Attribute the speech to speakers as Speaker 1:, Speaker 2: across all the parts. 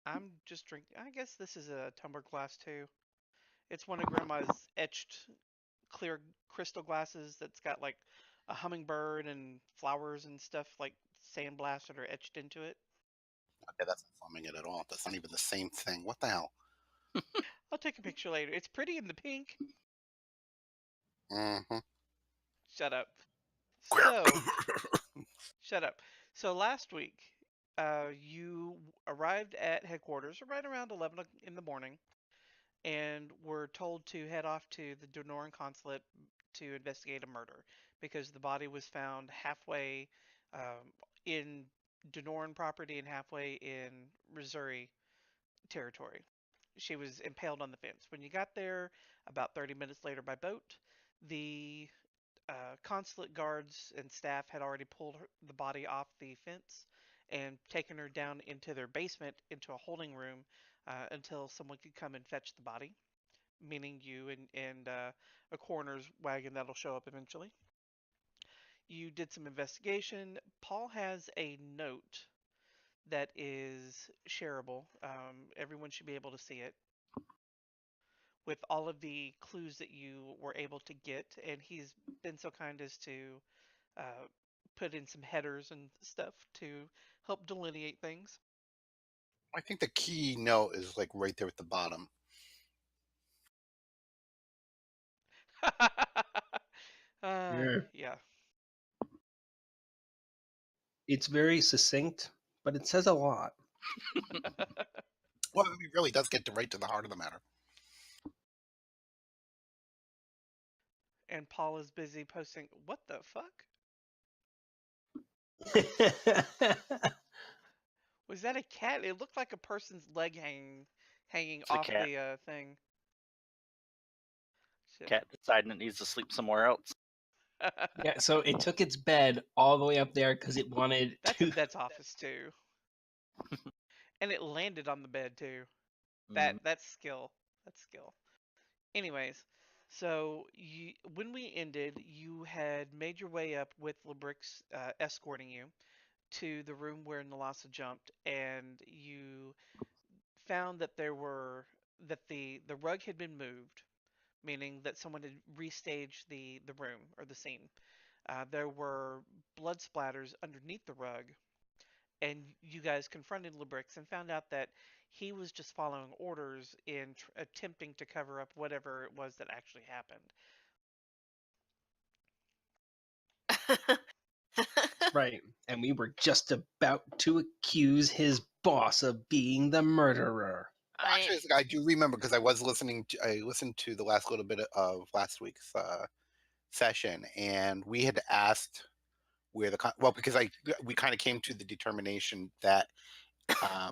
Speaker 1: I'm just drinking. I guess this is a tumbler glass too. It's one of Grandma's etched clear crystal glasses that's got like a hummingbird and flowers and stuff like sandblasted or etched into it.
Speaker 2: Okay, that's not filming it at all. That's not even the same thing. What the hell?
Speaker 1: I'll take a picture later. It's pretty in the pink.
Speaker 2: Mm-hmm.
Speaker 1: Shut up. So, shut up. So last week, you arrived at headquarters right around 11 in the morning and were told to head off to the Denoran consulate to investigate a murder because the body was found halfway in Denoran property and halfway in Missouri territory. She was impaled on the fence. When you got there, about 30 minutes later by boat, the consulate guards and staff had already pulled the body off the fence and taken her down into their basement into a holding room until someone could come and fetch the body, meaning you and a coroner's wagon that'll show up eventually. You did some investigation. Paul has a note that is shareable. Everyone should be able to see it with all of the clues that you were able to get, and he's been so kind as to uh, put in some headers and stuff to help delineate things.
Speaker 2: I think the key note is like right there at the bottom.
Speaker 3: Yeah.
Speaker 1: Yeah.
Speaker 3: It's very succinct, but it says a lot.
Speaker 2: Well, it really does get right to the heart of the matter.
Speaker 1: And Paul is busy posting, what the fuck? Was that a cat? It looked like a person's leg hanging
Speaker 4: It's a
Speaker 1: off
Speaker 4: cat.
Speaker 1: the thing. Shit.
Speaker 4: Cat deciding it needs to sleep somewhere else.
Speaker 3: Yeah, so it took its bed all the way up there because it wanted
Speaker 1: That's a
Speaker 3: to.
Speaker 1: vet's office too. And it landed on the bed too.
Speaker 4: Mm.
Speaker 1: That's skill. That's skill. Anyways, so when we ended, you had made your way up with Lebrix escorting you to the room where Nalasa jumped, and you found that the rug had been moved, meaning that someone had restaged the room or the scene. There were blood splatters underneath the rug, and you guys confronted Lebrix and found out that he was just following orders in attempting to cover up whatever it was that actually happened.
Speaker 3: Right, and we were just about to accuse his boss of being the murderer.
Speaker 2: Well, actually, I do remember because I was listening. I listened to the last little bit of last week's session, and we had asked where well, because we kind of came to the determination that um,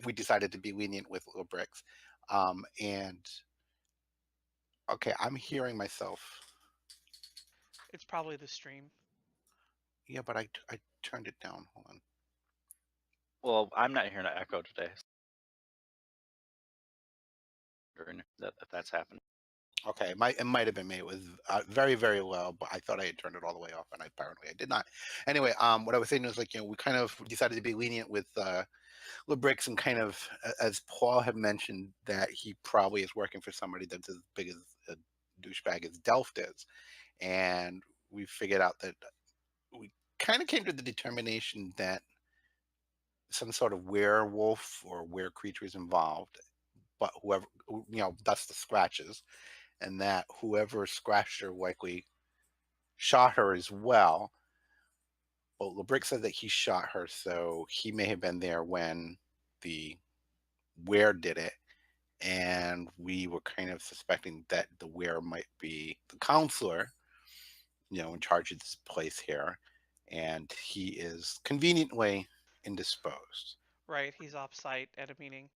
Speaker 2: we decided to be lenient with little bricks, and okay, I'm hearing myself.
Speaker 1: It's probably the stream.
Speaker 2: Yeah, but I turned it down. Hold on.
Speaker 4: Well, I'm not hearing an echo today. If that's happened.
Speaker 2: Okay, it might have been me. It was very, very low, but I thought I had turned it all the way off, and apparently I did not. Anyway, what I was saying was like, we kind of decided to be lenient with Lebrix, and kind of, as Paul had mentioned, that he probably is working for somebody that's as big as a douchebag as Delft is, and we figured out that we kind of came to the determination that some sort of werewolf or were creature is involved, but whoever, that's the scratches, and that whoever scratched her likely shot her as well. Well, LeBrick said that he shot her, so he may have been there when the were did it, and we were kind of suspecting that the were might be the counselor, in charge of this place here, and he is conveniently indisposed.
Speaker 1: Right, he's off site at a meeting.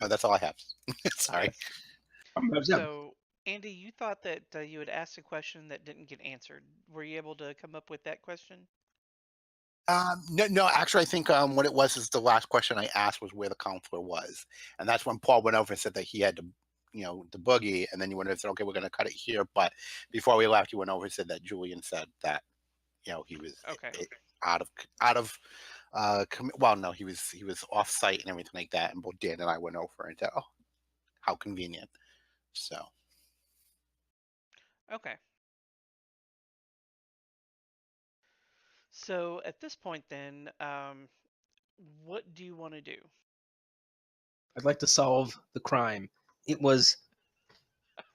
Speaker 2: That's all I have. Sorry.
Speaker 1: Yes. So, Andy, you thought that you had asked a question that didn't get answered. Were you able to come up with that question?
Speaker 2: No, actually, I think what it was is the last question I asked was where the counselor was, and that's when Paul went over and said that he had to, the boogie, and then you went over and said, okay, we're going to cut it here. But before we left, you went over and said that Julian said that you know, he was
Speaker 1: Okay.
Speaker 2: out of well, no, he was off site and everything like that, and both Dan and I went over and said, oh, how convenient. So
Speaker 1: Okay. So at this point, then, what do you want to do?
Speaker 3: I'd like to solve the crime. It was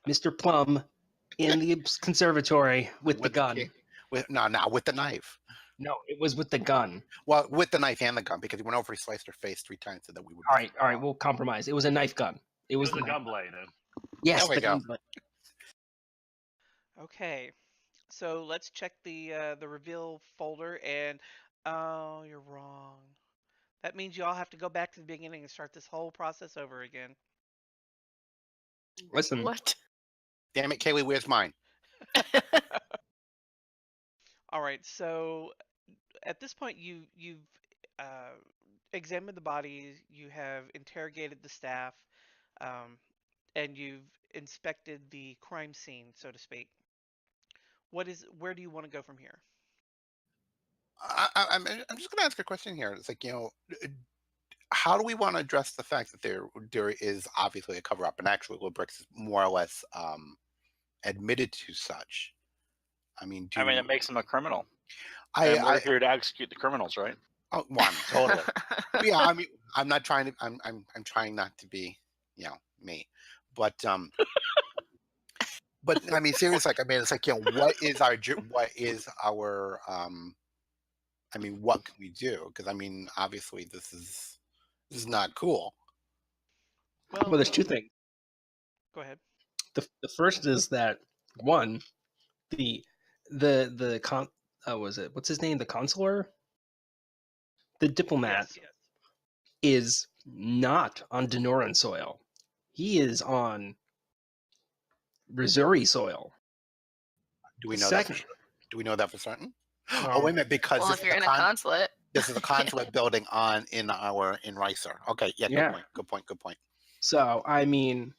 Speaker 3: Mr. Plum in the conservatory with the gun.
Speaker 2: with the knife.
Speaker 3: No, it was with the gun.
Speaker 2: Well, with the knife and the gun, because he went over, he sliced her face 3 times so that we would.
Speaker 3: All right, we'll compromise. It was a knife gun. It was
Speaker 5: a
Speaker 3: the
Speaker 5: gun blade.
Speaker 3: Yes,
Speaker 2: There we
Speaker 3: the
Speaker 2: go.
Speaker 3: gun blade.
Speaker 1: Okay. So let's check the reveal folder, and oh, you're wrong. That means you all have to go back to the beginning and start this whole process over again.
Speaker 3: Listen,
Speaker 6: What?
Speaker 2: Damn it, Kaylee, where's mine?
Speaker 1: All right. So at this point, you've examined the bodies, you have interrogated the staff, and you've inspected the crime scene, so to speak. Where do you want to go from here?
Speaker 2: I'm just going to ask a question here. It's like, you know, how do we want to address the fact that there is obviously a cover up, and actually Librix is more or less admitted to such? I mean,
Speaker 4: it makes him a criminal.
Speaker 2: we're
Speaker 4: here to execute the criminals, right?
Speaker 2: Oh, one, totally. Yeah, I mean, I'm not trying to. I'm trying not to be, you know, me, but but I mean, seriously, like, I mean, it's like, you know, what is our I mean, what can we do? Because I mean, obviously, this is not cool.
Speaker 1: Well,
Speaker 3: there's two things.
Speaker 1: Go ahead.
Speaker 3: The first is that one, the was it what's his name? The consular, the diplomat,
Speaker 1: Yes.
Speaker 3: is not on Denoran soil. He is on Missouri soil.
Speaker 2: Do we know
Speaker 3: Second.
Speaker 2: that? Do we know that for certain?
Speaker 3: No.
Speaker 2: Oh, wait a minute, because
Speaker 6: Well,
Speaker 2: this
Speaker 6: if you're
Speaker 2: is
Speaker 6: in a consulate.
Speaker 2: this is a consulate building in Ricer. Okay, yeah,
Speaker 3: Yeah.
Speaker 2: Good point.
Speaker 3: So I mean,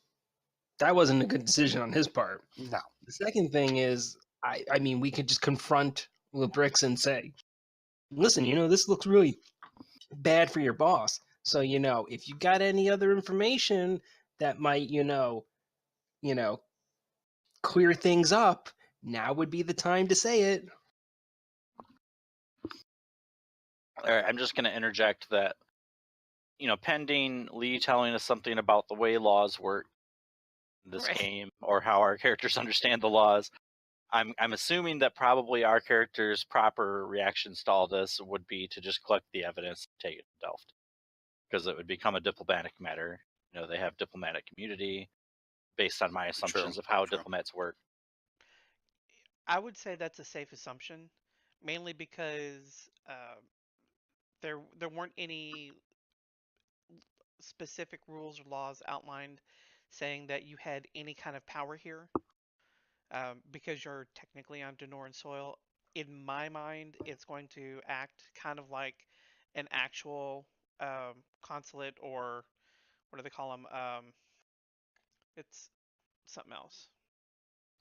Speaker 3: that wasn't a good decision on his part.
Speaker 2: No.
Speaker 3: The second thing is, I mean, we could just confront Librix and say, listen, you know, this looks really bad for your boss. So, you know, if you got any other information that might, you know, clear things up, now would be the time to say it.
Speaker 4: All right, I'm just going to interject that, you know, pending Lee telling us something about the way laws work in this
Speaker 6: Right.
Speaker 4: game, or how our characters understand the laws, I'm assuming that probably our character's proper reactions to all this would be to just collect the evidence and take it to Delft, because it would become a diplomatic matter. You know, they have diplomatic immunity based on my assumptions of how
Speaker 2: true.
Speaker 4: diplomats work.
Speaker 1: I would say that's a safe assumption, mainly because there weren't any specific rules or laws outlined saying that you had any kind of power here. Because you're technically on Denoran soil, in my mind, it's going to act kind of like an actual consulate, or what do they call them? It's something else.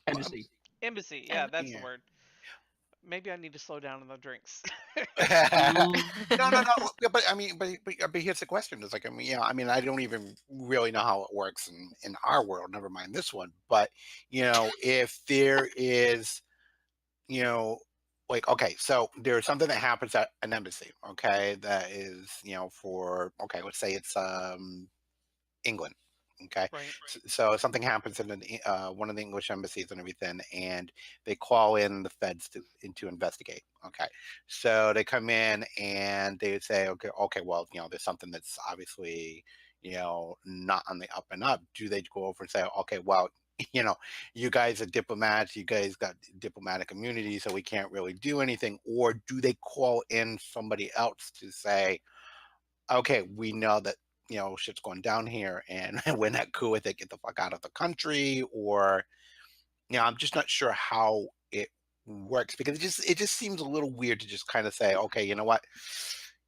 Speaker 3: Embassy.
Speaker 1: Embassy. Yeah, that's
Speaker 2: Yeah.
Speaker 1: the word. Maybe I need to slow down on the drinks.
Speaker 2: No. But I mean, but here's the question: it's like, I mean, I mean, I don't even really know how it works in our world. Never mind this one. But you know, if there is, you know, like, okay, so there's something that happens at an embassy, okay, that is, you know, let's say it's England. Okay,
Speaker 1: Right.
Speaker 2: so something happens in one of the English embassies and everything, and they call in the feds to investigate. Okay, so they come in and they say, okay, well, you know, there's something that's obviously, you know, not on the up and up. Do they go over and say, okay, well, you know, you guys are diplomats, you guys got diplomatic immunity, so we can't really do anything? Or do they call in somebody else to say, okay, we know that, you know, shit's going down here and we're not cool with it, get the fuck out of the country? Or, you know, I'm just not sure how it works, because it just seems a little weird to just kind of say, okay, you know what,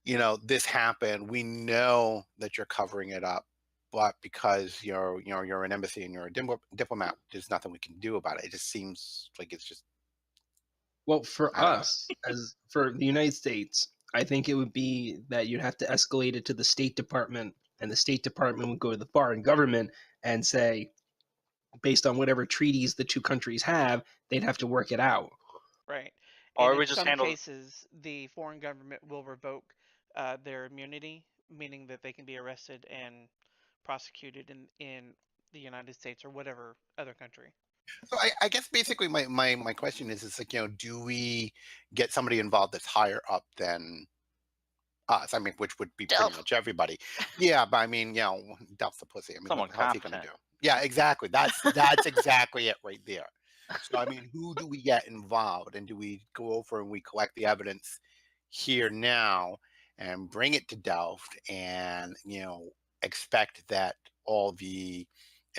Speaker 2: you know, this happened, we know that you're covering it up, but because you're an embassy and you're a diplomat, there's nothing we can do about it. It just seems like it's just
Speaker 3: Well, for
Speaker 2: I don't know.
Speaker 3: us, as for the United States, I think it would be that you'd have to escalate it to the State Department, and the State Department would go to the foreign government and say, based on whatever treaties the two countries have, they'd have to work it out.
Speaker 1: Right.
Speaker 4: Or
Speaker 1: And
Speaker 4: we
Speaker 1: in
Speaker 4: just
Speaker 1: some
Speaker 4: handle.
Speaker 1: cases, the foreign government will revoke their immunity, meaning that they can be arrested and prosecuted in the United States or whatever other country.
Speaker 2: So I guess basically my question is like, do we get somebody involved that's higher up than us? I mean, which would be pretty
Speaker 5: Delph.
Speaker 2: much everybody. Yeah, but I mean, Delph's a pussy. I mean,
Speaker 4: Someone
Speaker 2: what the hell is he gonna do?
Speaker 4: competent.
Speaker 2: Yeah, exactly. That's exactly it right there. So I mean, who do we get involved, and do we go over and we collect the evidence here now and bring it to Delft, and expect that all the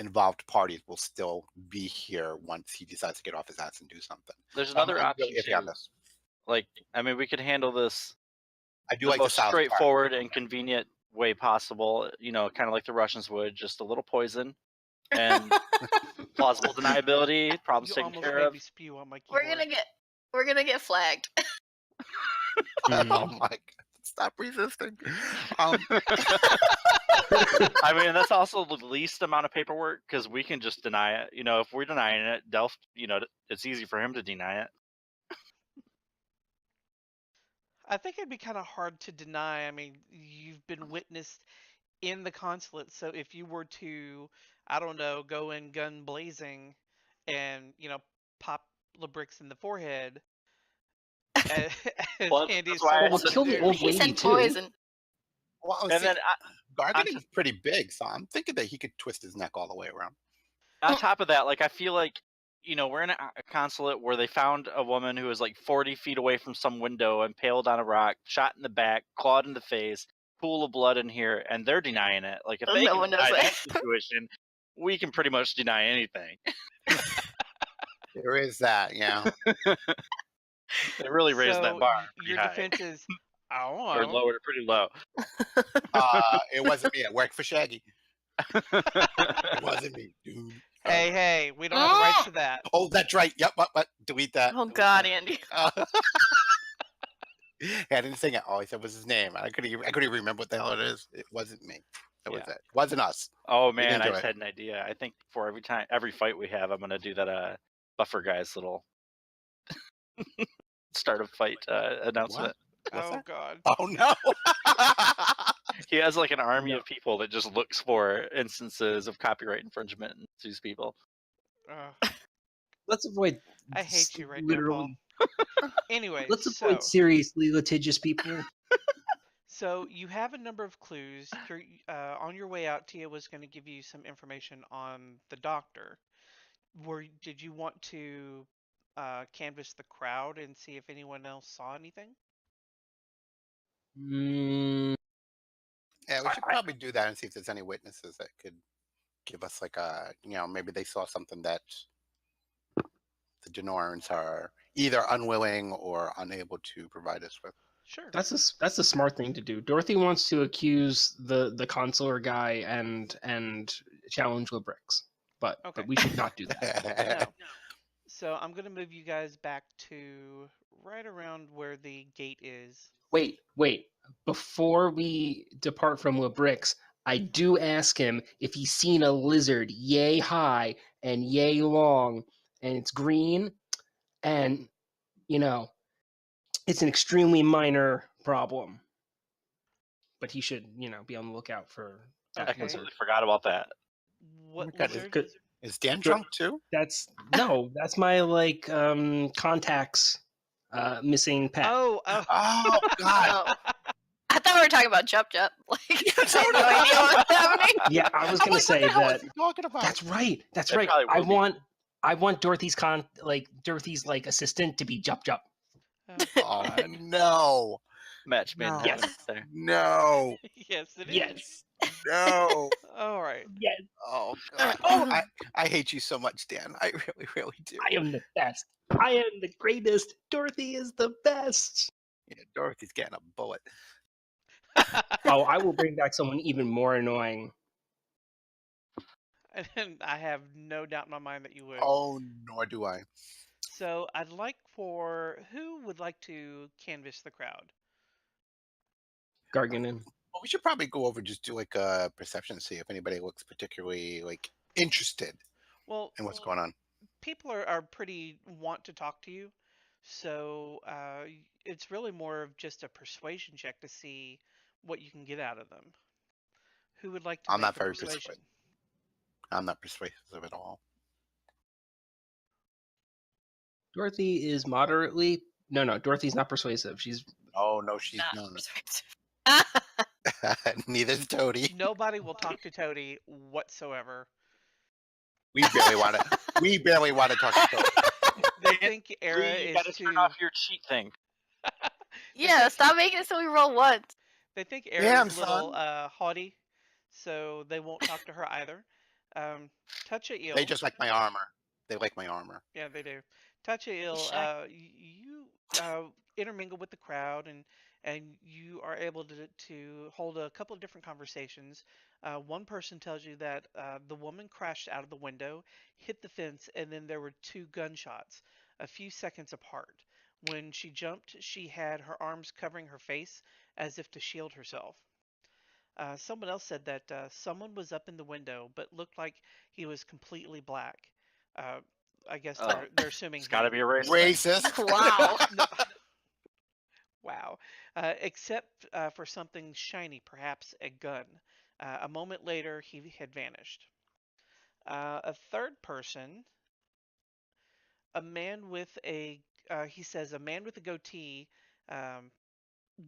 Speaker 2: involved parties will still be here once he decides to get off his ass and do something.
Speaker 4: There's
Speaker 2: So I'm
Speaker 4: another option
Speaker 2: really iffy on
Speaker 4: too.
Speaker 2: this.
Speaker 4: Like, I mean, we could handle this
Speaker 2: I do
Speaker 4: the
Speaker 2: like the
Speaker 4: most
Speaker 2: South part.
Speaker 4: straightforward and convenient way possible. Kind of like the Russians would, just a little poison and plausible deniability, problems
Speaker 1: You
Speaker 4: taken
Speaker 1: almost
Speaker 4: care
Speaker 1: made
Speaker 4: of.
Speaker 1: me spew on my
Speaker 5: We're
Speaker 1: keyboard.
Speaker 5: gonna get flagged.
Speaker 2: Oh my God! Stop resisting.
Speaker 4: I mean, that's also the least amount of paperwork because we can just deny it. If we're denying it, Delft, it's easy for him to deny it.
Speaker 1: I think it'd be kind of hard to deny. I mean, you've been witnessed in the consulate, so if you were to, I don't know, go in gun blazing and, pop Labrix in the forehead, as
Speaker 4: Well,
Speaker 1: handy as
Speaker 4: that's why I
Speaker 1: someone
Speaker 3: Well,
Speaker 1: to
Speaker 3: kill the
Speaker 1: do.
Speaker 3: old
Speaker 5: He
Speaker 3: lady
Speaker 5: said
Speaker 3: too.
Speaker 5: poison.
Speaker 2: Well,
Speaker 4: And
Speaker 2: see,
Speaker 4: then
Speaker 2: Gargenyn's pretty big, so I'm thinking that he could twist his neck all the way around.
Speaker 4: on top of that, like, I feel like, we're in a consulate where they found a woman who was like 40 feet away from some window, impaled on a rock, shot in the back, clawed in the face, pool of blood in here, and they're denying it. Like, if they
Speaker 5: No
Speaker 4: can
Speaker 5: one knows
Speaker 4: deny that
Speaker 5: that.
Speaker 4: situation, we can pretty much deny anything.
Speaker 2: There is that, yeah.
Speaker 4: They really raised that
Speaker 1: So
Speaker 4: bar
Speaker 1: your
Speaker 4: pretty high.
Speaker 1: defense is,
Speaker 4: Or lowered it pretty low.
Speaker 2: It wasn't me. I worked for Shaggy. It wasn't me, dude.
Speaker 1: hey, we don't have the rights to that.
Speaker 2: Oh, that's right. Yep. What? Delete that.
Speaker 5: Oh
Speaker 2: delete
Speaker 5: God,
Speaker 2: that.
Speaker 5: Andy.
Speaker 2: I didn't sing it. All I said was his name. I couldn't even remember what the hell it is. It wasn't me. It was
Speaker 1: Yeah.
Speaker 2: it. Wasn't us.
Speaker 4: Oh
Speaker 2: We
Speaker 4: man,
Speaker 2: didn't
Speaker 4: I
Speaker 2: do
Speaker 4: just
Speaker 2: it.
Speaker 4: had an idea. I think for every fight we have, I'm gonna do that buffer guy's little start of fight announcement.
Speaker 2: What's
Speaker 1: Oh
Speaker 2: that?
Speaker 1: God.
Speaker 2: Oh no.
Speaker 4: He has like an army of people that just looks for instances of copyright infringement and sues people.
Speaker 3: Let's avoid.
Speaker 1: I hate you right
Speaker 3: literally.
Speaker 1: now, Paul. Anyway,
Speaker 3: Let's avoid seriously litigious people.
Speaker 1: So you have a number of clues. You're, on your way out, Tia was going to give you some information on the doctor. Did you want to canvass the crowd and see if anyone else saw anything?
Speaker 2: Yeah, we should probably do that and see if there's any witnesses that could give us like maybe they saw something that the Denorans are either unwilling or unable to provide us with.
Speaker 1: Sure.
Speaker 3: That's a smart thing to do. Dorothy wants to accuse the consular guy and challenge Labrix, but we should not do that.
Speaker 1: No. So I'm gonna move you guys back to right around where the gate is.
Speaker 3: Wait. Before we depart from Labrix, I do ask him if he's seen a lizard yay high and yay long, and it's green, and it's an extremely minor problem. But he should, be on the lookout for that
Speaker 4: I
Speaker 1: Okay.
Speaker 4: completely forgot about that.
Speaker 1: What
Speaker 2: God,
Speaker 1: lizard?
Speaker 2: Is Dan drunk too?
Speaker 3: That's my contacts missing pet.
Speaker 1: Oh.
Speaker 2: Oh God.
Speaker 5: Oh. I thought we were talking about Jup Jup. Like, I had no idea what was happening.
Speaker 3: Yeah, I was gonna say
Speaker 2: What the hell
Speaker 3: that.
Speaker 2: is he talking about?
Speaker 3: That's right.
Speaker 4: It
Speaker 3: right.
Speaker 4: probably will be.
Speaker 3: I want Dorothy's assistant to be Jup Jup.
Speaker 2: Oh no.
Speaker 4: Match made in
Speaker 2: No.
Speaker 4: heaven
Speaker 3: Yes.
Speaker 4: there.
Speaker 2: No.
Speaker 1: Yes, it is.
Speaker 3: Yes.
Speaker 2: No.
Speaker 1: All right.
Speaker 3: Yes.
Speaker 2: Oh God. Oh, I hate you so much, Dan. I really, really do.
Speaker 3: I am the best. I am the greatest. Dorothy is the best.
Speaker 2: Yeah, Dorothy's getting a bullet.
Speaker 3: Oh, I will bring back someone even more annoying.
Speaker 1: And I have no doubt in my mind that you would.
Speaker 2: Oh, nor do I.
Speaker 1: So I'd like for who would like to canvass the crowd?
Speaker 3: Gargenyn.
Speaker 2: Well, we should probably go over just do like a perception, see if anybody looks particularly like interested
Speaker 1: Well,
Speaker 2: in what's going on.
Speaker 1: people are pretty want to talk to you, so it's really more of just a persuasion check to see what you can get out of them. Who would like to
Speaker 2: I'm
Speaker 1: make
Speaker 2: not
Speaker 1: the
Speaker 2: very
Speaker 1: persuasion?
Speaker 2: I'm not persuasive at all.
Speaker 3: Dorothy is moderately. No, Dorothy's not persuasive. She's
Speaker 2: Oh no, she's
Speaker 5: Not
Speaker 2: not.
Speaker 5: persuasive.
Speaker 2: Neither's Toty.
Speaker 1: Nobody will talk to Toty whatsoever.
Speaker 2: We barely want to. We barely want to talk to Toty.
Speaker 1: They think Aera
Speaker 4: You
Speaker 1: is
Speaker 4: gotta
Speaker 1: too.
Speaker 4: turn off your cheat thing.
Speaker 5: Yeah, stop making it so we roll once.
Speaker 1: They think
Speaker 2: Damn,
Speaker 1: Aera's a little
Speaker 2: son.
Speaker 1: haughty, so they won't talk to her either. Touch a ill.
Speaker 2: They just like my armor. They like my armor.
Speaker 1: Yeah, they do. Touch a ill.
Speaker 5: Shack.
Speaker 1: You intermingle with the crowd, and you are able to hold a couple of different conversations. One person tells you that the woman crashed out of the window, hit the fence, and then there were 2 gunshots, a few seconds apart. When she jumped, she had her arms covering her face as if to shield herself. Someone else said that someone was up in the window, but looked like he was completely black. Uh, I guess
Speaker 4: Oh.
Speaker 1: they're assuming
Speaker 4: It's gotta be a race.
Speaker 2: Racist.
Speaker 5: Wow.
Speaker 1: No. Wow. Except for something shiny, perhaps a gun. A moment later, he had vanished. A third person, a man with a, he says, a man with a goatee um,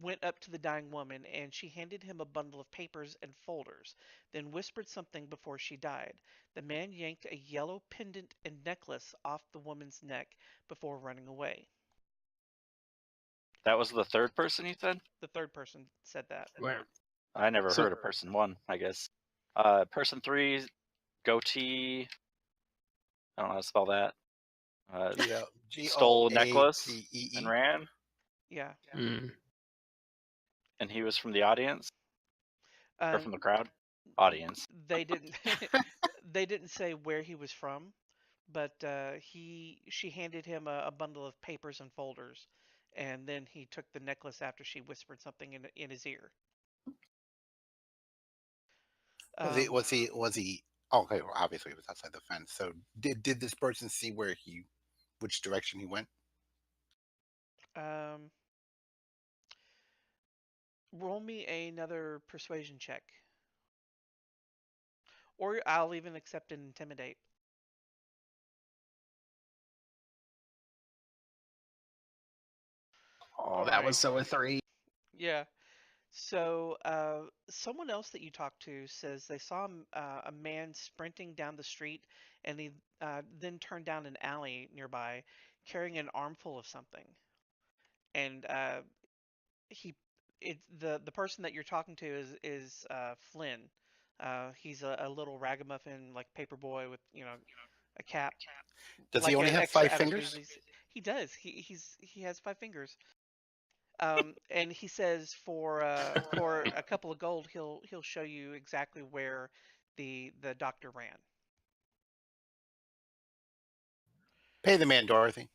Speaker 1: went up to the dying woman and she handed him a bundle of papers and folders, then whispered something before she died. The man yanked a yellow pendant and necklace off the woman's neck before running away.
Speaker 4: That was the third person you said?
Speaker 1: The third person said that.
Speaker 3: where?
Speaker 4: I never
Speaker 3: So-
Speaker 4: heard of person 1, I guess. Person 3, goatee. I don't know how to spell that. Stole a necklace
Speaker 2: G-O-A-T-E-E.
Speaker 4: and ran,
Speaker 1: Yeah.
Speaker 3: Mm.
Speaker 4: and he was from the audience or
Speaker 1: Um,
Speaker 4: from the crowd. Audience.
Speaker 1: they didn't they didn't say where he was from, but she handed him a bundle of papers and folders, and then he took the necklace after she whispered something in his ear.
Speaker 2: Was he? Oh, okay. Well, obviously, he was outside the fence. So, did this person see which direction he went?
Speaker 1: Um, roll me another persuasion check, or I'll even accept an intimidate.
Speaker 3: Oh, that was so a 3.
Speaker 1: Yeah. So, someone else that you talked to says they saw a man sprinting down the street, and he then turned down an alley nearby, carrying an armful of something. And the person that you're talking to is Flynn. He's a little ragamuffin, like paper boy with a cap.
Speaker 2: Does
Speaker 1: like
Speaker 2: he only
Speaker 1: an
Speaker 2: have
Speaker 1: extra
Speaker 2: 5
Speaker 1: out of
Speaker 2: fingers?
Speaker 1: He does. He has 5 fingers. And he says for a couple of gold, he'll show you exactly where the doctor ran.
Speaker 2: Pay the man, Dorothy.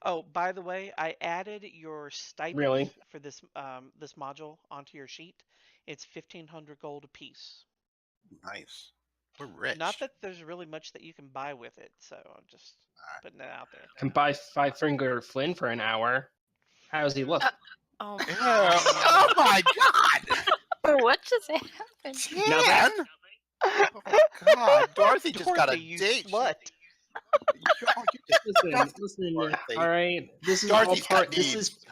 Speaker 1: Oh, by the way, I added your stipend
Speaker 3: Really?
Speaker 1: for this this module onto your sheet. It's 1,500 gold apiece.
Speaker 2: Nice. We're rich.
Speaker 1: Not that there's really much that you can buy with it, so I'm just putting that out there.
Speaker 3: Can buy 5-finger Flynn for an hour. How does he look?
Speaker 5: Oh,
Speaker 2: Oh my God!
Speaker 5: what just happened?
Speaker 2: Dan! Oh God! Dorothy just got a
Speaker 1: Dorothy, you
Speaker 2: date.
Speaker 1: slut.
Speaker 2: Oh, you just-
Speaker 3: Listen,
Speaker 2: Dorothy.
Speaker 3: all right. This is
Speaker 2: Dorothy's
Speaker 3: all part.
Speaker 2: got
Speaker 3: This
Speaker 2: needs.
Speaker 3: is.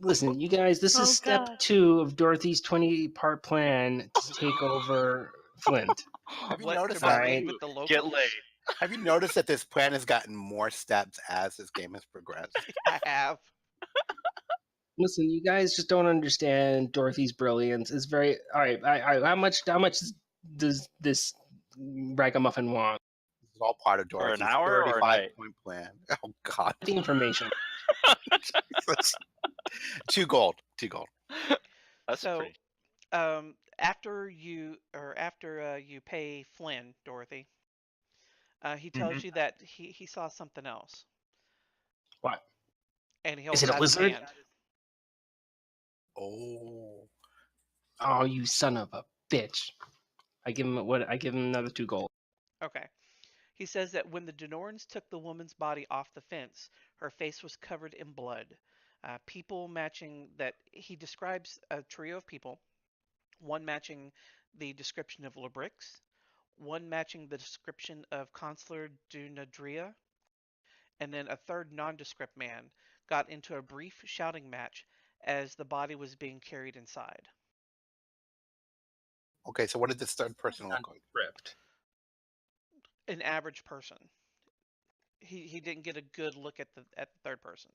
Speaker 3: Listen, you guys. This
Speaker 5: Oh,
Speaker 3: is step
Speaker 5: God.
Speaker 3: 2 of Dorothy's 20-part plan to take over Flint.
Speaker 2: Have you
Speaker 1: What,
Speaker 2: noticed
Speaker 1: to
Speaker 2: that?
Speaker 1: breed with the locals?
Speaker 4: Get laid.
Speaker 2: Have you noticed that this plan has gotten more steps as this game has progressed?
Speaker 1: I have.
Speaker 3: Listen, you guys just don't understand Dorothy's brilliance. It's very all right. How much does this ragamuffin want?
Speaker 2: This is all part of
Speaker 4: For an
Speaker 2: Dorothy's
Speaker 4: hour or a
Speaker 2: 35-point plan. Oh God!
Speaker 3: The information.
Speaker 2: 2 gold. 2 gold.
Speaker 4: That's
Speaker 1: So,
Speaker 4: pretty.
Speaker 1: after you pay Flynn, Dorothy, he tells you that he saw something else.
Speaker 3: What?
Speaker 1: And he holds
Speaker 3: Is it a
Speaker 1: out his
Speaker 3: lizard?
Speaker 1: hand.
Speaker 2: Oh.
Speaker 3: Oh, you son of a bitch! I give him another 2 gold.
Speaker 1: Okay. He says that when the Denorans took the woman's body off the fence, her face was covered in blood. People matching that. He describes a trio of people, one matching the description of Lebrix, one matching the description of Consular Dunadria, and then a third nondescript man got into a brief shouting match as the body was being carried inside.
Speaker 2: Okay, so what did this third person look like?
Speaker 3: Ripped.
Speaker 1: An average person. He didn't get a good look at the third person.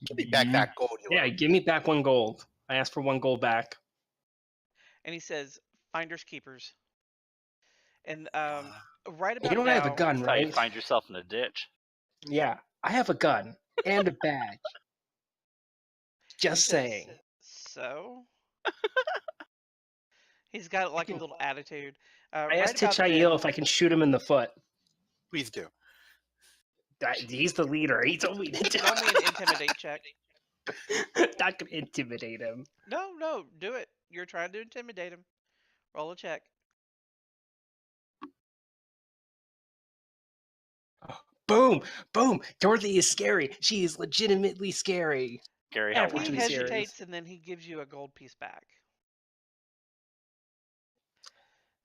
Speaker 2: Give me back that gold.
Speaker 3: Yeah, give me back 1 gold. I asked for 1 gold back.
Speaker 1: And he says, "Finders keepers." And right about
Speaker 3: You don't
Speaker 1: now,
Speaker 3: have a gun,
Speaker 4: That's how you
Speaker 3: right?
Speaker 4: find yourself in a ditch.
Speaker 3: Yeah, I have a gun and a badge. Just
Speaker 1: he says,
Speaker 3: saying.
Speaker 1: So he's got like a little attitude.
Speaker 3: I asked
Speaker 1: about
Speaker 3: Tichael
Speaker 1: then-
Speaker 3: if I can shoot him in the foot.
Speaker 2: Please do.
Speaker 3: He's the leader. He told me to do
Speaker 1: Roll me an intimidate check.
Speaker 3: Not gonna intimidate him.
Speaker 1: No, do it. You're trying to intimidate him. Roll a check.
Speaker 3: Boom, boom. Dorothy is scary. She is legitimately scary.
Speaker 4: Gary,
Speaker 3: Yeah,
Speaker 4: how
Speaker 3: we
Speaker 1: He
Speaker 4: much?
Speaker 3: should be
Speaker 1: hesitates
Speaker 3: serious.
Speaker 1: and then he gives you a gold piece back.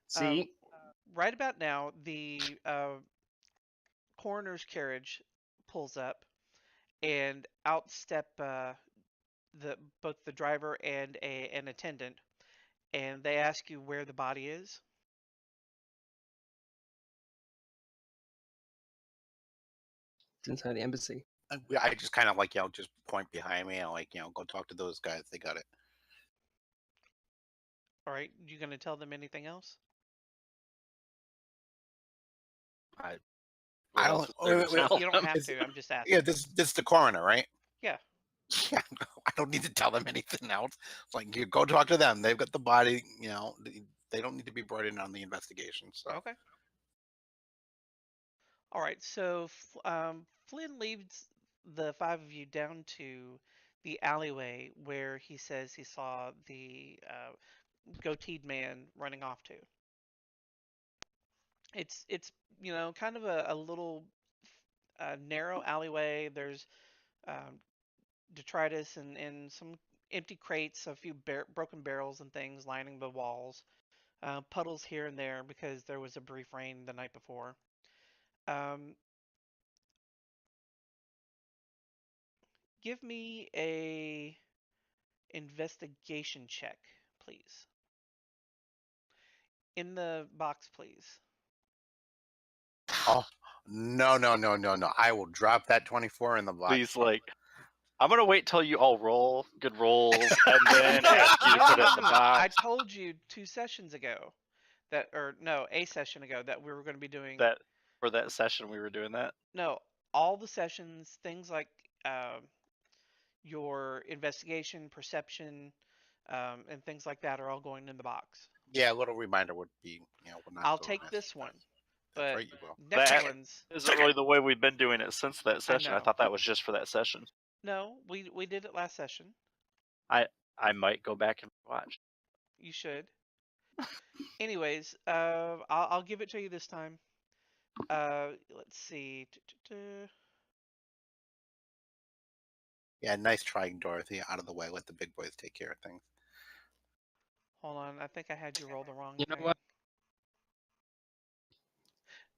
Speaker 3: See,
Speaker 1: Right about now, the coroner's carriage pulls up, and out step both the driver and an attendant, and they ask you where the body is.
Speaker 3: it's inside the embassy.
Speaker 2: I just kind of like, just point behind me and go talk to those guys. They got it.
Speaker 1: All right, you gonna tell them anything else?
Speaker 2: I
Speaker 4: What
Speaker 2: don't.
Speaker 4: else was there to
Speaker 2: wait,
Speaker 4: tell
Speaker 1: You don't
Speaker 4: them?
Speaker 1: have
Speaker 2: Is-
Speaker 1: to. I'm just asking.
Speaker 2: Yeah, this is the coroner, right?
Speaker 1: Yeah.
Speaker 2: Yeah, I don't need to tell them anything else. It's like, you go talk to them. They've got the body. They don't need to be brought in on the investigation. So
Speaker 1: Okay. All right. So Flynn leads the 5 of you down to the alleyway where he says he saw the goateed man running off to. It's kind of a little narrow alleyway. There's detritus and some empty crates, a few broken barrels and things lining the walls. Puddles here and there because there was a brief rain the night before. Give me a investigation check, please. In the box, please.
Speaker 2: Oh, no. I will drop that 24 in the box.
Speaker 4: Please, I'm gonna wait till you all roll good rolls and then ask you to put it in the
Speaker 1: I
Speaker 4: box.
Speaker 1: told you 2 sessions ago a session ago that we were going to be doing
Speaker 4: That for that session we were doing that.
Speaker 1: No, all the sessions, things like your investigation, perception, and things like that are all going in the box.
Speaker 2: Yeah, a little reminder would be, would not
Speaker 1: I'll
Speaker 2: go
Speaker 1: take
Speaker 2: amiss.
Speaker 1: this one,
Speaker 2: That's
Speaker 1: but
Speaker 2: right, you will.
Speaker 1: next
Speaker 4: That-
Speaker 1: one's
Speaker 4: Isn't really the way we've been doing it since that session. I
Speaker 1: know.
Speaker 4: thought that was just for that session.
Speaker 1: no, we did it last session.
Speaker 4: I might go back and watch.
Speaker 1: You should. Anyways, I'll give it to you this time. Let's see.
Speaker 2: Yeah, nice trying, Dorothy. Out of the way. Let the big boys take care of things.
Speaker 1: Hold on, I think I had you roll the wrong
Speaker 3: You know
Speaker 1: thing.
Speaker 3: what?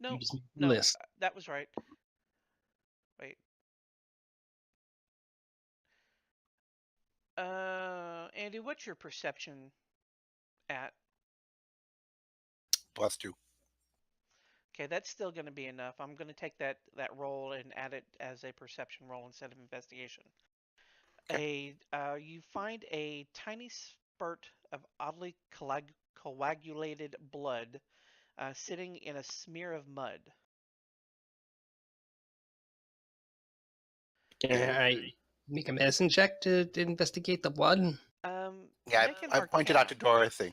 Speaker 1: No,
Speaker 3: You just made the
Speaker 1: no,
Speaker 3: list.
Speaker 1: that was right. Wait. Andy, what's your perception at?
Speaker 2: +2.
Speaker 1: Okay, that's still going to be enough. I'm going to take that roll and add it as a perception roll instead of investigation. You find a tiny spurt of oddly coagulated blood sitting in a smear of mud.
Speaker 3: Can I make a medicine check to investigate the blood?
Speaker 2: Yeah,
Speaker 1: Make an
Speaker 2: I pointed out to
Speaker 1: Arcana.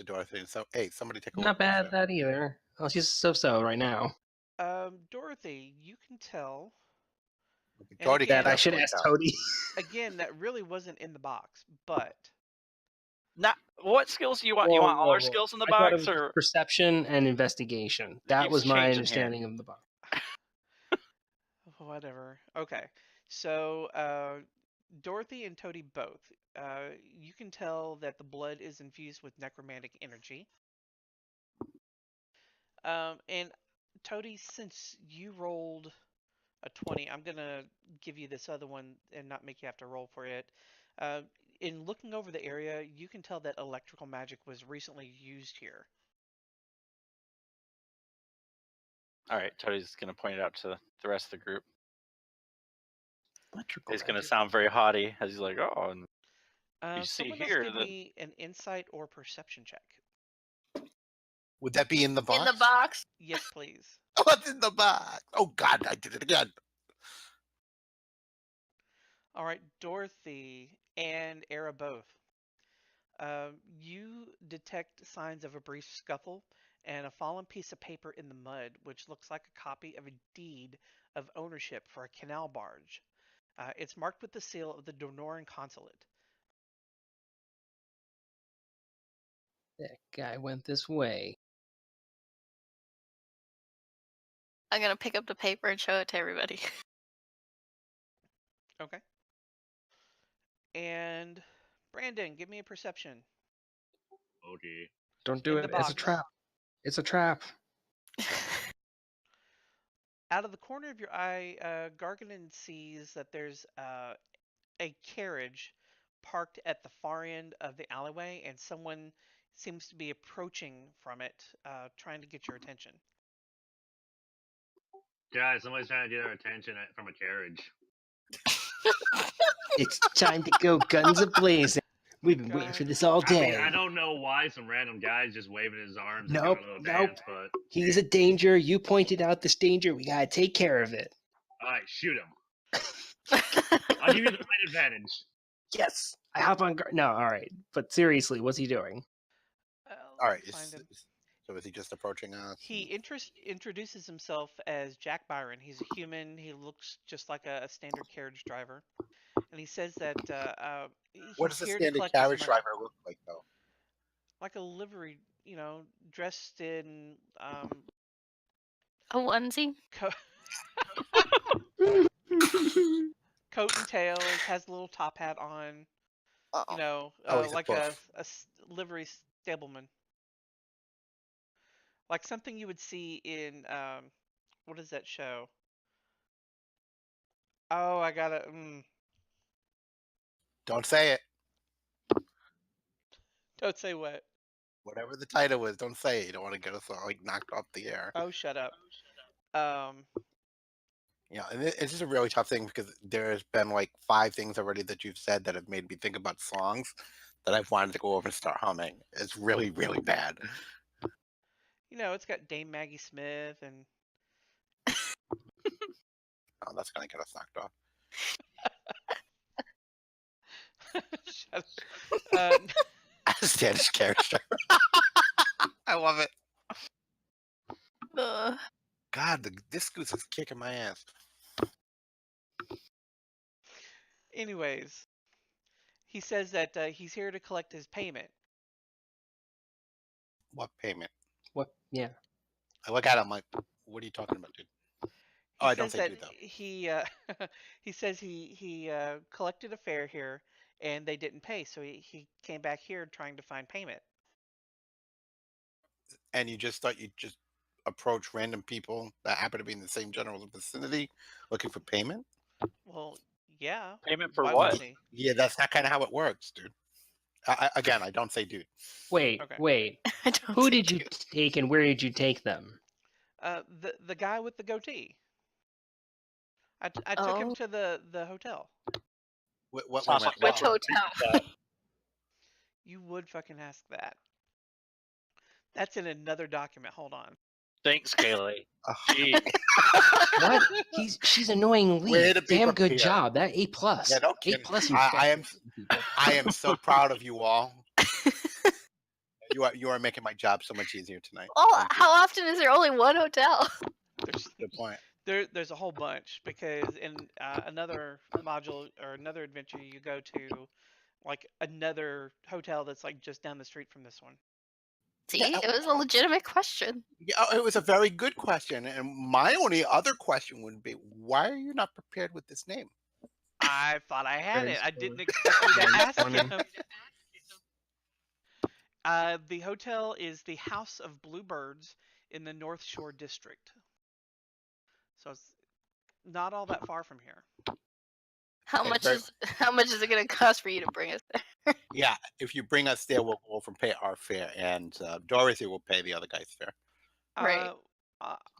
Speaker 2: Dorothy. And so, hey, somebody take a look.
Speaker 3: Not bad, that either. Oh, she's so-so right now.
Speaker 1: Dorothy, you can tell.
Speaker 2: It's already
Speaker 1: again-
Speaker 3: That I
Speaker 2: got
Speaker 3: should
Speaker 2: like
Speaker 3: ask
Speaker 2: that.
Speaker 3: Toty.
Speaker 1: Again, that really wasn't in the box, but
Speaker 4: Not what skills do you want? You want all our skills in the
Speaker 3: I thought it
Speaker 4: box,
Speaker 3: was
Speaker 4: or
Speaker 3: perception and investigation. That
Speaker 4: keeps
Speaker 3: was my
Speaker 4: changing
Speaker 3: understanding of the box.
Speaker 1: whatever. Okay, so Dorothy and Toty both. You can tell that the blood is infused with necromantic energy. And Toty, since you rolled a 20, I'm gonna give you this other one and not make you have to roll for it. In looking over the area, you can tell that electrical magic was recently used here.
Speaker 4: all right, Tody's gonna point it out to the rest of the group.
Speaker 2: Electrical
Speaker 4: He's gonna
Speaker 2: magic.
Speaker 4: sound very haughty as he's like, "Oh, and you see
Speaker 1: Someone
Speaker 4: here
Speaker 1: else give
Speaker 4: that
Speaker 1: me an insight or perception check.
Speaker 2: Would that be in the box?
Speaker 5: In the box.
Speaker 1: Yes, please.
Speaker 2: What's in the box? Oh God, I did it again.
Speaker 1: All right, Dorothy and Aera both. You detect signs of a brief scuffle and a fallen piece of paper in the mud, which looks like a copy of a deed of ownership for a canal barge. It's marked with the seal of the Donoran consulate.
Speaker 3: That guy went this way.
Speaker 5: I'm gonna pick up the paper and show it to everybody.
Speaker 1: Okay. And Brandyn, give me a perception.
Speaker 6: Okay.
Speaker 3: Don't do
Speaker 1: In
Speaker 3: it.
Speaker 1: the
Speaker 3: It's a
Speaker 1: box.
Speaker 3: trap. It's a trap.
Speaker 1: Out of the corner of your eye, Gargenyn sees that there's a carriage parked at the far end of the alleyway, and someone seems to be approaching from it, trying to get your attention.
Speaker 6: Guys, somebody's trying to get our attention from a carriage.
Speaker 3: It's time to go guns a-blazing. We've been waiting for this all
Speaker 6: I
Speaker 3: day.
Speaker 6: mean, I don't know why some random guy's just waving his arms and
Speaker 3: Nope,
Speaker 6: doing a little
Speaker 3: nope.
Speaker 6: dance, but
Speaker 3: He's a danger. You pointed out this danger. We gotta take care of it.
Speaker 6: alright, shoot him. I'll give you the right advantage.
Speaker 3: Yes. I hop on. No, all right. But seriously, what's he doing?
Speaker 2: All right.
Speaker 1: Find him.
Speaker 2: So is he just approaching us?
Speaker 1: He introduces himself as Jack Byron. He's a human. He looks just like a standard carriage driver. And he says that
Speaker 2: What
Speaker 1: he's
Speaker 2: does a
Speaker 1: here to
Speaker 2: standard
Speaker 1: collect his
Speaker 2: carriage
Speaker 1: money.
Speaker 2: driver look like, though?
Speaker 1: Like a livery, dressed in
Speaker 5: A onesie.
Speaker 1: coat and tails, has a little top hat on.
Speaker 5: Oh.
Speaker 2: He's a
Speaker 1: Like
Speaker 2: buff.
Speaker 1: a livery stableman. Like something you would see in what is that show? Oh, I gotta.
Speaker 2: Don't say it.
Speaker 1: Don't say what.
Speaker 2: Whatever the title is, don't say it. You don't want to get us all like knocked off the air.
Speaker 1: Oh, shut up.
Speaker 2: Yeah, and it's just a really tough thing because there's been like 5 things already that you've said that have made me think about songs that I've wanted to go over and start humming. It's really, really bad.
Speaker 1: It's got Dame Maggie Smith and.
Speaker 2: Oh, that's gonna get us knocked off.
Speaker 1: Shut up.
Speaker 2: Standard carriage driver. I love it. God, this goose is kicking my ass.
Speaker 1: Anyways, he says that he's here to collect his payment.
Speaker 2: What payment?
Speaker 3: What? Yeah.
Speaker 2: I look at him like, what are you talking about, dude? Oh, I don't say dude, though.
Speaker 1: He says he collected a fare here and they didn't pay, so he came back here trying to find payment.
Speaker 2: And you just thought you'd just approach random people that happen to be in the same general vicinity looking for payment?
Speaker 1: Well, yeah.
Speaker 4: payment for
Speaker 1: Why
Speaker 4: what?
Speaker 1: wouldn't he?
Speaker 2: Yeah, that's not kind of how it works, dude. Again, I don't say dude.
Speaker 3: Wait,
Speaker 1: Okay.
Speaker 3: wait.
Speaker 5: I don't
Speaker 3: Who
Speaker 5: think
Speaker 3: did you take and where did you take them?
Speaker 1: The guy with the goatee. I took him to the hotel.
Speaker 2: What
Speaker 4: Sounds
Speaker 2: went
Speaker 4: like
Speaker 2: wrong?
Speaker 5: Which hotel?
Speaker 1: You would fucking ask that. That's in another document. Hold on.
Speaker 4: Thanks, Cali.
Speaker 2: Ugh.
Speaker 4: Gee,
Speaker 3: What? She's annoyingly.
Speaker 2: Way to be
Speaker 3: Damn good
Speaker 2: prepared.
Speaker 3: job. That A+.
Speaker 2: Yeah, no
Speaker 3: A+.
Speaker 2: kidding.
Speaker 3: You
Speaker 2: I am
Speaker 3: fucking people.
Speaker 2: I am so proud of you all. You are making my job so much easier tonight.
Speaker 5: Well,
Speaker 2: Thank you.
Speaker 5: how often is there only one hotel?
Speaker 2: Good point.
Speaker 1: There's a whole bunch because in another module or another adventure you go to like another hotel that's like just down the street from this one.
Speaker 5: See, it was a legitimate question.
Speaker 2: Yeah, it was a very good question. And my only other question would be, why are you not prepared with this name?
Speaker 1: I thought I had
Speaker 3: Very
Speaker 1: it. I
Speaker 3: funny.
Speaker 1: didn't expect you to
Speaker 3: Very
Speaker 1: ask
Speaker 3: funny.
Speaker 1: him. The hotel is the House of Bluebirds in the North Shore District. So it's not all that far from here.
Speaker 5: How
Speaker 2: Okay,
Speaker 5: much
Speaker 2: very-
Speaker 5: is it gonna cost for you to bring us there?
Speaker 2: Yeah, if you bring us there, we'll go over and pay our fare, and Dorothy will pay the other guy's fare.
Speaker 5: Right.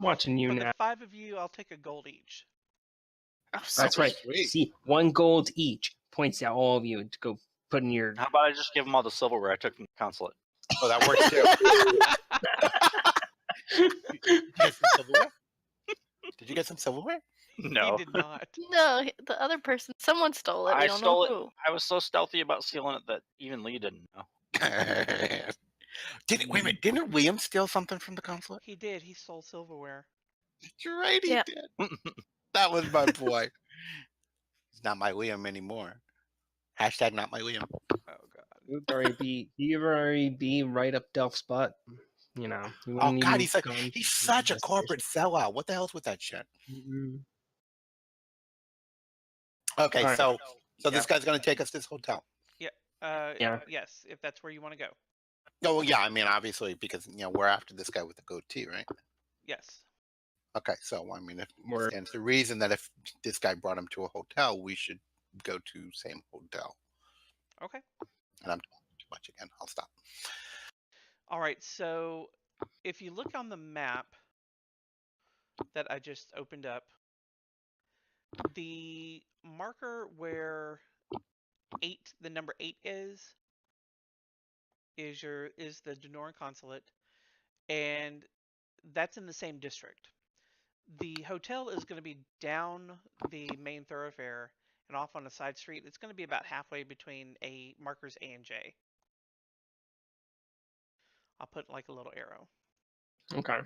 Speaker 3: Watching you
Speaker 1: For
Speaker 3: now.
Speaker 1: the 5 of you, I'll take a gold each.
Speaker 5: Oh,
Speaker 3: That's right.
Speaker 2: Sweet.
Speaker 3: See, 1 gold each. Points out all of you to go put in your.
Speaker 4: How about I just give them all the silverware I took from the consulate?
Speaker 2: Oh, that works too. Did you get some silverware? Did you get some silverware?
Speaker 4: No,
Speaker 1: He did not.
Speaker 5: No, the other person, someone stole it. We
Speaker 4: I
Speaker 5: don't
Speaker 4: stole
Speaker 5: know
Speaker 4: it.
Speaker 5: who.
Speaker 4: I was so stealthy about stealing it that even Lee didn't know.
Speaker 2: Wait a minute, didn't William steal something from the consulate?
Speaker 1: He did. He stole silverware.
Speaker 2: You're right, he
Speaker 5: Yeah.
Speaker 2: did. That was my boy. He's not my William anymore. Hashtag not my William.
Speaker 1: Oh god.
Speaker 3: He would already be right up Delph's butt. You know. He
Speaker 2: Oh
Speaker 3: wouldn't
Speaker 2: God,
Speaker 3: even gone
Speaker 2: he's
Speaker 3: to
Speaker 2: such a
Speaker 3: the
Speaker 2: corporate sellout. What the hell's with that shit?
Speaker 3: investigation.
Speaker 2: Okay,
Speaker 3: All right.
Speaker 2: so this guy's gonna take us to this hotel.
Speaker 3: Yeah.
Speaker 1: Yes, if that's where you want to go.
Speaker 2: Oh well, yeah, I mean obviously because we're after this guy with the goatee, right?
Speaker 1: Yes.
Speaker 2: Okay, so I mean if
Speaker 3: We're-
Speaker 2: stands the reason that if this guy brought him to a hotel, we should go to same hotel.
Speaker 1: Okay.
Speaker 2: And I'm talking too much again. I'll stop.
Speaker 1: All right. So if you look on the map that I just opened up, the marker where the number 8 is the Denoran consulate, and that's in the same district. The hotel is going to be down the main thoroughfare and off on a side street. It's going to be about halfway between markers A and J. I'll put like a little arrow.
Speaker 3: Okay.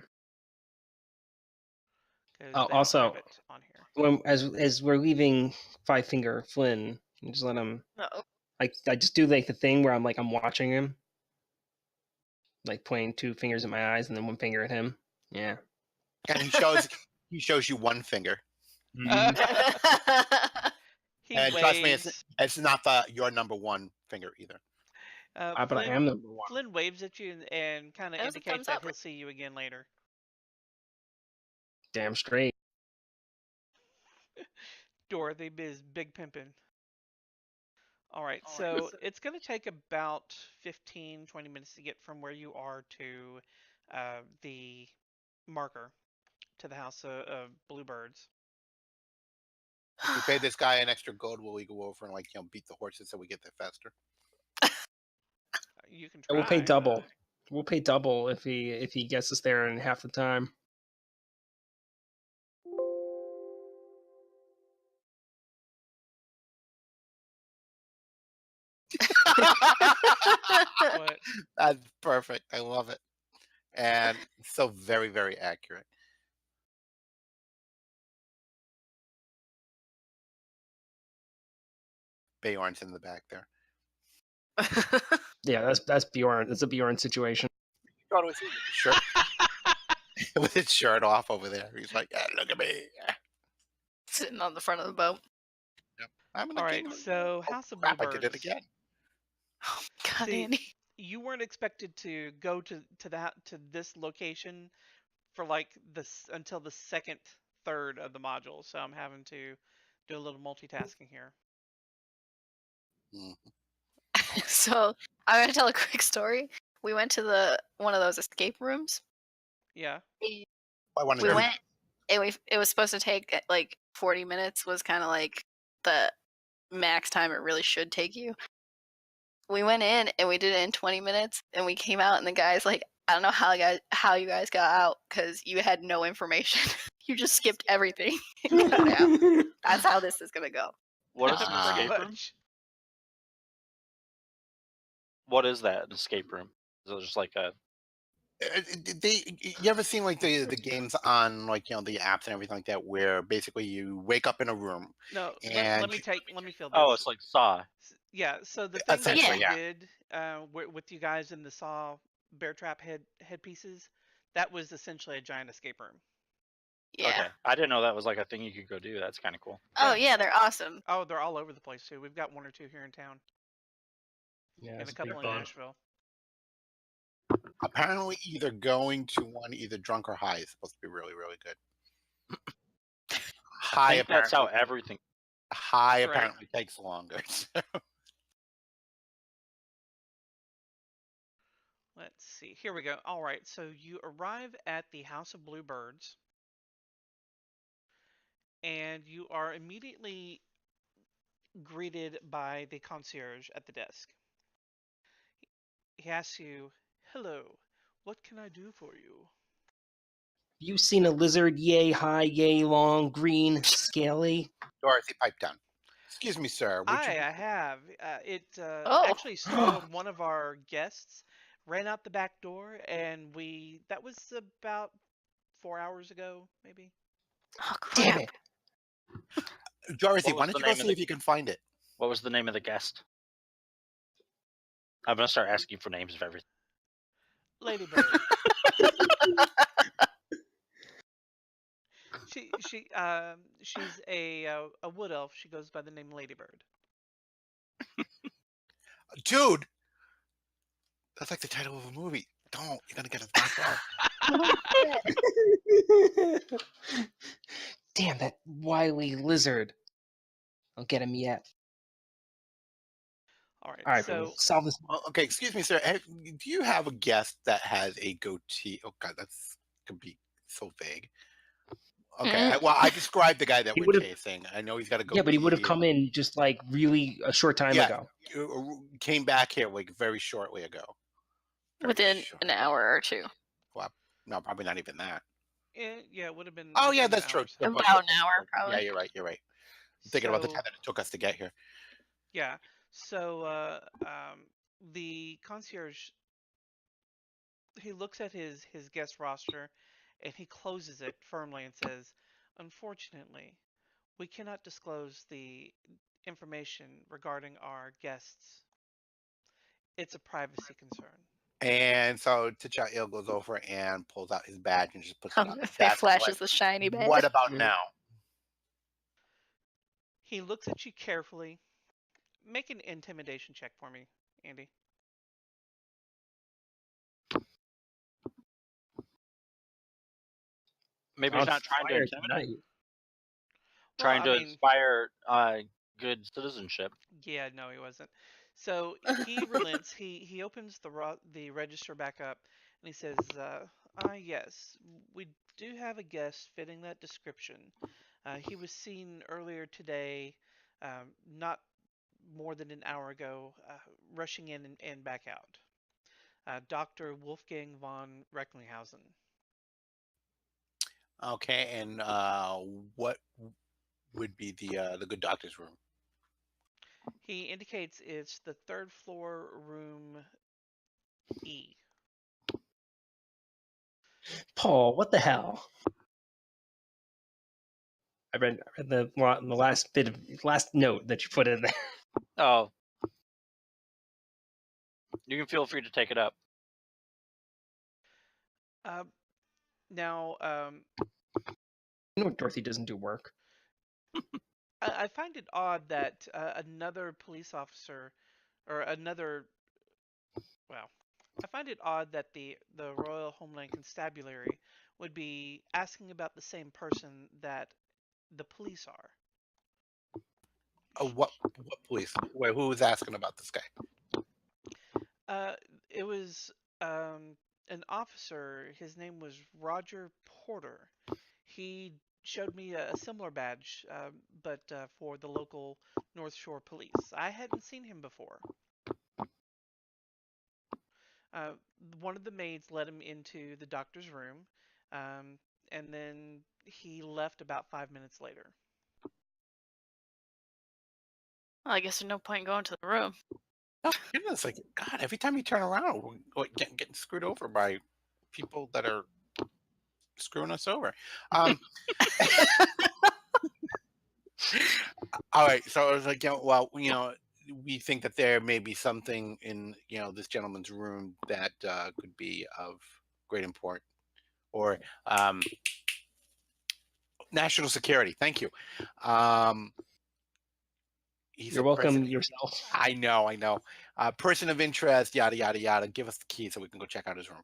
Speaker 1: 'Cause
Speaker 3: Oh,
Speaker 1: they don't
Speaker 3: also-
Speaker 1: have it on here.
Speaker 3: When as we're leaving Five Finger Flynn, you just let him.
Speaker 5: Uh-oh.
Speaker 3: Like I just do like the thing where I'm watching him, like pointing 2 fingers at my eyes and then 1 finger at him. Yeah.
Speaker 2: And he shows you one finger.
Speaker 1: He
Speaker 2: And trust me,
Speaker 1: waves.
Speaker 2: it's not your number 1 finger either.
Speaker 3: But I am number 1.
Speaker 1: Flynn waves at you and kind of
Speaker 5: That was a
Speaker 1: indicates
Speaker 5: thumbs
Speaker 1: that
Speaker 5: up.
Speaker 1: he'll see you again later.
Speaker 3: Damn straight.
Speaker 1: Dorothy is big pimpin'. All right, so it's going to take about 15, 20 minutes to get from where you are to the marker, to the House of Bluebirds.
Speaker 2: If we pay this guy an extra gold, will we go over and beat the horses so we get there faster?
Speaker 1: You can try.
Speaker 3: We'll pay double. We'll pay double if he gets us there in half the time.
Speaker 1: What?
Speaker 2: That's perfect. I love it. And so very, very accurate. Bjorn's in the back there.
Speaker 3: Yeah, that's Bjorn. That's a Bjorn situation.
Speaker 2: Thought it was his shirt. With his shirt off over there. He's like, yeah, look at me.
Speaker 5: Sitting on the front of the boat.
Speaker 2: I'm in the
Speaker 1: All right,
Speaker 2: kingdom.
Speaker 1: so House of
Speaker 2: Crap, I
Speaker 1: Bluebirds.
Speaker 2: did it again.
Speaker 5: Oh, God,
Speaker 1: See,
Speaker 5: Andy.
Speaker 1: You weren't expected to go to this location for until the second third of the module, so I'm having to do a little multitasking here.
Speaker 2: Mhm.
Speaker 5: So I'm gonna tell a quick story. We went to one of those escape rooms.
Speaker 1: Yeah.
Speaker 2: I wanted
Speaker 5: We
Speaker 2: to
Speaker 5: went. It was supposed to take like 40 minutes. Was kind of like the max time it really should take you. We went in and we did it in 20 minutes, and we came out, and the guy's like, "I don't know how you guys got out because you had no information. You just skipped everything." and got out. That's how this is gonna go.
Speaker 4: What is an
Speaker 2: Ah.
Speaker 4: escape room? What is that? An escape room? Is it just like a
Speaker 2: You ever seen like the games on like the apps and everything like that where basically you wake up in a room
Speaker 1: No,
Speaker 2: and
Speaker 1: let me fill
Speaker 4: Oh,
Speaker 1: this.
Speaker 4: it's like Saw.
Speaker 1: Yeah, so the thing that
Speaker 2: essentially
Speaker 1: we
Speaker 2: yeah.
Speaker 1: did with you guys in the Saw bear trap headpieces, that was essentially a giant escape room.
Speaker 5: Yeah.
Speaker 4: Okay, I didn't know that was like a thing you could go do. That's kind of cool.
Speaker 5: Oh
Speaker 1: Yeah.
Speaker 5: yeah, they're awesome.
Speaker 1: Oh, they're all over the place too. We've got 1 or 2 here in town,
Speaker 3: Yeah,
Speaker 1: and
Speaker 3: it's
Speaker 1: a
Speaker 3: big
Speaker 1: couple in
Speaker 6: fun.
Speaker 1: Nashville.
Speaker 2: Apparently, either going to one either drunk or high is supposed to be really really good.
Speaker 4: I
Speaker 2: High
Speaker 4: think that's how
Speaker 2: apparently
Speaker 4: everything.
Speaker 2: high
Speaker 1: Right.
Speaker 2: apparently takes longer.
Speaker 1: Let's see. Here we go. All right. So you arrive at the House of Blue Birds, and you are immediately greeted by the concierge at the desk. He asks you, "Hello, what can I do for you?"
Speaker 3: You seen a lizard yay high, yay long, green, scaly?
Speaker 2: Dorothy, pipe down. Excuse me, sir. Would you?
Speaker 1: I have. It
Speaker 5: Oh.
Speaker 1: actually startled one of our guests, ran out the back door, and that was about 4 hours ago, maybe.
Speaker 5: Oh
Speaker 3: Damn
Speaker 5: crap.
Speaker 3: it!
Speaker 2: Dorothy,
Speaker 4: What
Speaker 2: why
Speaker 4: was
Speaker 2: don't
Speaker 4: the
Speaker 2: you go
Speaker 4: name of
Speaker 2: see
Speaker 4: the-
Speaker 2: if you can find it?
Speaker 4: What was the name of the guest? I'm gonna start asking for names of everything.
Speaker 1: Ladybird. She's a wood elf. She goes by the name Ladybird.
Speaker 2: Dude, that's like the title of a movie. Don't. You're gonna get us knocked out.
Speaker 3: Damn that wily lizard! I'll get him yet.
Speaker 1: All right.
Speaker 3: All right,
Speaker 1: So
Speaker 3: we'll solve this.
Speaker 2: Well, okay, excuse me, sir. Do you have a guest that has a goatee? Oh God, that's could be so vague. Okay, well, I described the guy that
Speaker 3: He
Speaker 2: we're
Speaker 3: would've-
Speaker 2: chasing. I know he's got a goatee.
Speaker 3: Yeah, but he would have come in just like really a short time
Speaker 2: Yeah.
Speaker 3: ago.
Speaker 2: Came back here like very shortly ago. Very
Speaker 5: Within
Speaker 2: short.
Speaker 5: an hour or two.
Speaker 2: Well, no, probably not even that.
Speaker 1: yeah, it would have been.
Speaker 2: Oh yeah,
Speaker 1: within
Speaker 2: that's
Speaker 1: an
Speaker 2: true.
Speaker 1: hour or so.
Speaker 2: Yeah, but-
Speaker 5: About an hour, probably.
Speaker 2: Yeah, you're right. You're right. I'm thinking about the time that it took us to get here.
Speaker 1: Yeah. So the concierge, he looks at his guest roster, and he closes it firmly and says, "Unfortunately, we cannot disclose the information regarding our guests. It's a privacy concern."
Speaker 2: And so T'Challa goes over and pulls out his badge and just puts it on the
Speaker 5: It
Speaker 2: desk.
Speaker 5: flashes the shiny badge.
Speaker 2: What about
Speaker 3: Mhm.
Speaker 2: now?
Speaker 1: He looks at you carefully. Make an intimidation check for me, Andy.
Speaker 4: Maybe he's
Speaker 3: On
Speaker 4: not trying to
Speaker 3: fire
Speaker 4: intimidate.
Speaker 3: tonight.
Speaker 4: Trying
Speaker 1: Well,
Speaker 4: to inspire good citizenship.
Speaker 1: Yeah, no, he wasn't. So he relents. He opens the register back up, and he says, yes, we do have a guest fitting that description. He was seen earlier today, not more than an hour ago, rushing in and back out. Dr. Wolfgang von Recklinghausen."
Speaker 2: Okay, and what would be the good doctor's room?
Speaker 1: He indicates it's the 3rd floor, room E.
Speaker 3: Paul, what the hell? I read the last note that you put in there.
Speaker 4: Oh, you can feel free to take it up.
Speaker 1: Now,
Speaker 3: You know Dorothy doesn't do work.
Speaker 1: I find it odd that another police officer, or another, well, I find it odd that the Royal Homeland Constabulary would be asking about the same person that the police are.
Speaker 2: What police? Wait, who was asking about this guy?
Speaker 1: It was an officer. His name was Roger Porter. He showed me a similar badge, but for the local North Shore Police. I hadn't seen him before. One of the maids let him into the doctor's room, and then he left about 5 minutes later.
Speaker 5: Well, I guess there's no point in going to the room.
Speaker 2: No, goodness, like God! Every time you turn around, we're getting screwed over by people that are screwing us over. All right, so I was like, well, we think that there may be something in this gentleman's room that could be of great import, or national security. Thank you. He's
Speaker 3: You're
Speaker 2: a person.
Speaker 3: welcome yourself.
Speaker 2: I know. Person of interest, yada yada yada. Give us the key so we can go check out his room.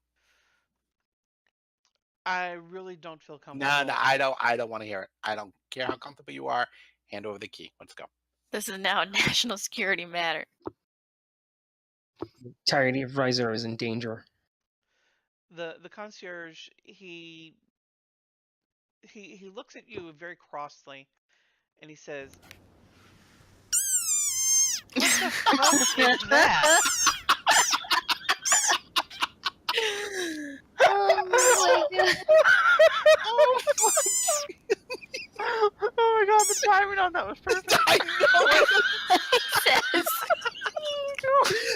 Speaker 1: I really don't feel comfortable.
Speaker 2: No, I don't want to hear it. I don't care how comfortable you are. Hand over the key. Let's go.
Speaker 5: This is now a national security matter.
Speaker 3: Entirety of Riser is in danger.
Speaker 1: The concierge, he looks at you very crossly, and he says, "What the fuck is that?"
Speaker 5: Oh my god.
Speaker 4: Oh my god, the timing on that was perfect.
Speaker 2: I know.
Speaker 5: Says.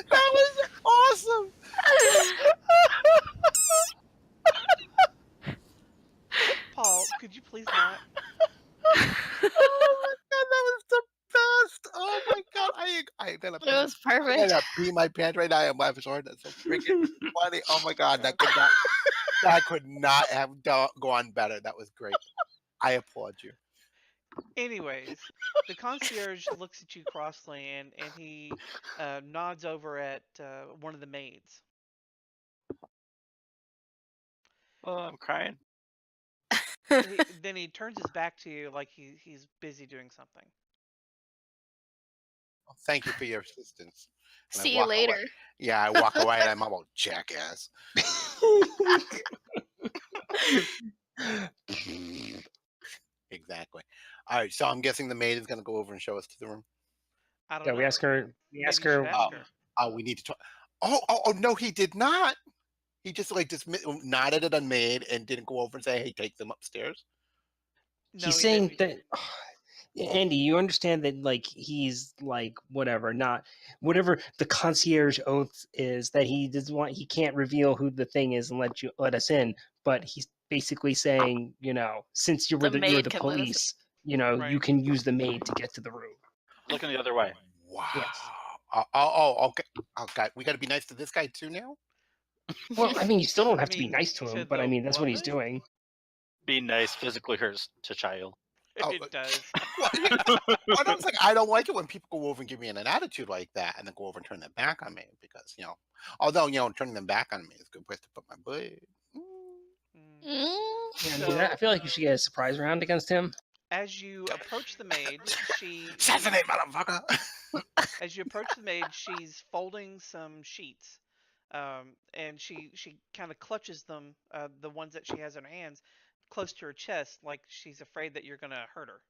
Speaker 2: That was awesome.
Speaker 1: Paul, could you please not?
Speaker 2: Oh my god, that was the best. Oh my god, I gotta
Speaker 5: It was
Speaker 2: I
Speaker 5: perfect.
Speaker 2: gotta pee my pants right now. I'm laughing so hard. That's so freaking funny. Oh my god, that could not have gone better. That was great. I applaud you.
Speaker 1: Anyways, the concierge looks at you crossly, and he nods over at one of the maids.
Speaker 4: Oh, I'm crying.
Speaker 1: Then he turns his back to you like he's busy doing something.
Speaker 2: Well, thank you for your assistance. And I
Speaker 5: See you
Speaker 2: walk away.
Speaker 5: later.
Speaker 2: Yeah, I walk away and I'm all jackass. Exactly. All right, so I'm guessing the maid is going to go over and show us to the room.
Speaker 1: I don't
Speaker 3: Yeah,
Speaker 1: know.
Speaker 3: we ask her. We
Speaker 1: Maybe
Speaker 3: ask
Speaker 1: you should
Speaker 3: her.
Speaker 1: ask her.
Speaker 2: Oh, we need to talk. Oh, no, he did not. He just nodded at a maid and didn't go over and say, "Hey, take them upstairs."
Speaker 1: No,
Speaker 3: He's
Speaker 1: he
Speaker 3: saying
Speaker 1: didn't.
Speaker 3: that. Andy, you understand that he's whatever the concierge oath is, that he doesn't want, he can't reveal who the thing is and let us in, but he's basically saying, since you're
Speaker 5: The
Speaker 3: the
Speaker 5: maid can let us in.
Speaker 3: police,
Speaker 1: Right.
Speaker 3: you can use the maid to get to the room.
Speaker 4: Looking the other way.
Speaker 2: Wow.
Speaker 3: Yes.
Speaker 2: Okay. Okay. We got to be nice to this guy too now.
Speaker 3: Well, I mean, you still don't have
Speaker 1: I
Speaker 3: to be
Speaker 1: mean,
Speaker 3: nice to
Speaker 1: you
Speaker 3: him,
Speaker 1: said
Speaker 3: but I
Speaker 1: the
Speaker 3: mean, that's what
Speaker 1: what
Speaker 3: he's
Speaker 1: thing?
Speaker 3: doing.
Speaker 4: Being nice physically hurts to child.
Speaker 2: Oh,
Speaker 1: It does.
Speaker 2: I was like, I don't like it when people go over and give me an attitude like that, and then go over and turn their back on me, because although turning them back on me is a good place to put my butt.
Speaker 1: Mm.
Speaker 3: Yeah, I feel like you should get a surprise round against him.
Speaker 1: As you approach the maid,
Speaker 2: Assassinate, motherfucker!
Speaker 1: as you approach the maid, she's folding some sheets, and she kind of clutches them, the ones that she has in her hands, close to her chest, like she's afraid that you're gonna hurt her.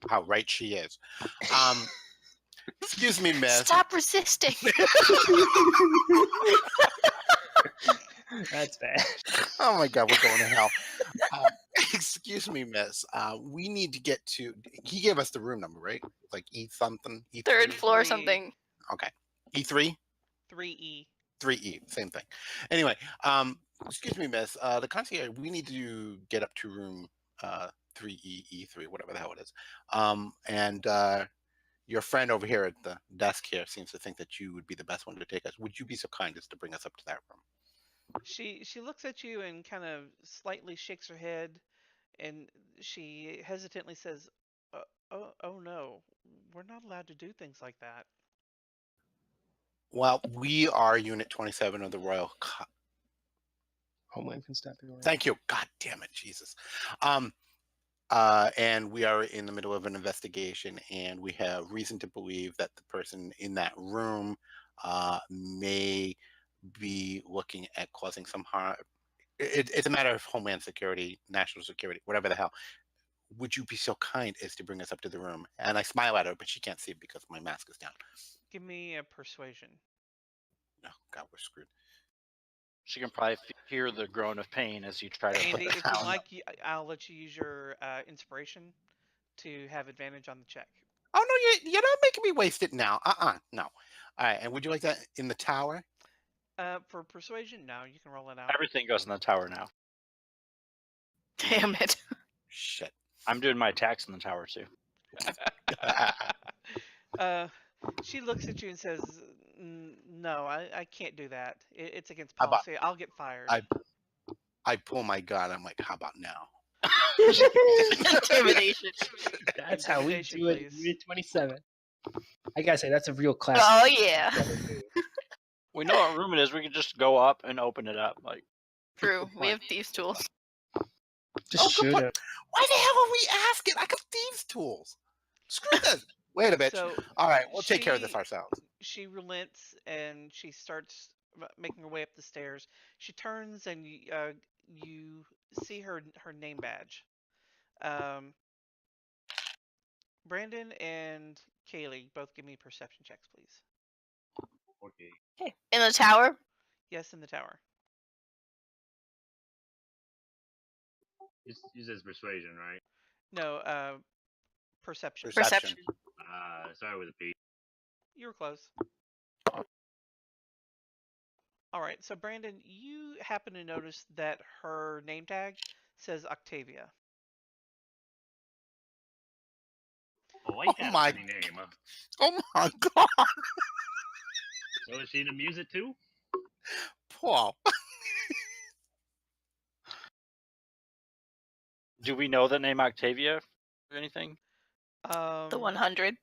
Speaker 2: How right she is. Excuse me, miss.
Speaker 5: Stop resisting.
Speaker 3: That's bad.
Speaker 2: Oh my god, we're going to hell. Excuse me, miss. We need to get to. He gave us the room number, right? Like E something. E3?
Speaker 5: Third floor
Speaker 1: Three.
Speaker 5: something.
Speaker 2: Okay. E3.
Speaker 1: 3E.
Speaker 2: 3E, same thing. Anyway, excuse me, miss. The concierge, we need to get up to room 3E, E3, whatever the hell it is. And your friend over here at the desk here seems to think that you would be the best one to take us. Would you be so kind as to bring us up to that room?
Speaker 1: She looks at you and kind of slightly shakes her head, and she hesitantly says, "Oh no, we're not allowed to do things like that."
Speaker 2: Well, we are Unit 27 of the Royal.
Speaker 3: Homeland Constabulary.
Speaker 2: Thank you. God damn it, Jesus. And we are in the middle of an investigation, and we have reason to believe that the person in that room may be looking at causing some harm. It's a matter of Homeland Security, national security, whatever the hell. Would you be so kind as to bring us up to the room? And I smile at her, but she can't see it because my mask is down.
Speaker 1: Give me a persuasion.
Speaker 2: Oh, God, we're screwed.
Speaker 4: She can probably hear the groan of pain as you try to
Speaker 1: Andy,
Speaker 4: put
Speaker 1: if
Speaker 4: her
Speaker 1: you'd
Speaker 4: down.
Speaker 1: like, I'll let you use your inspiration to have advantage on the check.
Speaker 2: Oh no, you're not making me waste it now. No. All right, and would you like that in the tower?
Speaker 1: For persuasion, no, you can roll it out.
Speaker 4: Everything goes in the tower now.
Speaker 5: Damn it.
Speaker 2: Shit.
Speaker 4: I'm doing my attacks in the tower too.
Speaker 1: She looks at you and says, "No, I can't do that. It's against
Speaker 2: How about-
Speaker 1: policy. I'll get fired."
Speaker 2: I pull my gun. I'm like, how about now?
Speaker 5: Intimidation.
Speaker 3: That's how we
Speaker 1: Intimidation,
Speaker 3: do it.
Speaker 1: please.
Speaker 3: Unit 27. I gotta say, that's a real classic.
Speaker 5: Oh, yeah.
Speaker 4: We know what room it is. We can just go up and open it up. Like,
Speaker 5: True. We have thieves' tools.
Speaker 3: Just shoot
Speaker 2: good
Speaker 3: him.
Speaker 2: Why the hell are we asking? I got thieves' tools. Screw this. Wait a bit.
Speaker 1: So
Speaker 2: All right, we'll take care of this
Speaker 1: she-
Speaker 2: ourselves.
Speaker 1: she relents and she starts making her way up the stairs. She turns and you see her name badge. Brandyn and Cali, both give me perception checks, please.
Speaker 6: Okay.
Speaker 5: Okay. In the tower?
Speaker 1: Yes, in the tower.
Speaker 6: Use as persuasion, right?
Speaker 1: No, perception.
Speaker 5: Perception.
Speaker 6: Sorry with a P.
Speaker 1: You were close. All right, so Brandyn, you happen to notice that her name tag says Octavia.
Speaker 6: Oh, I
Speaker 2: Oh
Speaker 6: have
Speaker 2: my-
Speaker 6: a funny name.
Speaker 2: Oh my god,
Speaker 6: So is she in the music too?
Speaker 2: Paul.
Speaker 4: do we know the name Octavia or anything?
Speaker 5: The 100.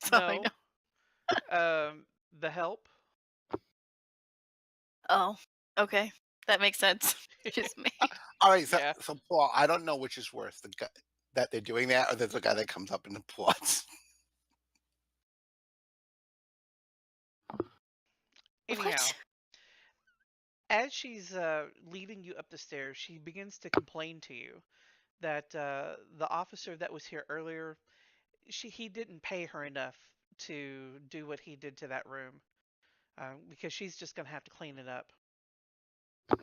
Speaker 5: So I
Speaker 1: No.
Speaker 5: know.
Speaker 1: The help.
Speaker 5: Oh, okay. That makes sense. Just me.
Speaker 2: All right, so,
Speaker 1: Yeah.
Speaker 2: so Paul, I don't know which is worse, the guy that they're doing that, or there's the guy that comes up in the plots.
Speaker 1: Anyhow,
Speaker 5: What?
Speaker 1: as she's leading you up the stairs, she begins to complain to you that the officer that was here earlier, he didn't pay her enough to do what he did to that room, because she's just gonna have to clean it up.
Speaker 3: What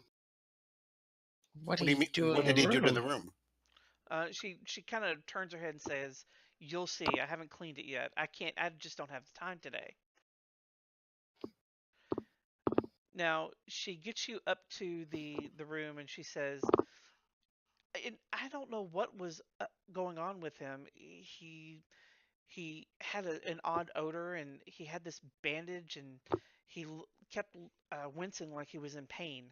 Speaker 2: What do you mean? What did he do to the room?
Speaker 1: She kind of turns her head and says, "You'll see. I haven't cleaned it yet. I can't. I just don't have the time today." Now she gets you up to the room and she says, I don't know what was going on with him. He had an odd odor and he had this bandage and he kept wincing like he was in pain.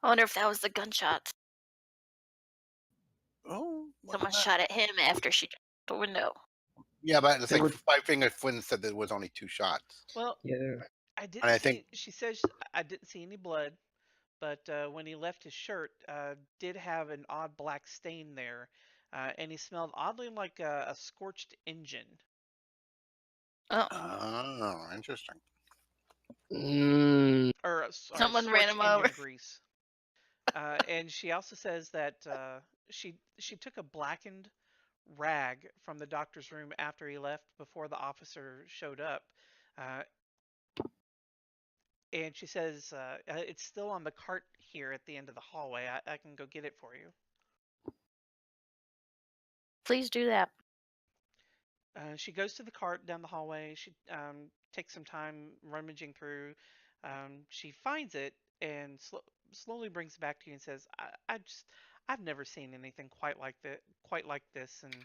Speaker 5: I wonder if that was the gunshot.
Speaker 2: Oh,
Speaker 5: Someone shot at him after she jumped the window.
Speaker 2: yeah, but it's
Speaker 3: There
Speaker 2: like
Speaker 3: were-
Speaker 2: Five Finger Twin said there was only 2 shots.
Speaker 1: Well,
Speaker 3: Yeah.
Speaker 1: I didn't
Speaker 2: And I
Speaker 1: see.
Speaker 2: think-
Speaker 1: She says I didn't see any blood, but when he left his shirt, did have an odd black stain there, and he smelled oddly like a scorched engine.
Speaker 5: Oh,
Speaker 2: Oh, interesting.
Speaker 1: Or sorry,
Speaker 5: Someone ran
Speaker 1: scorched
Speaker 5: him over.
Speaker 1: engine grease. And she also says that she took a blackened rag from the doctor's room after he left before the officer showed up. And she says it's still on the cart here at the end of the hallway. I can go get it for you.
Speaker 5: please do that.
Speaker 1: She goes to the cart down the hallway. She takes some time rummaging through. She finds it and slowly brings it back to you and says, I've never seen anything quite like this, and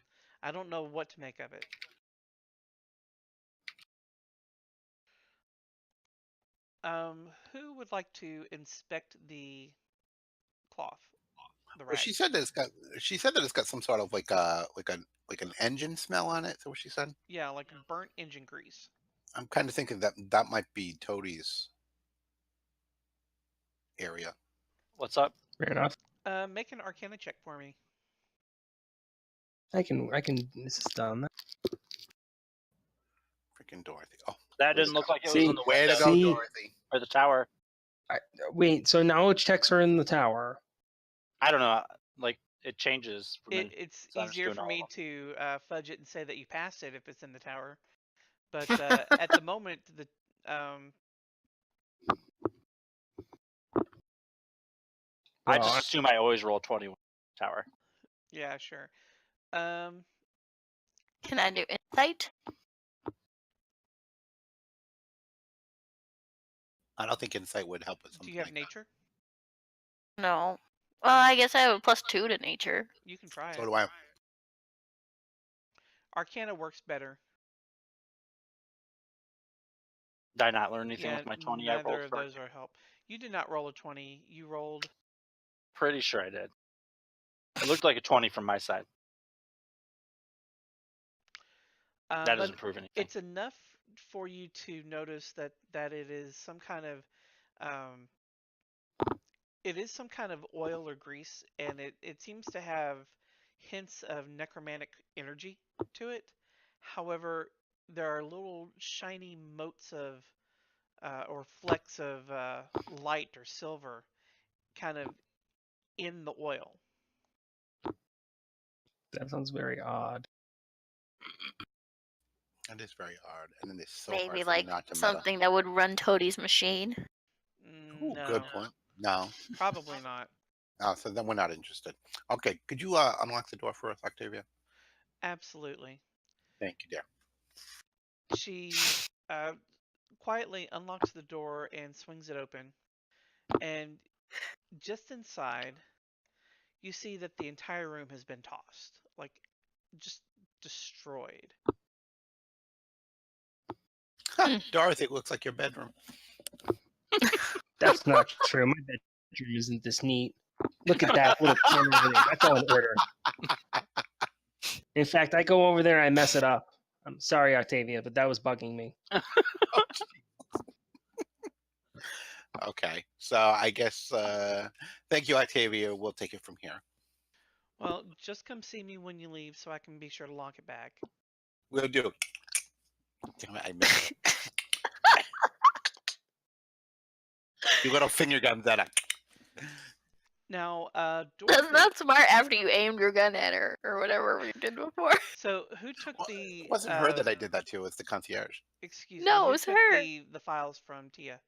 Speaker 1: I don't know what to make of it." Who would like to inspect the cloth? The
Speaker 2: Well,
Speaker 1: rag.
Speaker 2: she said that it's got some sort of like an engine smell on it. Is that what she said?
Speaker 1: Yeah, like burnt engine grease.
Speaker 2: I'm kind of thinking that might be Toty's area.
Speaker 4: What's up?
Speaker 3: Fair enough.
Speaker 1: Make an Arcana check for me.
Speaker 3: I can assist on that.
Speaker 2: Freaking Dorothy. Oh,
Speaker 4: That didn't look like it was
Speaker 3: See,
Speaker 4: in the
Speaker 2: way to
Speaker 4: window
Speaker 2: go,
Speaker 3: See?
Speaker 2: Dorothy.
Speaker 4: or the tower.
Speaker 3: Wait, so knowledge checks are in the tower.
Speaker 4: I don't know. Like it changes. From
Speaker 1: It's
Speaker 4: so I'm just
Speaker 1: easier
Speaker 4: doing
Speaker 1: for
Speaker 4: all
Speaker 1: me
Speaker 4: of
Speaker 1: to fudge it and say that you passed it if it's in the tower. But at the moment,
Speaker 4: I
Speaker 3: Well,
Speaker 4: just assume I always roll 20 tower.
Speaker 1: yeah, sure.
Speaker 5: Can I do insight?
Speaker 2: I don't think insight would help with
Speaker 1: Do
Speaker 2: something
Speaker 1: you have
Speaker 2: like
Speaker 1: nature?
Speaker 5: No. Well, I guess I have a +2 to nature.
Speaker 1: You can try
Speaker 2: that. So
Speaker 1: it.
Speaker 2: do I.
Speaker 1: Arcana works better.
Speaker 4: Did I not learn anything
Speaker 1: Yeah,
Speaker 4: with my 20 I
Speaker 1: neither
Speaker 4: rolled
Speaker 1: of
Speaker 4: for?
Speaker 1: those are help. You did not roll a 20. You rolled.
Speaker 4: Pretty sure I did. It looked like a 20 from my side. That
Speaker 1: But
Speaker 4: doesn't prove anything.
Speaker 1: it's enough for you to notice that it is some kind of oil or grease, and it seems to have hints of necromantic energy to it. However, there are little shiny motes of or flecks of light or silver kind of in the oil.
Speaker 3: That sounds very odd.
Speaker 2: It is very hard, and then it's so
Speaker 5: Maybe
Speaker 2: hard for
Speaker 5: like
Speaker 2: me not to meta.
Speaker 5: something that would run Toty's machine.
Speaker 2: Ooh,
Speaker 1: No,
Speaker 2: good point. No.
Speaker 1: probably not.
Speaker 2: So then we're not interested. Okay, could you unlock the door for us, Octavia?
Speaker 1: Absolutely.
Speaker 2: Thank you, dear.
Speaker 1: She quietly unlocks the door and swings it open. And just inside, you see that the entire room has been tossed. Like, just destroyed.
Speaker 2: Dorothy, it looks like your bedroom.
Speaker 3: That's not true. My bedroom isn't this neat. Look at that little corner over there. That's all in order. In fact, I go over there and I mess it up. I'm sorry, Octavia, but that was bugging me.
Speaker 2: Okay, so I guess thank you, Octavia. We'll take it from here.
Speaker 1: Well, just come see me when you leave so I can be sure to lock it back.
Speaker 2: We'll do. Damn it, I missed it. You little finger guns at it.
Speaker 1: Now,
Speaker 5: That's
Speaker 1: Dorothy.
Speaker 5: not smart after you aimed your gun at her or whatever we did before.
Speaker 1: So, who took
Speaker 2: Well,
Speaker 1: the?
Speaker 2: It wasn't her that I did that to. It's the concierge.
Speaker 1: Excuse
Speaker 5: No,
Speaker 1: me.
Speaker 5: it
Speaker 1: Who
Speaker 5: was
Speaker 1: took
Speaker 5: her.
Speaker 1: the files from Tia?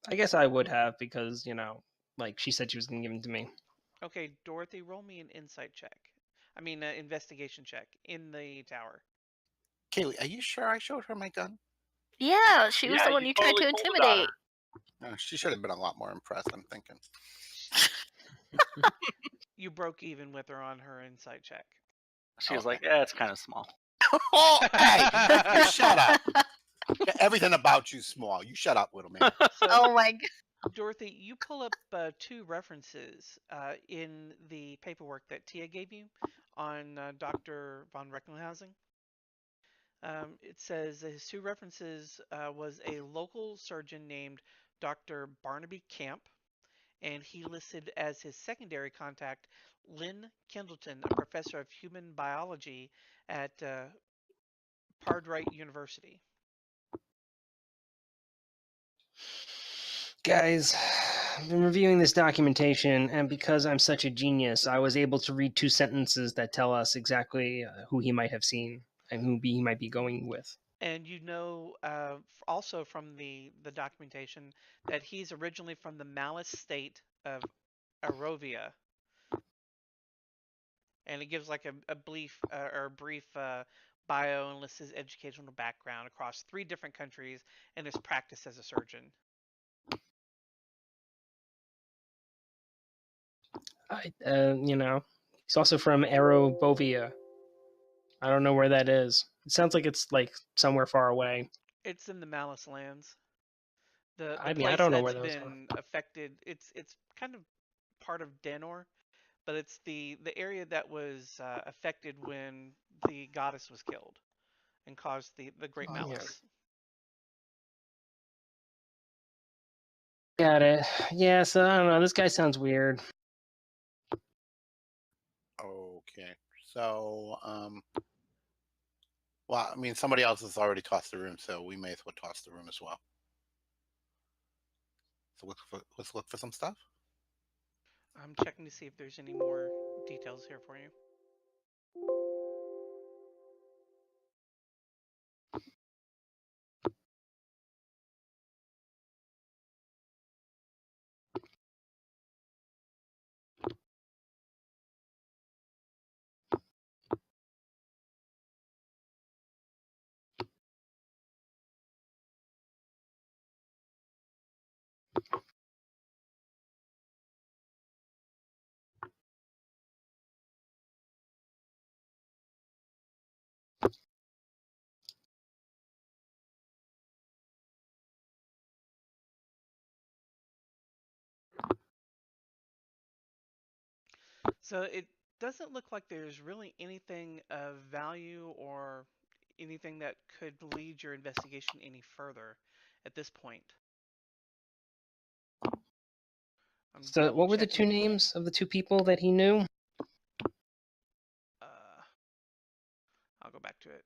Speaker 3: I guess I would have because, like she said she was going to give them to me.
Speaker 1: Okay, Dorothy, roll me an insight check. I mean, investigation check in the tower.
Speaker 2: Kaylee, are you sure I showed her my gun?
Speaker 5: Yeah, she was
Speaker 4: Yeah,
Speaker 5: the one
Speaker 4: you
Speaker 5: you tried
Speaker 4: totally
Speaker 5: to
Speaker 4: pulled it on
Speaker 5: intimidate.
Speaker 2: No, she should have been a lot more impressed, I'm thinking.
Speaker 1: You broke even with her on her insight check.
Speaker 4: She was
Speaker 2: Okay.
Speaker 4: like, "Yeah, it's kind of small."
Speaker 2: Oh, hey, you shut up. Everything about you small. You shut up, little man.
Speaker 1: So,
Speaker 5: Oh my god.
Speaker 1: Dorothy, you pull up two references in the paperwork that Tia gave you on Dr. von Recklinghausen. It says his two references was a local surgeon named Dr. Barnaby Camp, and he listed as his secondary contact Lynn Kindleton, a professor of human biology at Pardwright University.
Speaker 3: Guys, I've been reviewing this documentation, and because I'm such a genius, I was able to read two sentences that tell us exactly who he might have seen and who he might be going with.
Speaker 1: And you know also from the documentation that he's originally from the Malice state of Arovia. And it gives like a brief bio and lists his educational background across 3 different countries and his practice as a surgeon.
Speaker 3: He's also from Aerobovia. I don't know where that is. It sounds like it's like somewhere far away.
Speaker 1: It's in the Malice lands. The
Speaker 3: I
Speaker 1: place
Speaker 3: don't know
Speaker 1: that's
Speaker 3: where those
Speaker 1: been affected, it's kind of part of Denor, but it's the area that was affected when the goddess was killed and caused the Great
Speaker 3: Oh, yeah.
Speaker 1: Malice.
Speaker 3: Got it. Yeah, so I don't know. This guy sounds weird.
Speaker 2: Okay. So, well, I mean, somebody else has already tossed the room, so we may as well toss the room as well. So let's look for some stuff.
Speaker 1: I'm checking to see if there's any more details here for you. So it doesn't look like there's really anything of value or anything that could lead your investigation any further at this point. I'm
Speaker 3: So, what were the
Speaker 1: double-checking.
Speaker 3: two names of the two people that he knew?
Speaker 1: I'll go back to it.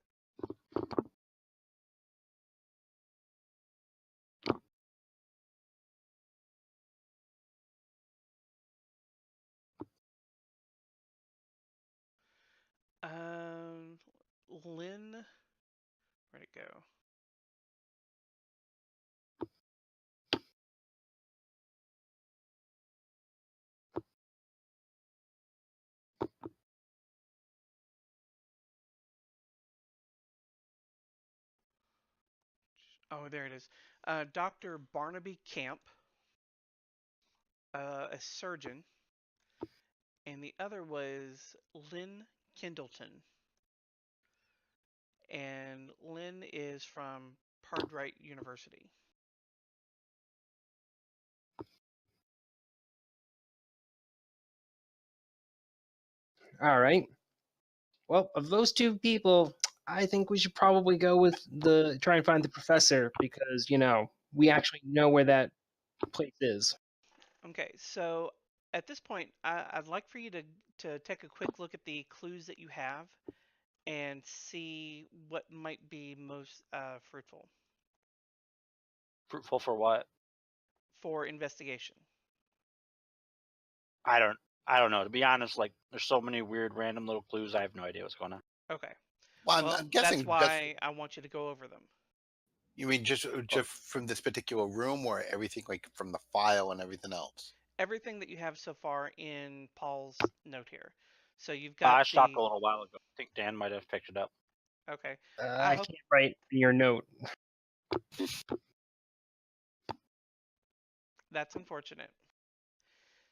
Speaker 1: Lynn, where'd it go? Oh, there it is. Dr. Barnaby Camp, a surgeon, and the other was Lynn Kindleton. And Lynn is from Pardright University.
Speaker 3: All right. Well, of those two people, I think we should probably go with try and find the professor because, we actually know where that place is.
Speaker 1: Okay, so at this point, I'd like for you to take a quick look at the clues that you have and see what might be most fruitful
Speaker 4: Fruitful for what?
Speaker 1: for investigation.
Speaker 4: I don't know. To be honest, like there's so many weird random little clues. I have no idea what's going on.
Speaker 1: Okay.
Speaker 2: Well,
Speaker 1: Well,
Speaker 2: I'm guessing
Speaker 1: that's why I want you to go over them.
Speaker 2: you mean just from this particular room, or everything like from the file and everything else?
Speaker 1: Everything that you have so far in Paul's note here. So you've
Speaker 4: I
Speaker 1: got
Speaker 4: stopped
Speaker 1: the.
Speaker 4: a little while ago. I think Dan might have picked it up.
Speaker 1: Okay.
Speaker 3: I
Speaker 1: hope-
Speaker 3: can't write your note.
Speaker 1: That's unfortunate.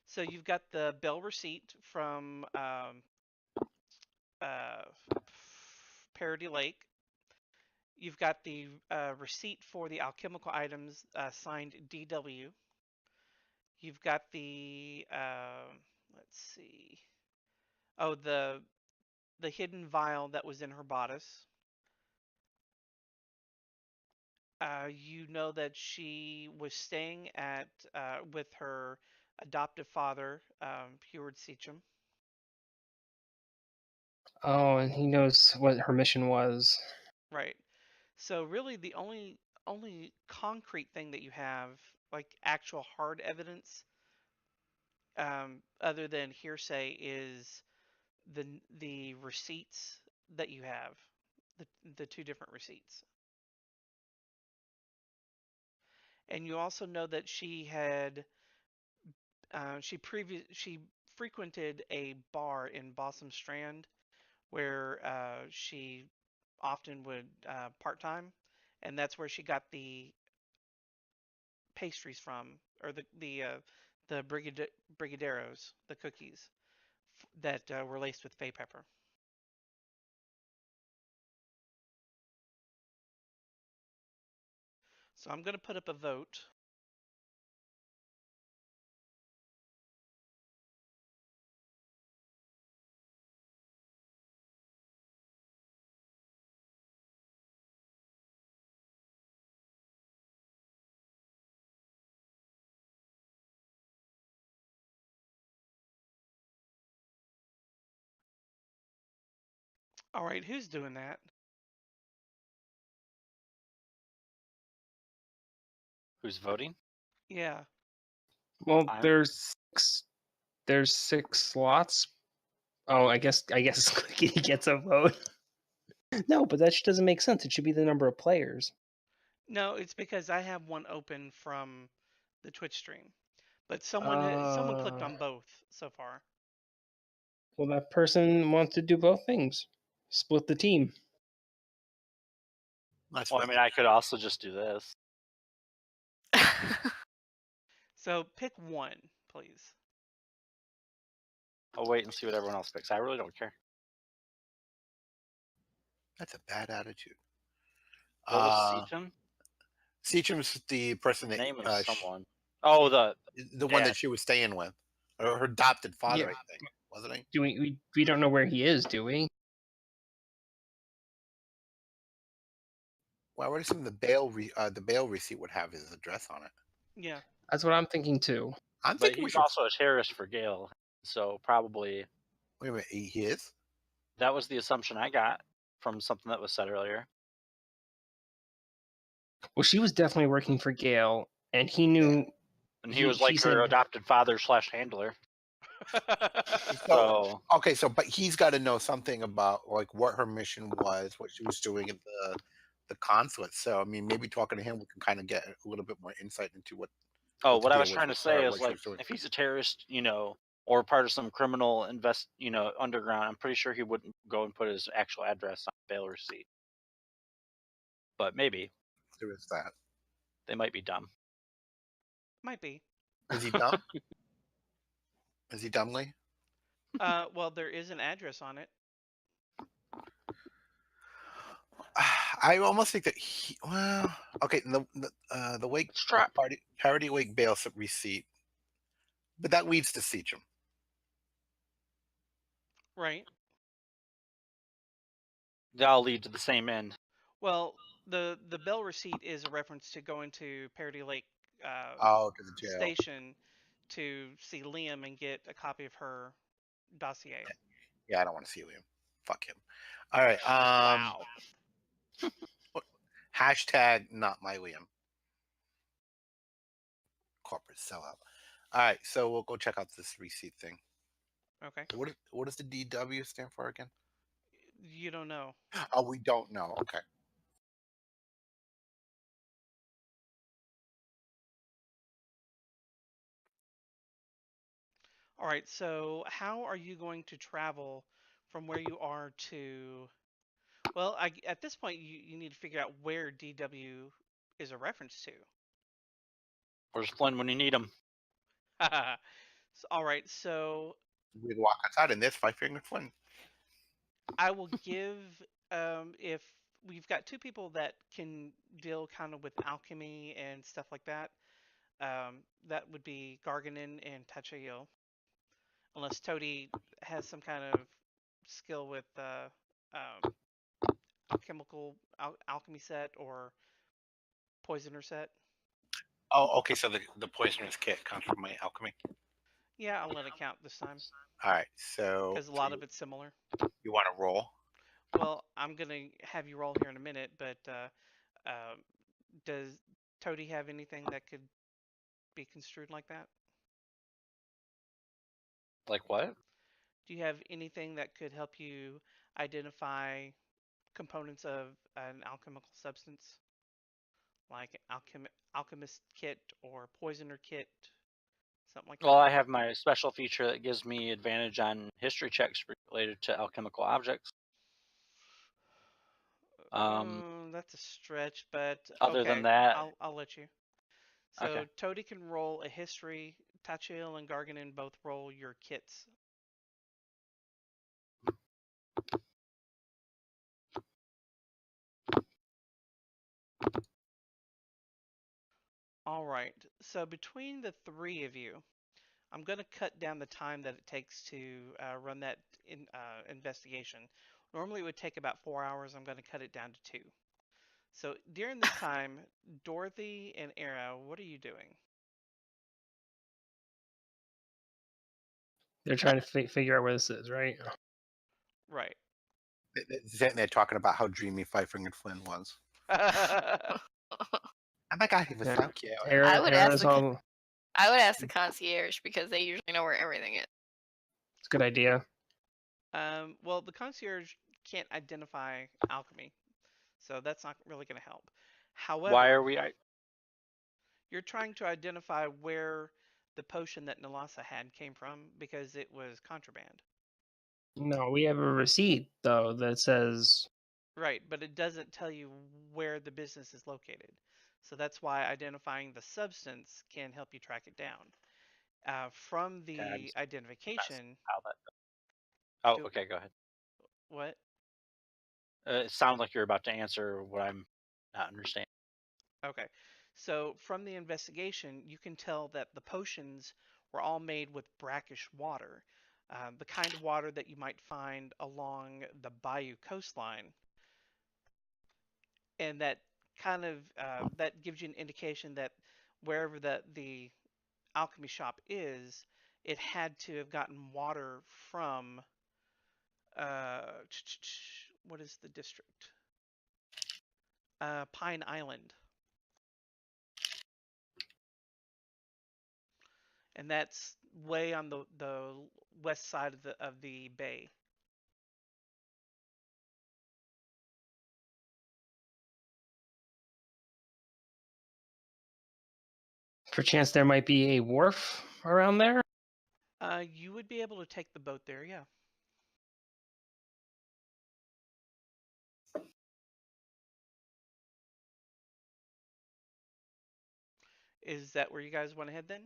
Speaker 1: So you've got the Bell receipt from Parody Lake. You've got the receipt for the alchemical items signed DW. You've got the let's see. Oh, the hidden vial that was in her bodice. You know that she was staying at with her adoptive father, Heward Seacham.
Speaker 3: Oh, and he knows what her mission was.
Speaker 1: Right. So really, the only concrete thing that you have, like actual hard evidence, other than hearsay, is the receipts that you have, the two different receipts. And you also know that she had she frequented a bar in Bossum Strand where she often would part-time, and that's where she got the pastries from, or the brigadeiros, the cookies that were laced with fay pepper. So I'm going to put up a vote. All right, who's doing that?
Speaker 4: Who's voting?
Speaker 1: Yeah.
Speaker 3: Well,
Speaker 4: I'm-
Speaker 3: there's 6 slots. Oh, I guess Clicky gets a vote. No, but that doesn't make sense. It should be the number of players.
Speaker 1: No, it's because I have one open from the Twitch stream, but someone clicked on both so far.
Speaker 3: Well, that person wants to do both things. Split the team.
Speaker 2: That's
Speaker 4: Well, I mean, I could also just do this.
Speaker 1: So pick one, please.
Speaker 4: I'll wait and see what everyone else picks. I really don't care.
Speaker 2: That's a bad attitude.
Speaker 4: What was Seacham?
Speaker 2: Seacham's the person
Speaker 4: The
Speaker 2: that
Speaker 4: name of someone. Oh,
Speaker 2: the one
Speaker 4: dad.
Speaker 2: that she was staying with, or her adopted father,
Speaker 3: Yeah.
Speaker 2: I think. wasn't he?
Speaker 3: Do we don't know where he is, do we?
Speaker 2: Well, I would assume the bail receipt would have his address on it.
Speaker 1: Yeah.
Speaker 3: That's what I'm thinking too.
Speaker 2: I'm
Speaker 4: But
Speaker 2: thinking we
Speaker 4: he's
Speaker 2: should.
Speaker 4: also a terrorist for Gale, so probably
Speaker 2: Wait a minute, he is.
Speaker 4: that was the assumption I got from something that was said earlier.
Speaker 3: Well, she was definitely working for Gale, and he knew.
Speaker 4: And he was like
Speaker 3: she
Speaker 4: her
Speaker 3: said,
Speaker 4: adopted father / handler.
Speaker 2: So
Speaker 4: So
Speaker 2: okay, but he's got to know something about like what her mission was, what she was doing at the consulate. So I mean, maybe talking to him, we can kind of get a little bit more insight into what.
Speaker 4: oh,
Speaker 2: what the
Speaker 4: what I
Speaker 2: deal
Speaker 4: was
Speaker 2: was
Speaker 4: trying to
Speaker 2: with her,
Speaker 4: say
Speaker 2: what
Speaker 4: is
Speaker 2: she
Speaker 4: like
Speaker 2: was doing.
Speaker 4: if he's a terrorist, or part of some criminal underground, I'm pretty sure he wouldn't go and put his actual address on a bail receipt. But maybe
Speaker 2: There is that.
Speaker 4: they might be dumb.
Speaker 1: Might be.
Speaker 2: Is he dumb? Is he dumbly?
Speaker 1: Well, there is an address on it.
Speaker 2: I almost think that okay, the wake
Speaker 4: Let's try.
Speaker 2: party wake bail receipt, but that leads to Siege.
Speaker 1: Right.
Speaker 4: They all lead to the same end.
Speaker 1: Well, the bell receipt is a reference to going to Parody Lake
Speaker 2: Oh, to the jail.
Speaker 1: station to see Liam and get a copy of her dossier.
Speaker 2: Yeah, I don't want to see Liam. Fuck him. All right.
Speaker 1: Wow.
Speaker 2: Hashtag not my Liam. Corporate sellout. All right, so we'll go check out this receipt thing.
Speaker 1: Okay.
Speaker 2: What does the DW stand for again?
Speaker 1: You don't know.
Speaker 2: Oh, we don't know. Okay.
Speaker 1: All right. So how are you going to travel from where you are to? Well, at this point, you need to figure out where DW is a reference to.
Speaker 4: Where's Flynn when you need him?
Speaker 1: All right. So
Speaker 2: We'd walk outside and there's Five Finger Flynn.
Speaker 1: I will give if we've got two people that can deal kind of with alchemy and stuff like that. That would be Gargenyn and Tachayo. Unless Toty has some kind of skill with alchemy set or poisoner set.
Speaker 2: Oh, okay. So the poisoner's kit comes from my alchemy.
Speaker 1: Yeah, I'll let it count this time
Speaker 2: All right. So
Speaker 1: because a lot of it's similar.
Speaker 2: you want to roll?
Speaker 1: Well, I'm gonna have you roll here in a minute, but does Toty have anything that could be construed like that?
Speaker 4: Like what?
Speaker 1: Do you have anything that could help you identify components of an alchemical substance, like alchemist kit or poisoner kit, something like
Speaker 4: Well,
Speaker 1: that?
Speaker 4: I have my special feature that gives me advantage on history checks related to alchemical objects.
Speaker 1: That's a stretch, but
Speaker 4: Other
Speaker 1: okay,
Speaker 4: than that,
Speaker 1: I'll let you. So
Speaker 4: okay.
Speaker 1: Toady can roll a history. Tachiel and Gargenyn both roll your kits. All right. So between the three of you, I'm going to cut down the time that it takes to run that investigation. Normally it would take about 4 hours. I'm going to cut it down to 2. So during this time, Dorothy and Aera, what are you doing?
Speaker 3: They're trying to figure out where this is, right?
Speaker 1: Right.
Speaker 2: They're talking about how dreamy Five Finger Flynn was. Oh my god, he was so cute.
Speaker 5: I would ask
Speaker 3: Aera's all.
Speaker 5: I would ask the concierge because they usually know where everything is.
Speaker 3: It's a good idea.
Speaker 1: Well, the concierge can't identify alchemy, so that's not really going to help. However,
Speaker 4: Why are we?
Speaker 1: you're trying to identify where the potion that Nalasa had came from because it was contraband.
Speaker 3: No, we have a receipt though that says.
Speaker 1: Right, but it doesn't tell you where the business is located. So that's why identifying the substance can help you track it down. From the identification.
Speaker 4: How that. Oh,
Speaker 1: do-
Speaker 4: okay. Go ahead.
Speaker 1: What?
Speaker 4: It sounds like you're about to answer what I'm not understanding.
Speaker 1: Okay. So from the investigation, you can tell that the potions were all made with brackish water. the kind of water that you might find along the bayou coastline. And that kind of that gives you an indication that wherever the alchemy shop is, it had to have gotten water from what is the district? Pine Island. And that's way on the west side of the bay.
Speaker 3: Perchance there might be a wharf around there?
Speaker 1: You would be able to take the boat there, yeah. Is that where you guys want to head then?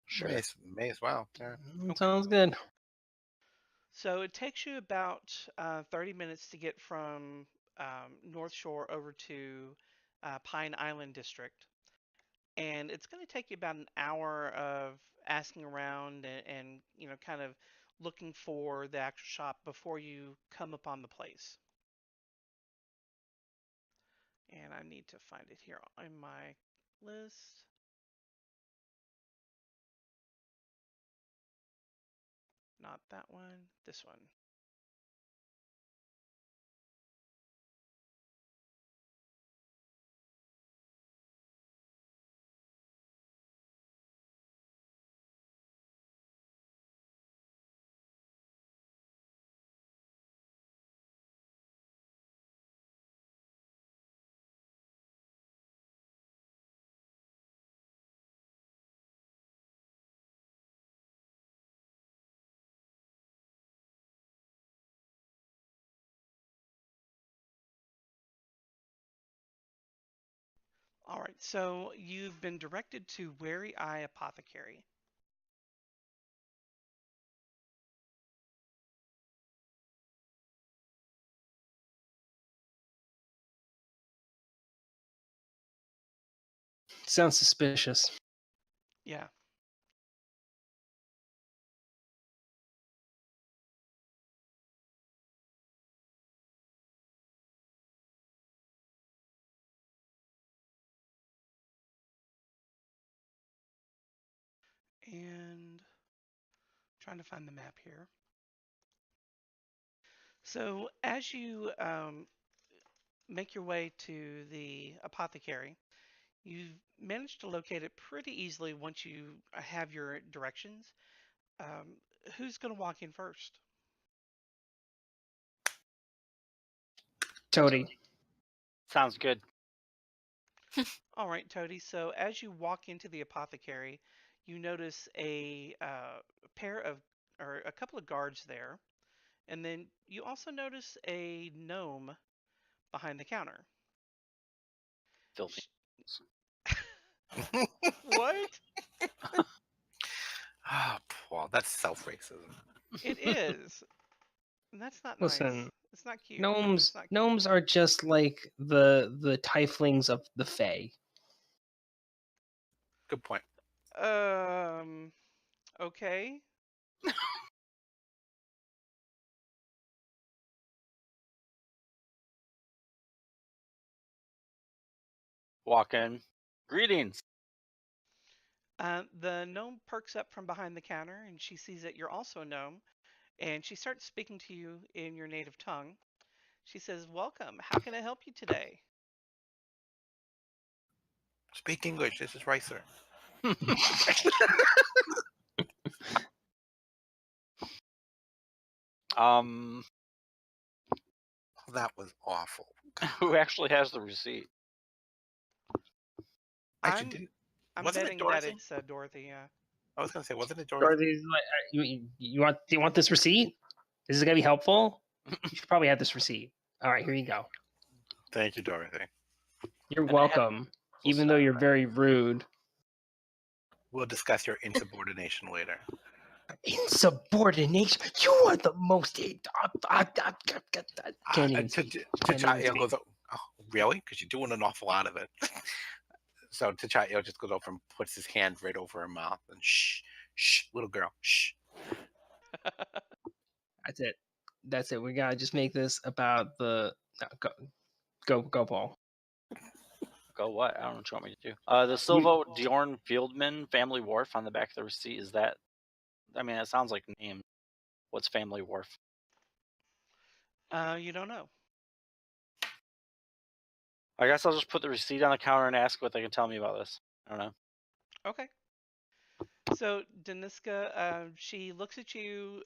Speaker 4: Sure.
Speaker 2: May as well. Yeah.
Speaker 3: Sounds good.
Speaker 1: So it takes you about 30 minutes to get from North Shore over to Pine Island District. And it's going to take you about an hour of asking around and kind of looking for the actual shop before you come upon the place. And I need to find it here in my list. Not that one, this one. All right, so you've been directed to Wary Eye Apothecary.
Speaker 3: Sounds suspicious.
Speaker 1: Yeah. And trying to find the map here. So as you make your way to the apothecary, you've managed to locate it pretty easily once you have your directions. Who's going to walk in first?
Speaker 3: Toty.
Speaker 4: Sounds good.
Speaker 1: All right, Toty. So as you walk into the apothecary, you notice a pair of, or a couple of guards there, and then you also notice a gnome behind the counter.
Speaker 4: Filthy.
Speaker 1: What?
Speaker 2: Ah, Paul, that's self-racism.
Speaker 1: It is. And that's not nice.
Speaker 3: Listen,
Speaker 1: It's not cute.
Speaker 3: Gnomes
Speaker 1: It's not cute.
Speaker 3: gnomes are just like the tieflings of the Fae.
Speaker 2: Good point.
Speaker 1: Okay.
Speaker 4: Walk in. Greetings.
Speaker 1: The gnome perks up from behind the counter and she sees that you're also a gnome and she starts speaking to you in your native tongue. She says, "Welcome. How can I help you today?"
Speaker 2: Speak English. This is Ricer. That was awful.
Speaker 4: Who actually has the receipt?
Speaker 2: Actually,
Speaker 1: I'm-
Speaker 2: didn't.
Speaker 1: I'm
Speaker 2: Wasn't it
Speaker 1: betting that
Speaker 2: Dorothy?
Speaker 1: it's Dorothy, yeah.
Speaker 2: I was gonna say, wasn't it Dorothy?
Speaker 3: Dorothy's like, do you want this receipt? This is gonna be helpful. You should probably have this receipt. All right, here you go.
Speaker 2: Thank you, Dorothy.
Speaker 3: You're
Speaker 4: And I had-
Speaker 3: welcome. Even though you're very rude.
Speaker 2: We'll discuss your insubordination later.
Speaker 3: Insubordination. You are the most. Can't even speak. Can't even
Speaker 2: T'Challa
Speaker 3: speak.
Speaker 2: goes, oh, really? Because you're doing an awful lot of it. So T'Challa just goes over and puts his hand right over her mouth and shh, shh, little girl, shh.
Speaker 3: That's it. That's it. We gotta just make this about the go Paul.
Speaker 4: Go what? I don't know what you want me to do. The Silvo Diorn Fieldman Family Wharf on the back of the receipt, is that... I mean, that sounds like a name. What's Family Wharf?
Speaker 1: You don't know.
Speaker 4: I guess I'll just put the receipt on the counter and ask what they can tell me about this. I don't know.
Speaker 1: Okay. So Deniska, she looks at you.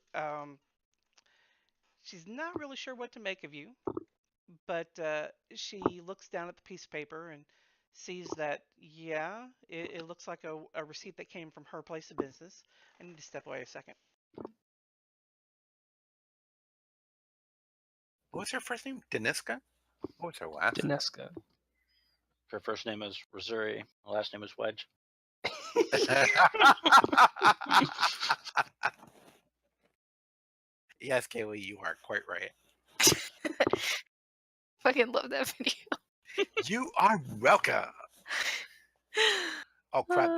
Speaker 1: She's not really sure what to make of you, but she looks down at the piece of paper and sees that, yeah, it looks like a receipt that came from her place of business. I need to step away a second.
Speaker 2: What's her first name? Deniska? What's her last name?
Speaker 3: Deniska.
Speaker 4: Her first name is Missouri. Her last name is Wedge.
Speaker 2: Yes, Kaylee, you are quite right.
Speaker 5: Fucking love that video.
Speaker 2: You are welcome. Oh crap!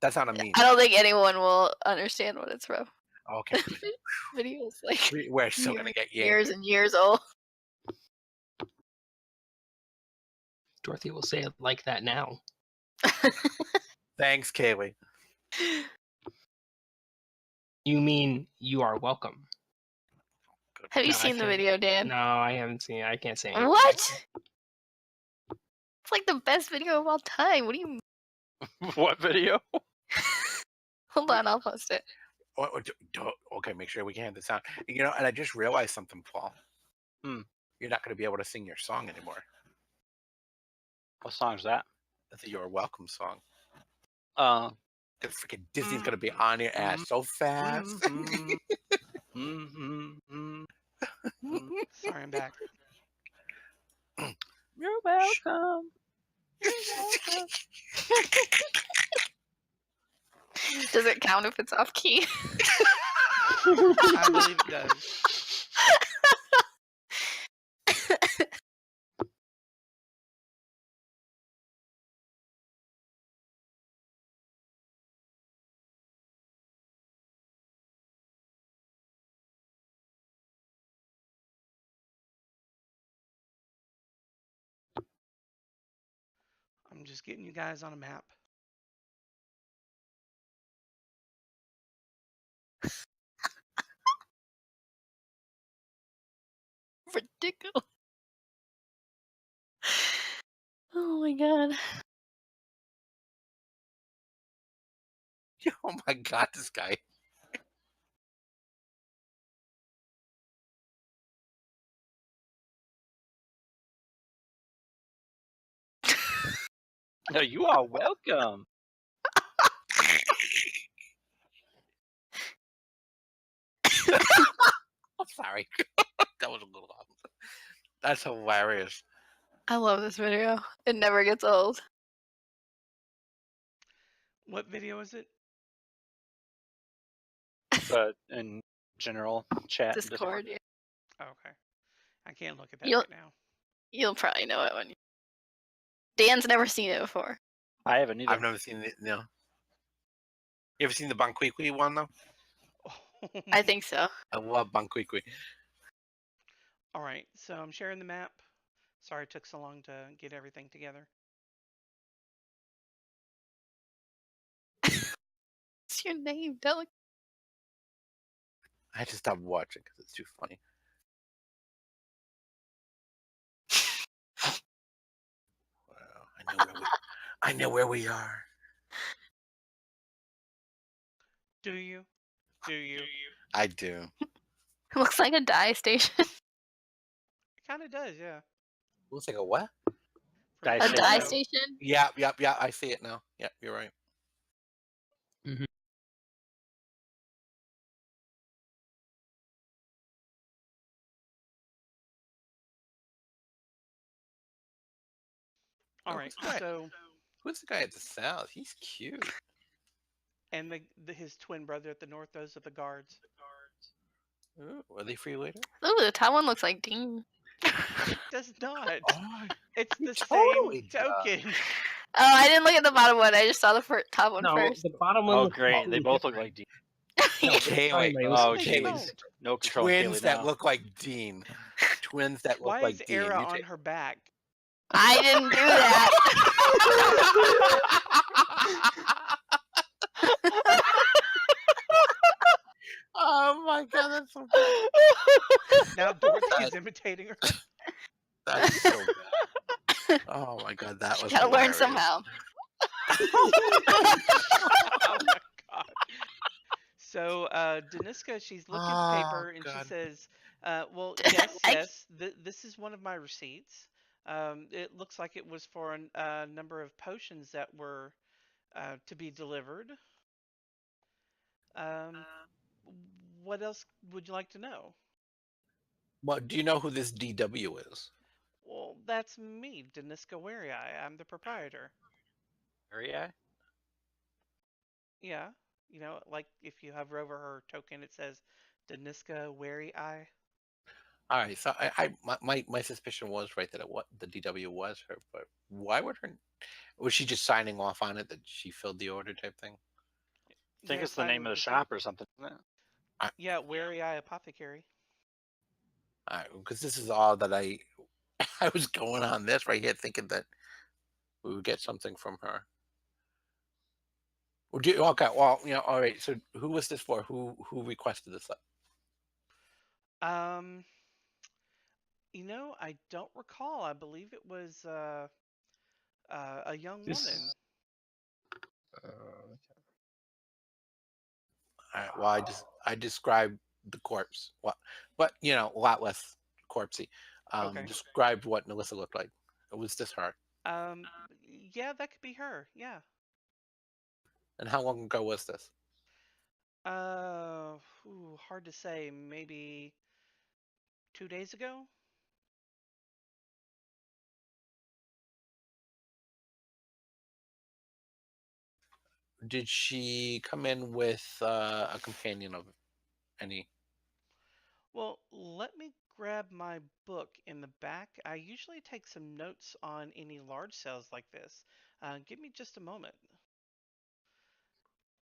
Speaker 2: That's not a meme.
Speaker 5: I don't think anyone will understand what it's from.
Speaker 2: Okay,
Speaker 5: Video's like
Speaker 2: we're still gonna get you.
Speaker 5: years and years old.
Speaker 3: Dorothy will say it like that now.
Speaker 2: Thanks, Kaylee.
Speaker 3: You mean you are welcome?
Speaker 5: Have you
Speaker 3: No, I
Speaker 5: seen the
Speaker 3: can't.
Speaker 5: video, Dan?
Speaker 3: No, I haven't seen it. I can't say anything.
Speaker 5: What? It's like the best video of all time. What do you mean?
Speaker 4: What video?
Speaker 5: Hold on, I'll post it.
Speaker 2: Okay, make sure we can have this out. You know, and I just realized something, Paul. You're not going to be able to sing your song anymore.
Speaker 4: What song's that?
Speaker 2: That's your welcome song.
Speaker 4: Uh,
Speaker 2: Because freaking Disney's going to be on your ass so fast.
Speaker 1: Sorry, I'm back.
Speaker 4: You're welcome.
Speaker 5: Does it count if it's off key?
Speaker 1: I believe it does. I'm just getting you guys on a map.
Speaker 5: Ridiculous. Oh my god.
Speaker 2: Oh my god, this guy.
Speaker 4: No, you are welcome.
Speaker 2: I'm sorry. That was a little off. That's hilarious.
Speaker 5: I love this video. It never gets old.
Speaker 1: What video is it?
Speaker 4: But in general, chat. and
Speaker 5: Discord. Yeah.
Speaker 1: Oh, okay. I can't look at that
Speaker 5: You'll-
Speaker 1: right now.
Speaker 5: You'll probably know it when you... Dan's never seen it before.
Speaker 4: I haven't either.
Speaker 2: I've never seen it. No. You ever seen the Banquiqui one though?
Speaker 5: I think so.
Speaker 2: I love Banquiqui.
Speaker 1: All right, so I'm sharing the map. Sorry it took so long to get everything together.
Speaker 5: What's your name, Delic?
Speaker 2: I had to stop watching because it's too funny. Wow, I know where we are.
Speaker 1: Do you? Do you?
Speaker 2: I do.
Speaker 5: It looks like a dye station.
Speaker 1: It kind of does, yeah.
Speaker 2: Looks like a what?
Speaker 4: Dye
Speaker 5: A
Speaker 1: Pretty
Speaker 4: station.
Speaker 5: dye
Speaker 1: much so.
Speaker 5: station?
Speaker 2: Yeah. I see it now. Yeah, you're right.
Speaker 1: All
Speaker 2: Oh,
Speaker 1: right,
Speaker 2: who's that?
Speaker 1: so
Speaker 2: Who's the guy at the south? He's cute.
Speaker 1: and his twin brother at the north, those are the guards.
Speaker 2: Ooh, are they free later?
Speaker 5: Ooh, the top one looks like Dean.
Speaker 1: It does not.
Speaker 2: Oh,
Speaker 1: It's the
Speaker 2: totally
Speaker 1: same
Speaker 2: does.
Speaker 1: token.
Speaker 5: Oh, I didn't look at the bottom one. I just saw the top one
Speaker 3: No,
Speaker 5: first.
Speaker 3: the bottom one.
Speaker 4: Oh,
Speaker 3: looks
Speaker 4: great. They
Speaker 3: completely
Speaker 4: both look
Speaker 3: different.
Speaker 4: like D.
Speaker 3: No, it's
Speaker 2: Kaylee.
Speaker 3: fine, Ray,
Speaker 4: Oh,
Speaker 1: They
Speaker 2: Kaylee.
Speaker 4: jeez.
Speaker 1: don't.
Speaker 4: No controlling
Speaker 2: Twins
Speaker 4: Kaylee
Speaker 2: that
Speaker 4: now.
Speaker 2: look like Dean. Twins that look
Speaker 1: Why
Speaker 2: like
Speaker 1: is
Speaker 2: Dean.
Speaker 1: Aera
Speaker 2: You
Speaker 1: on
Speaker 2: take-
Speaker 1: her back?
Speaker 5: I didn't do that.
Speaker 2: Oh my god, that's so bad.
Speaker 1: Now Dorothy's imitating her.
Speaker 2: That's so bad. Oh my god, that was
Speaker 5: Gotta learn
Speaker 2: hilarious.
Speaker 5: somehow.
Speaker 1: Oh my god. So Deniska, she's looked at the paper and she
Speaker 2: God.
Speaker 1: says, well, yes,
Speaker 5: I-
Speaker 1: yes, this is one of my receipts. It looks like it was for a number of potions that were to be delivered. What else would you like to know?
Speaker 2: Well, do you know who this DW is?
Speaker 1: Well, that's me, Deniska Weary Eye. I'm the proprietor.
Speaker 4: Area?
Speaker 1: Yeah, you know, like if you hover over her token, it says Deniska Weary Eye.
Speaker 2: All right, so my suspicion was right that what the DW was her, but why would her? Was she just signing off on it that she filled the order type thing?
Speaker 4: I think
Speaker 1: Yeah,
Speaker 4: it's the
Speaker 1: sign
Speaker 4: name of the
Speaker 1: receipt.
Speaker 4: shop or something, isn't it?
Speaker 1: Yeah, Weary Eye Apothecary.
Speaker 2: Because this is all that I was going on this right here, thinking that we would get something from her. Okay, well, all right. So who was this for? Who requested this?
Speaker 1: You know, I don't recall. I believe it was a young
Speaker 3: This-
Speaker 1: woman.
Speaker 2: All right, well, I described the corpse. But a lot less corpsey.
Speaker 1: Okay.
Speaker 2: Described what Melissa looked like. Was this her?
Speaker 1: Yeah, that could be her. Yeah.
Speaker 2: And how long ago was this?
Speaker 1: Hard to say. Maybe 2 days ago.
Speaker 2: Did she come in with a companion of any?
Speaker 1: Well, let me grab my book in the back. I usually take some notes on any large sales like this. Give me just a moment.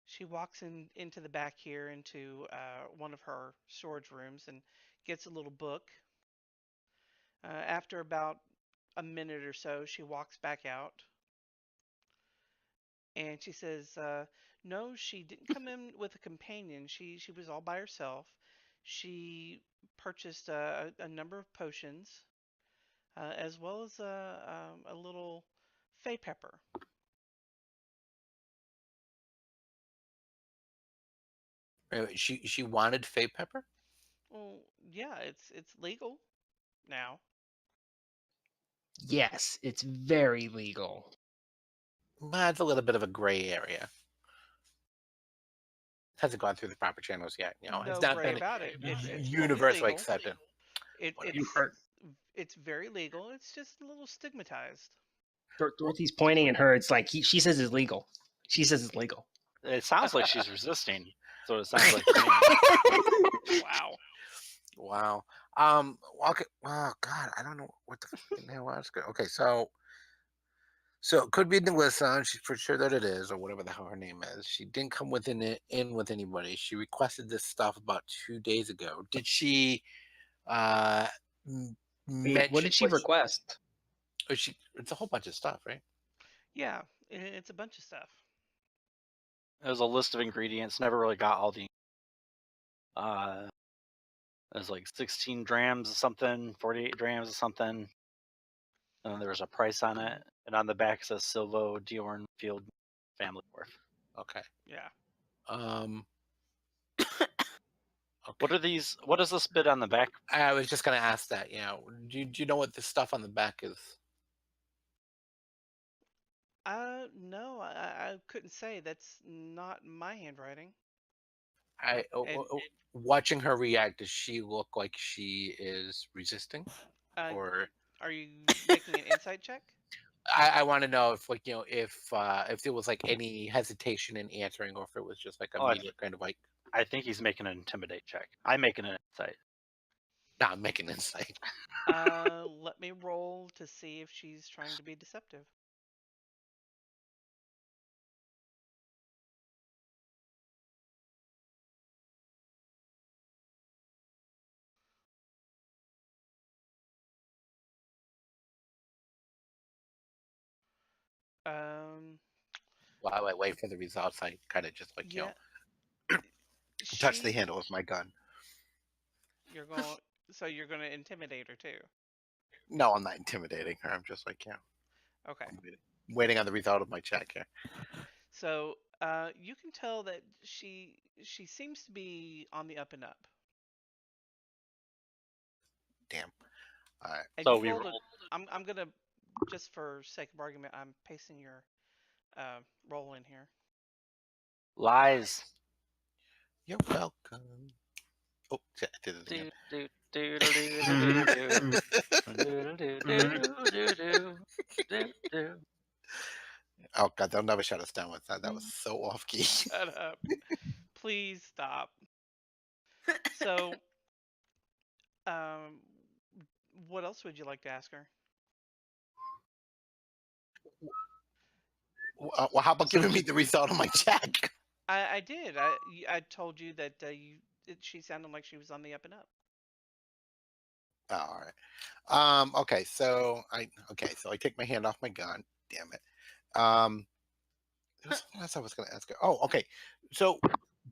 Speaker 1: She walks into the back here into one of her storage rooms and gets a little book. After about a minute or so, she walks back out and she says, "No, she didn't come in with a companion. She was all by herself. She purchased a number of potions, as well as a little fey pepper."
Speaker 2: She wanted Faye Pepper.
Speaker 1: Well, yeah, it's legal now.
Speaker 3: Yes, it's very legal.
Speaker 2: That's a little bit of a gray area. Hasn't gone through the proper channels yet.
Speaker 1: No
Speaker 2: It's not
Speaker 1: gray
Speaker 2: been
Speaker 1: about it. It's fully
Speaker 2: universally
Speaker 1: legal.
Speaker 2: accepted.
Speaker 3: You heard.
Speaker 1: It's very legal. It's just a little stigmatized.
Speaker 3: Dorothy's pointing at her. It's like she says it's legal. She says it's legal.
Speaker 4: It sounds like she's resisting. So it sounds like to me.
Speaker 1: Wow.
Speaker 2: Wow. Okay. Oh God, I don't know what the fucking hell I was going. Okay, so it could be Melissa. She's pretty sure that it is, or whatever the hell her name is. She didn't come in with anybody. She requested this stuff about 2 days ago. Did she?
Speaker 3: Wait,
Speaker 2: Mention
Speaker 3: what did she request?
Speaker 2: It's a whole bunch of stuff, right?
Speaker 1: Yeah, it's a bunch of stuff.
Speaker 4: It was a list of ingredients. Never really got all the. It was like 16 drams of something, 48 drams of something. And then there was a price on it. And on the back it says Silvo, Diorn, Field, Family Worth.
Speaker 2: Okay.
Speaker 1: Yeah.
Speaker 2: Okay.
Speaker 4: What are these? What is this bit on the back?
Speaker 2: I was just gonna ask that. Do you know what the stuff on the back is?
Speaker 1: No, I couldn't say. That's not my handwriting.
Speaker 2: Watching her react, does she look like she is resisting, or
Speaker 1: are you making an insight check?
Speaker 2: I want to know if if there was like any hesitation in answering, or if it was just like immediate kind of like.
Speaker 4: I think he's making an intimidate check. I'm making an insight.
Speaker 2: No, I'm making insight.
Speaker 1: Let me roll to see if she's trying to be deceptive.
Speaker 2: While I wait for the results, I kind of just like,
Speaker 1: Yeah.
Speaker 2: touch the handle of my gun.
Speaker 1: You're going. So you're going to intimidate her too.
Speaker 2: No, I'm not intimidating her. I'm just like,
Speaker 1: Okay.
Speaker 2: I'm waiting on the result of my check here.
Speaker 1: So you can tell that she seems to be on the up and up.
Speaker 2: Damn. All right.
Speaker 1: And
Speaker 4: So
Speaker 1: you
Speaker 4: we
Speaker 1: rolled.
Speaker 4: rolled.
Speaker 1: I'm gonna, just for sake of argument, I'm pasting your roll in here.
Speaker 4: Lies.
Speaker 2: You're welcome. Oh, shit, I did it again.
Speaker 4: Do, do, do, do, do, do, do, do, do, do, do, do.
Speaker 2: Oh God, they'll never shut us down with that. That was so off key.
Speaker 1: Shut up. Please stop. So, what else would you like to ask her?
Speaker 2: Well, how about giving me the result of my check?
Speaker 1: I did. I told you that she sounded like she was on the up and up.
Speaker 2: Oh, all right. Okay, so I take my hand off my gun. Damn it. There was something else I was going to ask her. Oh, okay. So,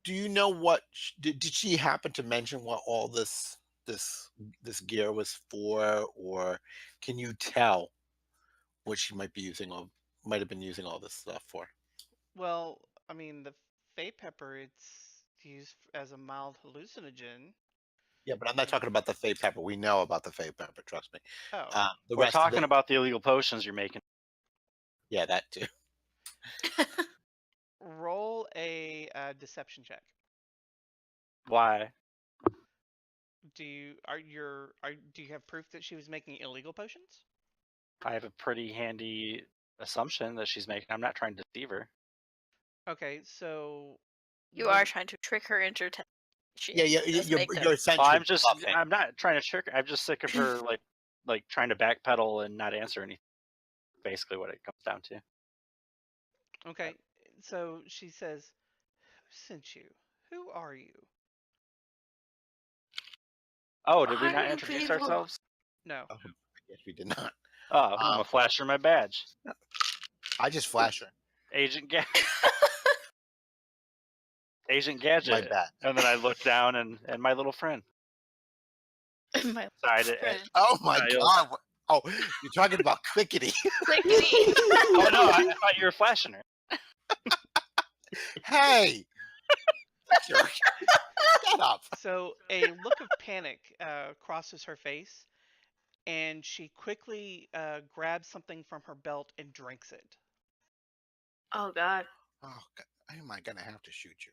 Speaker 2: do you know what did she happen to mention what all this gear was for, or can you tell what she might be using or might have been using all this stuff for?
Speaker 1: Well, I mean, the Fey pepper, it's used as a mild hallucinogen.
Speaker 2: Yeah, but I'm not talking about the Fey pepper. We know about the Fey pepper. Trust me.
Speaker 1: Oh,
Speaker 2: The
Speaker 4: We're
Speaker 2: rest of
Speaker 4: talking
Speaker 2: it,
Speaker 4: about the illegal potions you're making.
Speaker 2: yeah, that too.
Speaker 1: roll a deception check.
Speaker 4: Why?
Speaker 1: Do you have proof that she was making illegal potions?
Speaker 4: I have a pretty handy assumption that she's making. I'm not trying to deceive her.
Speaker 1: Okay, so
Speaker 5: You
Speaker 1: when-
Speaker 5: are trying to trick her into.
Speaker 2: Yeah, you're
Speaker 4: Well,
Speaker 2: essentially.
Speaker 4: I'm not trying to trick her. I'm just sick of her like trying to backpedal and not answer anything. Basically, what it comes down to.
Speaker 1: Okay, so she says, "Who sent you? Who are you?"
Speaker 4: Oh, did we
Speaker 5: Why
Speaker 4: not
Speaker 5: are you
Speaker 4: introduce
Speaker 5: people-
Speaker 4: ourselves?
Speaker 1: No.
Speaker 2: Oh, yes, we did not.
Speaker 4: Oh, I'm gonna flash her my badge.
Speaker 2: I just flash her.
Speaker 4: Agent Gadget. Agent Gadget.
Speaker 2: My bad.
Speaker 4: And then I look down and my little friend.
Speaker 5: My
Speaker 4: Side
Speaker 5: friend.
Speaker 2: Oh my
Speaker 4: Yeah, you'll-
Speaker 2: God! Oh, you're talking about clickety.
Speaker 5: Clickety.
Speaker 4: Oh no, I thought you were flashing her.
Speaker 2: Hey, jerk! Shut up.
Speaker 1: So a look of panic crosses her face, and she quickly grabs something from her belt and drinks it.
Speaker 5: Oh God.
Speaker 2: Oh, God. Am I gonna have to shoot you?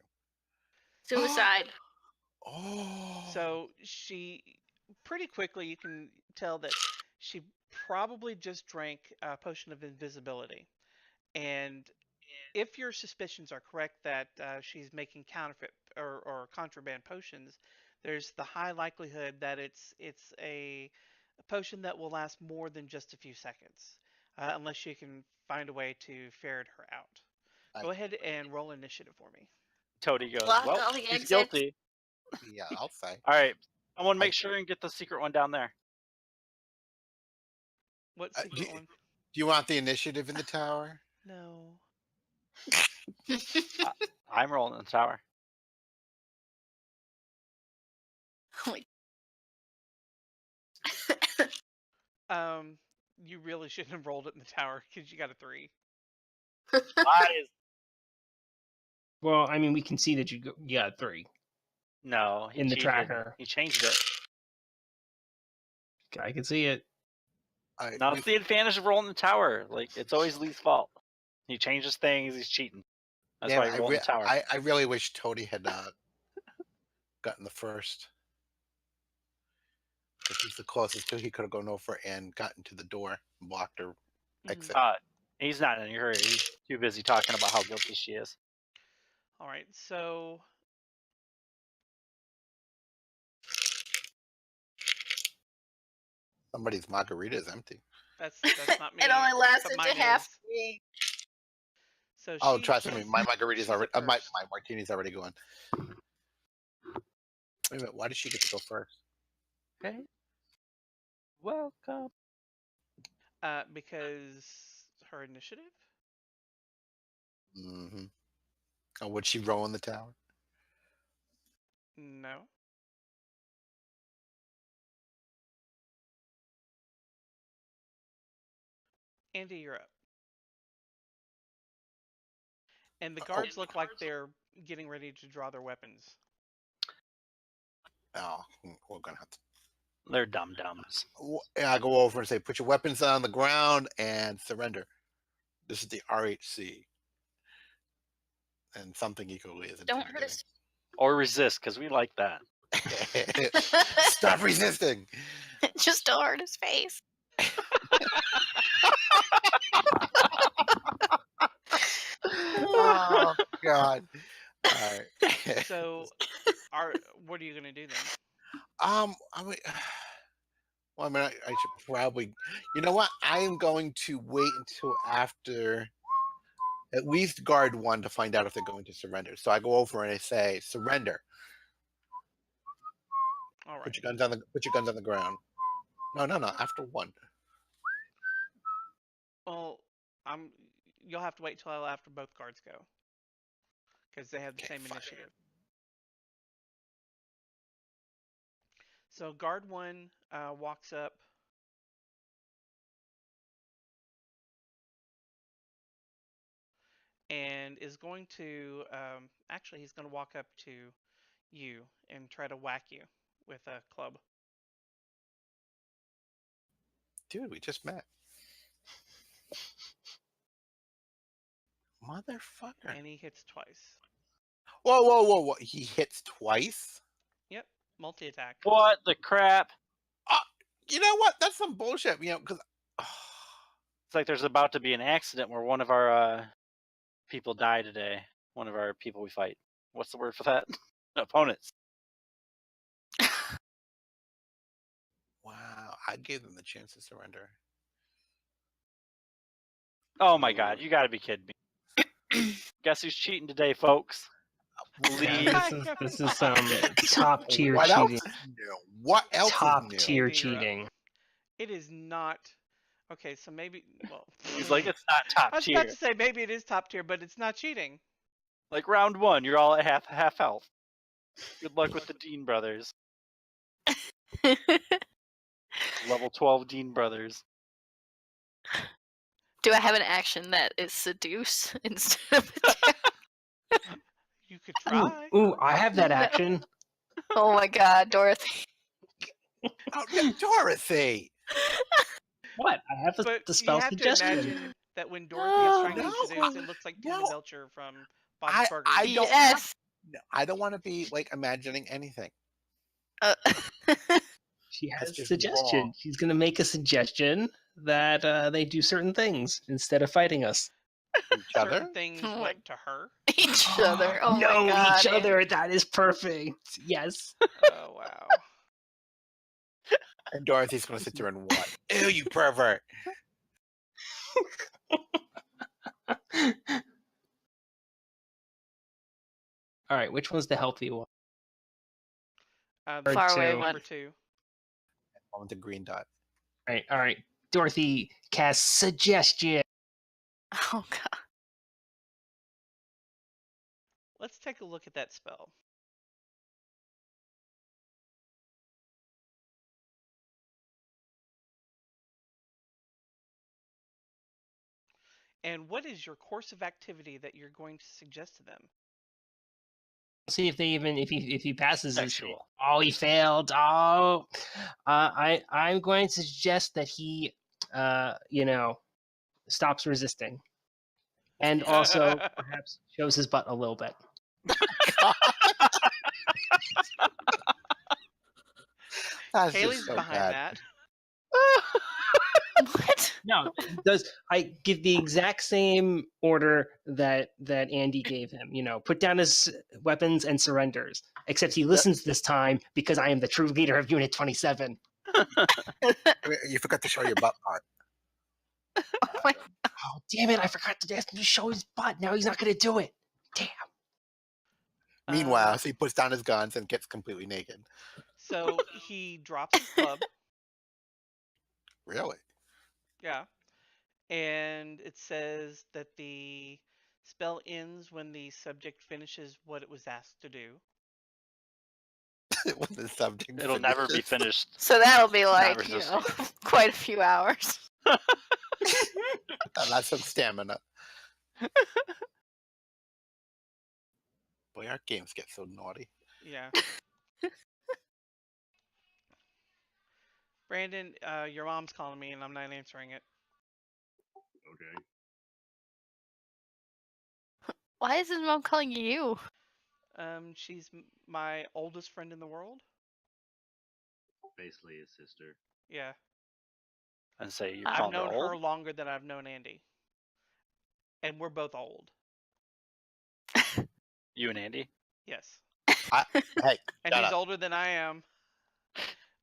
Speaker 5: Suicide.
Speaker 2: Oh.
Speaker 1: So she pretty quickly, you can tell that she probably just drank a potion of invisibility. And if your suspicions are correct that she's making counterfeit or contraband potions, there's the high likelihood that it's a potion that will last more than just a few seconds, unless you can find a way to ferret her out. Go ahead and roll initiative for me.
Speaker 4: Toty goes,
Speaker 5: Block
Speaker 4: well,
Speaker 5: all the
Speaker 4: he's
Speaker 5: exits.
Speaker 4: guilty.
Speaker 2: Yeah, I'll say.
Speaker 4: All right, someone make sure and get the secret one down there.
Speaker 1: What
Speaker 2: Uh,
Speaker 1: secret one?
Speaker 2: Do you want the initiative in the tower?
Speaker 1: No.
Speaker 4: I'm rolling in the tower.
Speaker 1: You really shouldn't have rolled it in the tower because you got a 3.
Speaker 4: Lies.
Speaker 3: Well, I mean, we can see that you got 3
Speaker 4: No, he
Speaker 3: in the
Speaker 4: cheated.
Speaker 3: tracker.
Speaker 4: He changed it.
Speaker 3: I can see it.
Speaker 4: Now it's the advantage of rolling the tower. Like it's always Lee's fault. He changes things. He's cheating. That's why he rolled the tower.
Speaker 2: I really wish Toty had gotten the first. Because he's the closest to he could have gone over and gotten to the door and blocked her exit.
Speaker 4: He's not in a hurry. He's too busy talking about how guilty she is.
Speaker 1: All right, so
Speaker 2: Somebody's margarita is empty.
Speaker 1: that's not me.
Speaker 5: It only
Speaker 1: but
Speaker 5: lasted
Speaker 1: mine
Speaker 5: to half.
Speaker 1: is. So
Speaker 2: Oh,
Speaker 1: she-
Speaker 2: trust me,
Speaker 1: she's-
Speaker 2: my margarita's
Speaker 1: she's
Speaker 2: already.
Speaker 1: at
Speaker 2: My
Speaker 1: first.
Speaker 2: martini's already gone. Wait a minute. Why did she get to go first?
Speaker 4: Okay. Welcome.
Speaker 1: Because her initiative.
Speaker 2: Mm-hmm. Oh, would she roll in the tower?
Speaker 1: No. Andy, you're up. And the guards look like they're getting ready to draw their weapons.
Speaker 2: Oh, we're gonna have to.
Speaker 4: They're dum-dums.
Speaker 2: Yeah, I go over and say, "Put your weapons on the ground and surrender." This is the RHC, and something equally as
Speaker 5: Don't hurt us.
Speaker 4: Or resist, because we like that.
Speaker 2: intimidating. Stop resisting.
Speaker 5: Just don't hurt his face.
Speaker 2: Oh God! All right.
Speaker 1: So, what are you gonna do then?
Speaker 2: I mean, well, I mean, I should probably. You know what? I am going to wait until after at least guard one to find out if they're going to surrender. So I go over and I say, "Surrender."
Speaker 1: All right.
Speaker 2: Put your guns on the ground. No. After one.
Speaker 1: Well, you'll have to wait till after both guards go, because they have the
Speaker 2: Okay,
Speaker 1: same
Speaker 2: fine.
Speaker 1: initiative. So guard one walks up. And is going to actually he's going to walk up to you and try to whack you with a club.
Speaker 2: Dude, we just met. Motherfucker.
Speaker 1: And he hits twice.
Speaker 2: Whoa. He hits twice?
Speaker 1: Yep, multi-attack.
Speaker 4: What the crap?
Speaker 2: You know what? That's some bullshit. You know, because
Speaker 4: It's like there's about to be an accident where one of our people die today. One of our people we fight. What's the word for that? Opponents.
Speaker 2: wow, I gave them the chance to surrender.
Speaker 4: Oh my god, you gotta be kidding me. Guess who's cheating today, folks?
Speaker 3: Yeah,
Speaker 4: Leave.
Speaker 3: this is some top tier
Speaker 2: What else
Speaker 3: cheating.
Speaker 2: is new? What else
Speaker 3: Top
Speaker 2: is new?
Speaker 3: tier
Speaker 1: Andy, you're up.
Speaker 3: cheating.
Speaker 1: It is not. Okay, so maybe. Well,
Speaker 4: He's like, it's not top
Speaker 1: I was
Speaker 4: tier.
Speaker 1: about to say maybe it is top tier, but it's not cheating.
Speaker 4: Like round one, you're all at half health. Good luck with the Dean brothers. Level 12 Dean brothers.
Speaker 5: Do I have an action that is seduce instead of attack?
Speaker 1: You could try.
Speaker 3: Ooh, I have that
Speaker 5: No.
Speaker 3: action.
Speaker 5: Oh my god, Dorothy.
Speaker 2: Oh, yeah, Dorothy.
Speaker 3: What? I have
Speaker 1: But
Speaker 3: the
Speaker 1: you
Speaker 3: spell
Speaker 1: have to
Speaker 3: suggestion.
Speaker 1: imagine that when Dorothy is trying to
Speaker 2: No,
Speaker 1: seduce, it looks like Tina
Speaker 2: no.
Speaker 1: Belcher from Bob's Burgers.
Speaker 2: I don't.
Speaker 5: Yes.
Speaker 2: No, I don't want to be like imagining anything.
Speaker 3: She has
Speaker 2: That's
Speaker 3: a
Speaker 2: just
Speaker 3: suggestion.
Speaker 2: wrong.
Speaker 3: She's going to make a suggestion that they do certain things instead of fighting us.
Speaker 2: Each other.
Speaker 1: Certain things,
Speaker 5: Oh my-
Speaker 1: what, to her?
Speaker 5: Each other. Oh
Speaker 3: no,
Speaker 5: my god.
Speaker 3: each other. That is perfect. Yes.
Speaker 1: Oh, wow.
Speaker 2: And Dorothy's going to sit there and what? Ew, you pervert.
Speaker 3: All right, which one's the healthy one?
Speaker 1: The
Speaker 5: Far away
Speaker 3: two.
Speaker 5: one.
Speaker 1: number 2.
Speaker 2: I want the green dot.
Speaker 3: All right. Dorothy casts suggestion.
Speaker 5: Oh god.
Speaker 1: Let's take a look at that spell. And what is your course of activity that you're going to suggest to them?
Speaker 3: See if they even if he passes this.
Speaker 4: Sexual.
Speaker 3: Oh, he failed. Oh, I'm going to suggest that he stops resisting, and also perhaps shows his butt a little bit.
Speaker 2: That's
Speaker 1: Haley's
Speaker 2: just so
Speaker 1: behind
Speaker 2: bad.
Speaker 1: that.
Speaker 5: What?
Speaker 3: No, does I give the exact same order that Andy gave him? You know, put down his weapons and surrenders. Except he listens this time because I am the true leader of Unit 27.
Speaker 2: You forgot to show your butt part.
Speaker 3: Oh, damn it! I forgot to ask him to show his butt. Now he's not going to do it. Damn.
Speaker 2: Meanwhile, so he puts down his guns and gets completely naked.
Speaker 1: So he drops his club.
Speaker 2: Really?
Speaker 1: Yeah. And it says that the Spell ends when the subject finishes what it was asked to do.
Speaker 2: When the subject
Speaker 4: It'll never be
Speaker 2: finishes.
Speaker 4: finished.
Speaker 5: So that'll be
Speaker 4: Not
Speaker 5: like, you know,
Speaker 4: resisting.
Speaker 5: quite a few hours.
Speaker 2: That's some stamina. Boy, our games get so naughty.
Speaker 1: Yeah. Brandon, your mom's calling me and I'm not answering it.
Speaker 6: Okay.
Speaker 5: Why is his mom calling you?
Speaker 1: She's my oldest friend in the world.
Speaker 6: Basically his sister.
Speaker 1: Yeah.
Speaker 4: And say you're
Speaker 5: I've
Speaker 1: I've
Speaker 4: calling her
Speaker 1: known
Speaker 4: old.
Speaker 1: her longer than I've known Andy. And we're both old.
Speaker 4: You and Andy.
Speaker 1: Yes.
Speaker 2: Hey,
Speaker 1: And
Speaker 2: shut
Speaker 1: he's
Speaker 2: up.
Speaker 1: older than I am.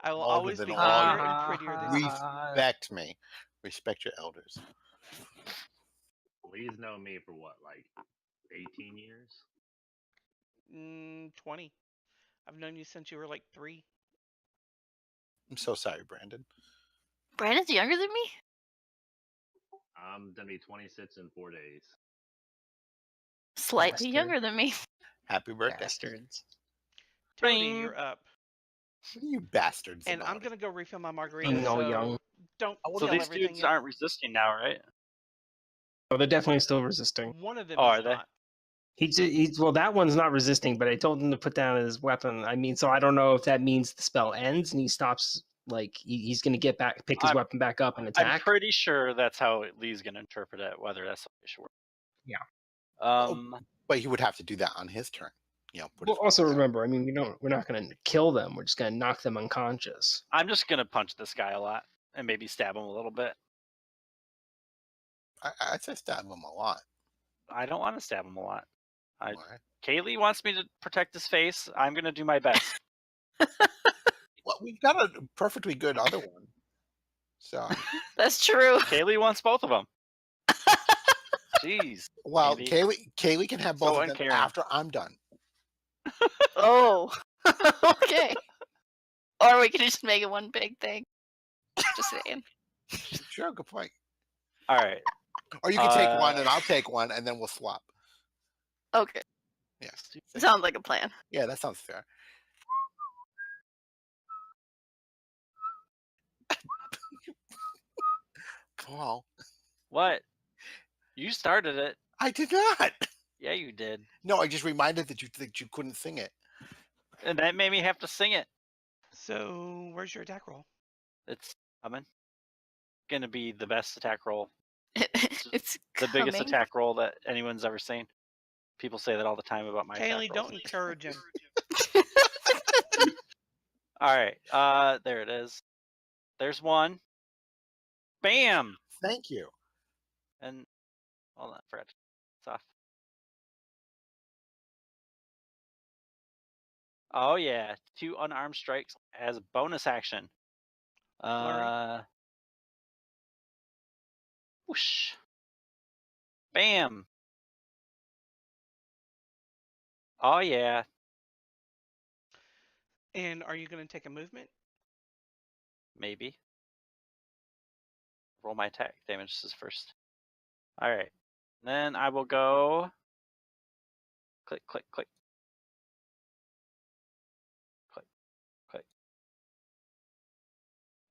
Speaker 1: I will
Speaker 2: Older
Speaker 1: always
Speaker 2: than
Speaker 1: be
Speaker 2: all
Speaker 1: younger
Speaker 2: you.
Speaker 1: and prettier than you.
Speaker 2: Respect me. Respect your elders.
Speaker 6: Lee's known me for what, like 18 years?
Speaker 1: 20. I've known you since you were like 3.
Speaker 2: I'm so sorry, Brandon.
Speaker 5: Brandon's younger than me?
Speaker 6: I'm gonna be 26 in 4 days.
Speaker 5: Slightly
Speaker 3: Bastard.
Speaker 5: younger than me.
Speaker 2: Happy birthday.
Speaker 3: Bastards.
Speaker 1: Toty,
Speaker 4: Bing.
Speaker 1: you're up.
Speaker 2: What are you bastards
Speaker 1: And
Speaker 2: about
Speaker 1: I'm
Speaker 2: it?
Speaker 1: going to go refill my margarita,
Speaker 3: Being all
Speaker 1: so
Speaker 3: young.
Speaker 1: don't
Speaker 2: So
Speaker 4: So
Speaker 1: tell
Speaker 4: these
Speaker 1: everything
Speaker 4: dudes
Speaker 1: yet.
Speaker 4: aren't resisting now, right?
Speaker 3: Oh, they're definitely still resisting.
Speaker 1: One of them
Speaker 4: Oh,
Speaker 1: is
Speaker 4: are they?
Speaker 1: not.
Speaker 3: He's well, that one's not resisting, but I told him to put down his weapon. I mean, so I don't know if that means the spell ends and he stops. Like he's going to get back, pick his
Speaker 4: I'm-
Speaker 3: weapon back up and
Speaker 4: I'm
Speaker 3: attack.
Speaker 4: pretty sure that's how Lee's gonna interpret it. Whether that's something should work.
Speaker 3: Yeah.
Speaker 2: But he would have to do that on his turn. You know, put
Speaker 3: Well,
Speaker 2: his
Speaker 3: also
Speaker 2: weapon down.
Speaker 3: remember, I mean, we're not going to kill them. We're just going to knock them unconscious.
Speaker 4: I'm just gonna punch this guy a lot and maybe stab him a little bit.
Speaker 2: I'd say stab him a lot.
Speaker 4: I don't want to stab him a lot.
Speaker 2: All right.
Speaker 4: Kaylee wants me to protect his face. I'm gonna do my best.
Speaker 2: Well, we've got a perfectly good other one. So,
Speaker 5: That's true.
Speaker 4: Kaylee wants both of them. Jeez.
Speaker 2: well,
Speaker 4: Andy.
Speaker 2: Kaylee can have
Speaker 4: So
Speaker 2: both of them
Speaker 4: uncaring.
Speaker 2: after I'm done.
Speaker 5: Oh. Okay. Or we could just make it one big thing. Just saying.
Speaker 2: Sure, good point.
Speaker 4: All right.
Speaker 2: Or you can take one and I'll take one, and then we'll swap.
Speaker 5: Okay.
Speaker 2: Yes.
Speaker 5: Sounds like a plan.
Speaker 2: Yeah, that sounds fair. Paul,
Speaker 4: What? You started it.
Speaker 2: I did not.
Speaker 4: Yeah, you did.
Speaker 2: No, I just reminded that you couldn't sing it.
Speaker 4: And that made me have to sing it.
Speaker 1: So, where's your attack roll?
Speaker 4: It's coming. Gonna be the best attack roll.
Speaker 5: It's
Speaker 4: The biggest
Speaker 5: coming.
Speaker 4: attack roll that anyone's ever seen. People say that all the time about my
Speaker 1: Kaylee,
Speaker 4: attack rolls.
Speaker 1: don't encourage him.
Speaker 4: All right. There it is. There's one. Bam!
Speaker 2: Thank you.
Speaker 4: And hold on, Fred. It's off. Oh yeah, 2 unarmed strikes as a bonus action. Whoosh. Bam. Oh yeah.
Speaker 1: And are you going to take a movement?
Speaker 4: Maybe. Roll my attack damages first. All right. Then I will go. Click, click, click. Click, click.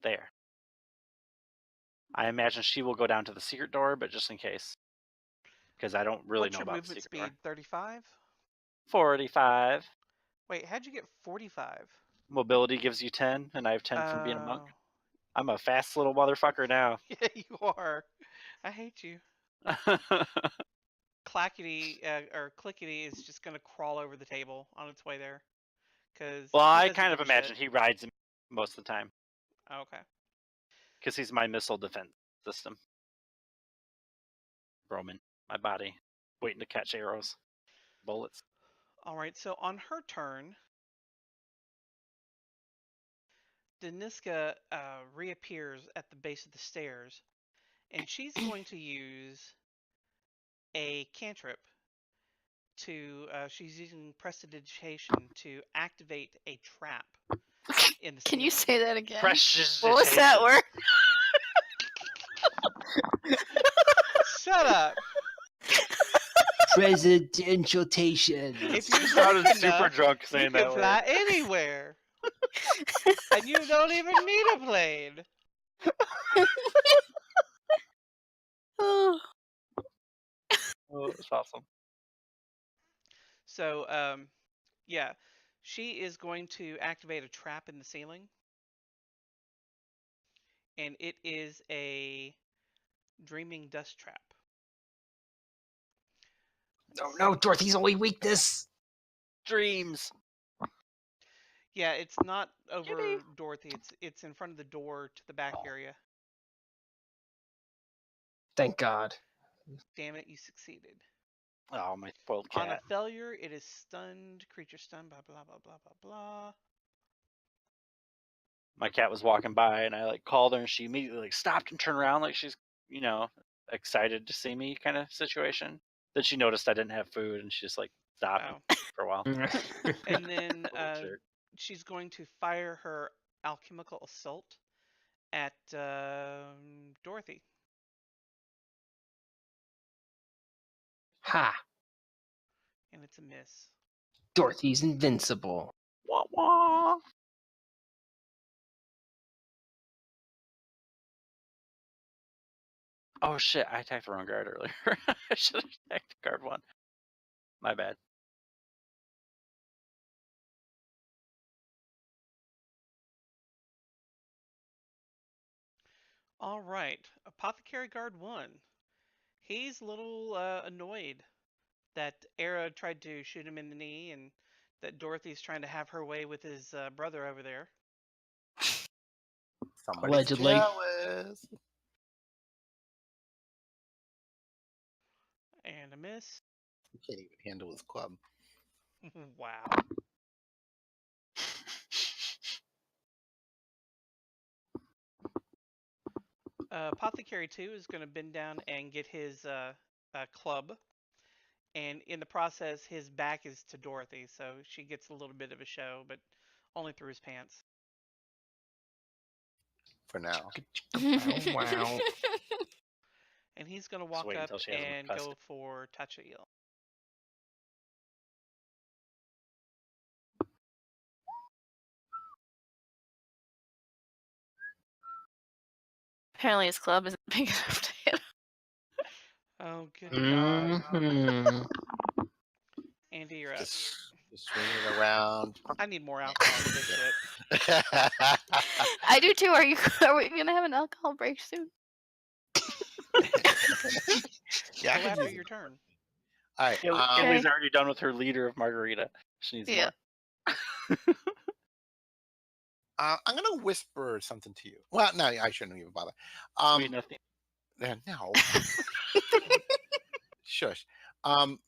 Speaker 4: There. I imagine she will go down to the secret door, but just in case. Because I don't really
Speaker 1: What's
Speaker 4: know
Speaker 1: your
Speaker 4: about
Speaker 1: movement
Speaker 4: the secret
Speaker 1: speed?
Speaker 4: door.
Speaker 1: 35?
Speaker 4: 45.
Speaker 1: Wait, how'd you get 45?
Speaker 4: Mobility gives you 10, and I have 10 from being a monk. I'm a fast little motherfucker now.
Speaker 1: Yeah, you are. I hate you. Clackety or Clickety is just gonna crawl over the table on its way there. Cause
Speaker 4: Well,
Speaker 1: he
Speaker 4: I
Speaker 1: doesn't
Speaker 4: kind of
Speaker 1: give a
Speaker 4: imagine
Speaker 1: shit.
Speaker 4: he rides him most of the time.
Speaker 1: Oh, okay.
Speaker 4: Because he's my missile defense system. Roman, my body, waiting to catch arrows, bullets.
Speaker 1: All right. So on her turn, Deniska reappears at the base of the stairs, and she's going to use a cantrip to. She's using prestidigitation to activate a trap in the.
Speaker 5: Can you
Speaker 1: ceiling.
Speaker 5: say that again?
Speaker 4: Precious.
Speaker 5: What was that word?
Speaker 1: Shut up.
Speaker 3: Presidential-tation.
Speaker 1: If you're
Speaker 4: sounded
Speaker 1: drunk
Speaker 4: super
Speaker 1: enough,
Speaker 4: drunk
Speaker 1: you
Speaker 4: saying
Speaker 1: can
Speaker 4: that word.
Speaker 1: fly anywhere, and you don't even need a plane.
Speaker 5: Oh.
Speaker 4: Oh, that's awesome.
Speaker 1: So, yeah, she is going to activate a trap in the ceiling, and it is a dreaming dust trap.
Speaker 3: Oh no, Dorothy's only weakness.
Speaker 4: Dreams.
Speaker 1: Yeah, it's not over
Speaker 5: Kitty.
Speaker 1: Dorothy. It's in front of the door to the back area.
Speaker 3: Thank God.
Speaker 1: Damn it, you succeeded.
Speaker 4: Oh, my spoiled
Speaker 1: On a
Speaker 4: cat.
Speaker 1: failure, it is stunned. Creature stunned. Blah blah blah blah blah blah.
Speaker 4: My cat was walking by, and I like called her, and she immediately like stopped and turned around, like she's excited to see me, kind of situation. Then she noticed I didn't have food, and she just like stopped
Speaker 1: Oh.
Speaker 4: for a while.
Speaker 1: And then
Speaker 4: Jerk.
Speaker 1: she's going to fire her alchemical assault at Dorothy.
Speaker 3: Ha!
Speaker 1: And it's a miss.
Speaker 3: Dorothy's invincible.
Speaker 4: Wah, wah. Oh shit! I attacked the wrong guard earlier. I should have attacked guard 1. My bad.
Speaker 1: All right, Apothecary Guard 1. He's a little annoyed that Aera tried to shoot him in the knee and that Dorothy's trying to have her way with his brother over there.
Speaker 2: Somebody's
Speaker 3: Allegedly.
Speaker 2: jealous.
Speaker 1: And a miss.
Speaker 2: He can't even handle his club.
Speaker 1: Wow. Apothecary 2 is going to bend down and get his club. And in the process, his back is to Dorothy, so she gets a little bit of a show, but only through his pants.
Speaker 2: For now.
Speaker 3: Wow.
Speaker 1: And he's going to walk
Speaker 4: wait
Speaker 1: up
Speaker 4: until she has him
Speaker 1: and
Speaker 4: cussed.
Speaker 1: go for Touch a Eel.
Speaker 5: Apparently his club isn't big enough to hit him.
Speaker 1: Oh, good God.
Speaker 3: Mhm.
Speaker 1: Andy, you're up.
Speaker 2: Just swing it around.
Speaker 1: I need more alcohol for this shit.
Speaker 5: I do too. Are we gonna have an alcohol break soon?
Speaker 2: Yeah, I
Speaker 1: Go
Speaker 2: could
Speaker 1: after
Speaker 2: use
Speaker 1: your
Speaker 2: it.
Speaker 1: turn.
Speaker 2: All right.
Speaker 4: Haley's already done with her liter of margarita. She needs
Speaker 5: Yeah.
Speaker 4: more.
Speaker 2: I'm gonna whisper something to you. Well, no, I shouldn't even bother.
Speaker 4: Sweet nothing.
Speaker 2: No. Shush.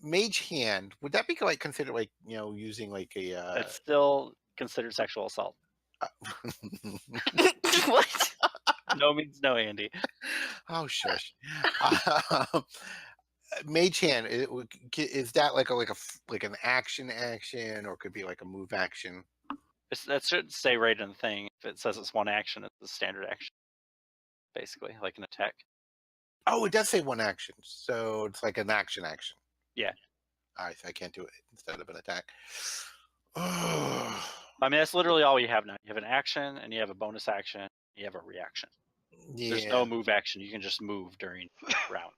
Speaker 2: Mage hand. Would that be like considered like using like a?
Speaker 4: That's still considered sexual assault.
Speaker 5: What?
Speaker 4: No means no, Andy.
Speaker 2: Oh, shush. Mage hand. Is that like an action, or could be like a move action?
Speaker 4: That should say right in the thing. If it says it's one action, it's a standard action. Basically, like an attack.
Speaker 2: Oh, it does say one action, so it's like an action.
Speaker 4: Yeah.
Speaker 2: All right, so I can't do it instead of an attack.
Speaker 4: I mean, that's literally all you have now. You have an action, and you have a bonus action. You have a reaction.
Speaker 2: Yeah.
Speaker 4: There's no move action. You can just move during round.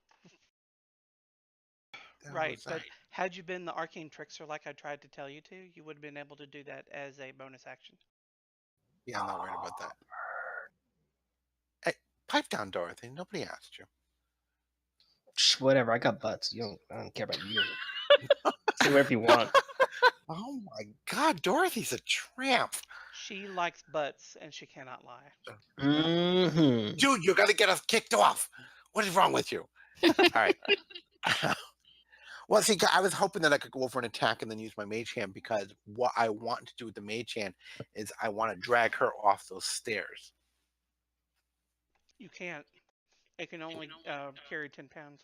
Speaker 1: Right, but had you been the arcane trickster like I tried to tell you to, you would have been able to do that as a bonus action.
Speaker 2: Yeah, I'm not worried about that. Hey, pipe down, Dorothy. Nobody asked you.
Speaker 3: Whatever, I got butts. I don't care about you. Say whatever you want.
Speaker 2: Oh my God, Dorothy's a tramp.
Speaker 1: She likes butts, and she cannot lie.
Speaker 3: Mm-hmm.
Speaker 2: Dude, you're gonna get us kicked off. What is wrong with you? All right. Well, see, I was hoping that I could go over an attack and then use my mage hand, because what I want to do with the mage hand is I want to drag her off those stairs.
Speaker 1: You can't. It can only carry 10 pounds.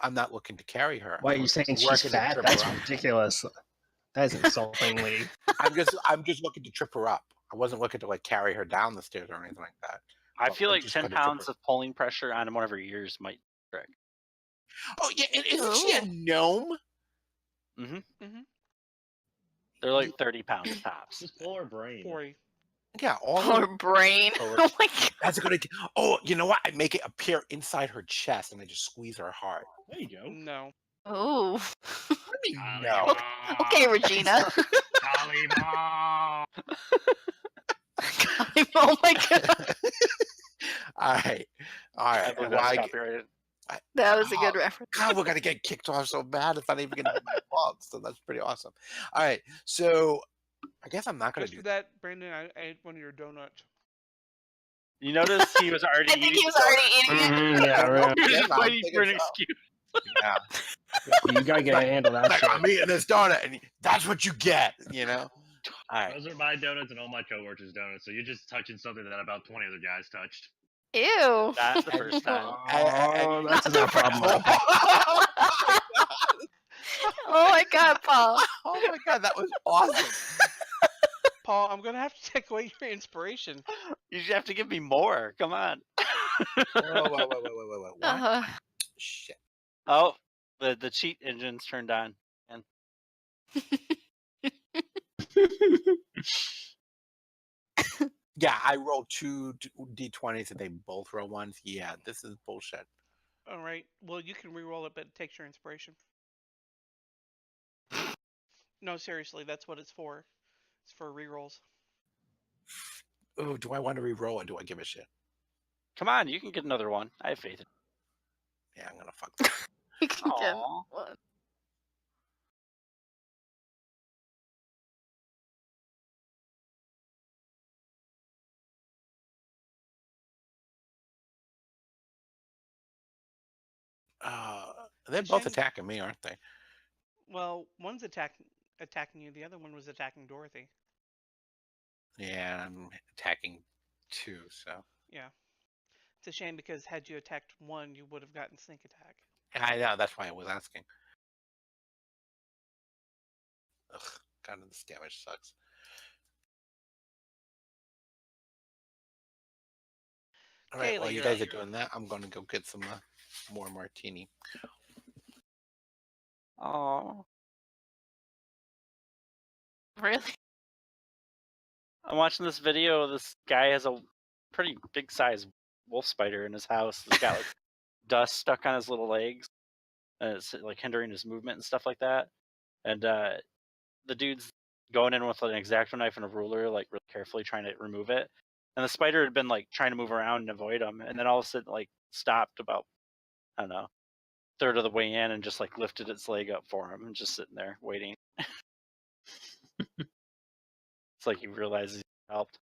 Speaker 2: I'm not looking to carry her.
Speaker 3: Why are you saying she's
Speaker 2: working to
Speaker 3: fat?
Speaker 2: trip
Speaker 3: That's
Speaker 2: her up.
Speaker 3: ridiculous. That is insultingly.
Speaker 2: I'm just looking to trip her up. I wasn't looking to like carry her down the stairs or anything like that.
Speaker 4: I
Speaker 2: Well,
Speaker 4: feel
Speaker 2: I'm
Speaker 4: like
Speaker 2: just
Speaker 4: 10
Speaker 2: gonna trip
Speaker 4: pounds
Speaker 2: her.
Speaker 4: of pulling pressure on one of her ears might trick.
Speaker 2: Oh yeah, and isn't she a
Speaker 5: Ooh.
Speaker 2: gnome?
Speaker 1: Mm-hmm.
Speaker 4: They're like 30 pounds tops.
Speaker 6: Just pull her brain.
Speaker 1: 40.
Speaker 2: Yeah, all
Speaker 5: Poor
Speaker 2: of
Speaker 5: brain.
Speaker 2: Oh,
Speaker 5: Oh my god.
Speaker 2: that's a good idea. Oh, you know what? I make it appear inside her chest, and I just squeeze her heart.
Speaker 6: There you go.
Speaker 1: No.
Speaker 5: Ooh.
Speaker 2: What do you mean, no?
Speaker 5: Okay, Regina.
Speaker 6: Kalima!
Speaker 5: Oh my god.
Speaker 2: All right, all
Speaker 4: I
Speaker 2: right.
Speaker 4: believe
Speaker 2: Well,
Speaker 4: that's copyrighted.
Speaker 5: That was a good
Speaker 2: Oh,
Speaker 5: reference.
Speaker 2: God, we're gonna get kicked off so bad. It's not even gonna be my fault. So that's pretty awesome. All right, so I guess I'm not gonna
Speaker 1: Just
Speaker 2: do
Speaker 1: for that, Brandon, I ate one of your donuts.
Speaker 4: You notice he was already
Speaker 5: I think
Speaker 4: eating
Speaker 5: he was already eating it.
Speaker 3: Mhm, yeah, right.
Speaker 4: He was
Speaker 2: Yeah,
Speaker 4: just
Speaker 2: I'm
Speaker 4: waiting
Speaker 2: thinking
Speaker 4: for an
Speaker 2: so.
Speaker 4: excuse.
Speaker 2: Yeah.
Speaker 3: You gotta get a handle of that
Speaker 2: Like,
Speaker 3: shit.
Speaker 2: I'm eating this donut, and that's what you get, you know?
Speaker 4: All right.
Speaker 6: Those are my donuts and all my coworkers' donuts, so you're just touching something that about 20 other guys touched.
Speaker 5: Ew.
Speaker 4: Not the
Speaker 2: And-
Speaker 4: first time.
Speaker 3: Oh, that's
Speaker 5: Not the
Speaker 3: enough problem.
Speaker 2: Oh,
Speaker 5: Oh my god, Paul.
Speaker 2: oh my God, that was awesome.
Speaker 1: Paul, I'm gonna have to take away your inspiration.
Speaker 4: You should have to give me more. Come on.
Speaker 2: Whoa, what? Shit.
Speaker 4: Oh, the cheat engine's turned on. And
Speaker 2: Yeah, I rolled two d20s and they both roll ones. Yeah, this is bullshit.
Speaker 1: All right. Well, you can re-roll it, but it takes your inspiration. No, seriously, that's what it's for. It's for re-rolls.
Speaker 2: Ooh, do I want to re-roll or do I give a shit?
Speaker 4: come on, you can get another one. I have faith in
Speaker 2: Yeah, I'm gonna fuck this.
Speaker 5: You can get
Speaker 4: Aw.
Speaker 5: one.
Speaker 2: They're both
Speaker 1: Shane?
Speaker 2: attacking me, aren't they?
Speaker 1: Well, one's attacking you. The other one was attacking Dorothy.
Speaker 2: Yeah, I'm attacking two, so.
Speaker 1: Yeah. It's a shame because had you attacked one, you would have gotten sneak attack.
Speaker 2: Yeah, I know, that's why I was asking. Ugh, God, this damage sucks. All right,
Speaker 1: Kayla,
Speaker 2: while you
Speaker 1: you're
Speaker 2: guys
Speaker 1: up.
Speaker 2: are doing that, I'm gonna go get some more martini.
Speaker 4: Oh,
Speaker 5: Really?
Speaker 4: I'm watching this video. This guy has a pretty big size wolf spider in his house. It's got like dust stuck on his little legs, and it's like hindering his movement and stuff like that. And the dude's going in with an X-Acto knife and a ruler, like really carefully trying to remove it. And the spider had been like trying to move around and avoid him, and then all of a sudden like stopped about, I don't know, third of the way in and just like lifted its leg up for him and just sitting there waiting. It's like he realizes he helped.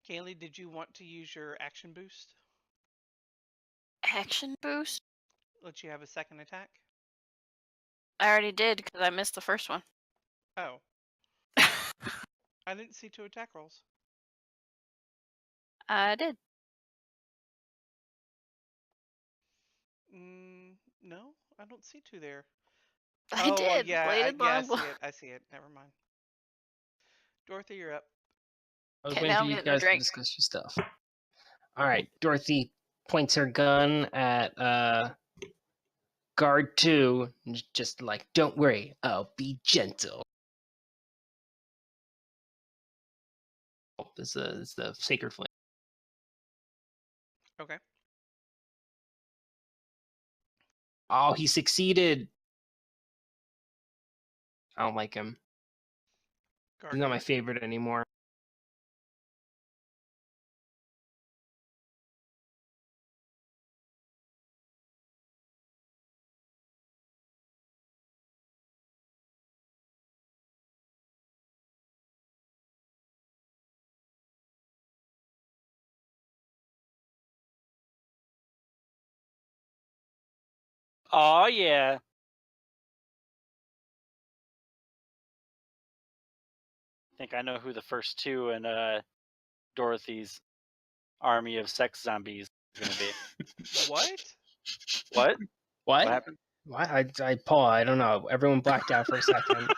Speaker 1: Kaylee, did you want to use your action boost?
Speaker 5: Action boost?
Speaker 1: Let you have a second attack?
Speaker 5: I already did because I missed the first one.
Speaker 1: Oh, I didn't see 2 attack rolls.
Speaker 5: I did.
Speaker 1: No, I don't see 2 there.
Speaker 5: I did.
Speaker 1: Yeah,
Speaker 5: Bladed
Speaker 1: I
Speaker 5: longbow.
Speaker 1: see it. I see it. Never mind. Dorothy, you're up.
Speaker 3: I was
Speaker 5: Okay,
Speaker 3: waiting
Speaker 5: now
Speaker 3: for
Speaker 5: I'm
Speaker 3: you
Speaker 5: getting a
Speaker 3: guys to
Speaker 5: drink.
Speaker 3: discuss your stuff. All right, Dorothy points her gun at guard 2, and just like, don't worry, I'll be gentle. It's the sacred flame.
Speaker 1: Okay.
Speaker 3: Oh, he succeeded. I don't like him. He's not my
Speaker 1: Gargenyn.
Speaker 3: favorite anymore.
Speaker 4: Oh yeah. I think I know who the first 2 in Dorothy's army of sex zombies is gonna be.
Speaker 1: What?
Speaker 4: What?
Speaker 3: What?
Speaker 4: What happened?
Speaker 3: What? Paul, I don't know. Everyone blacked out for a second.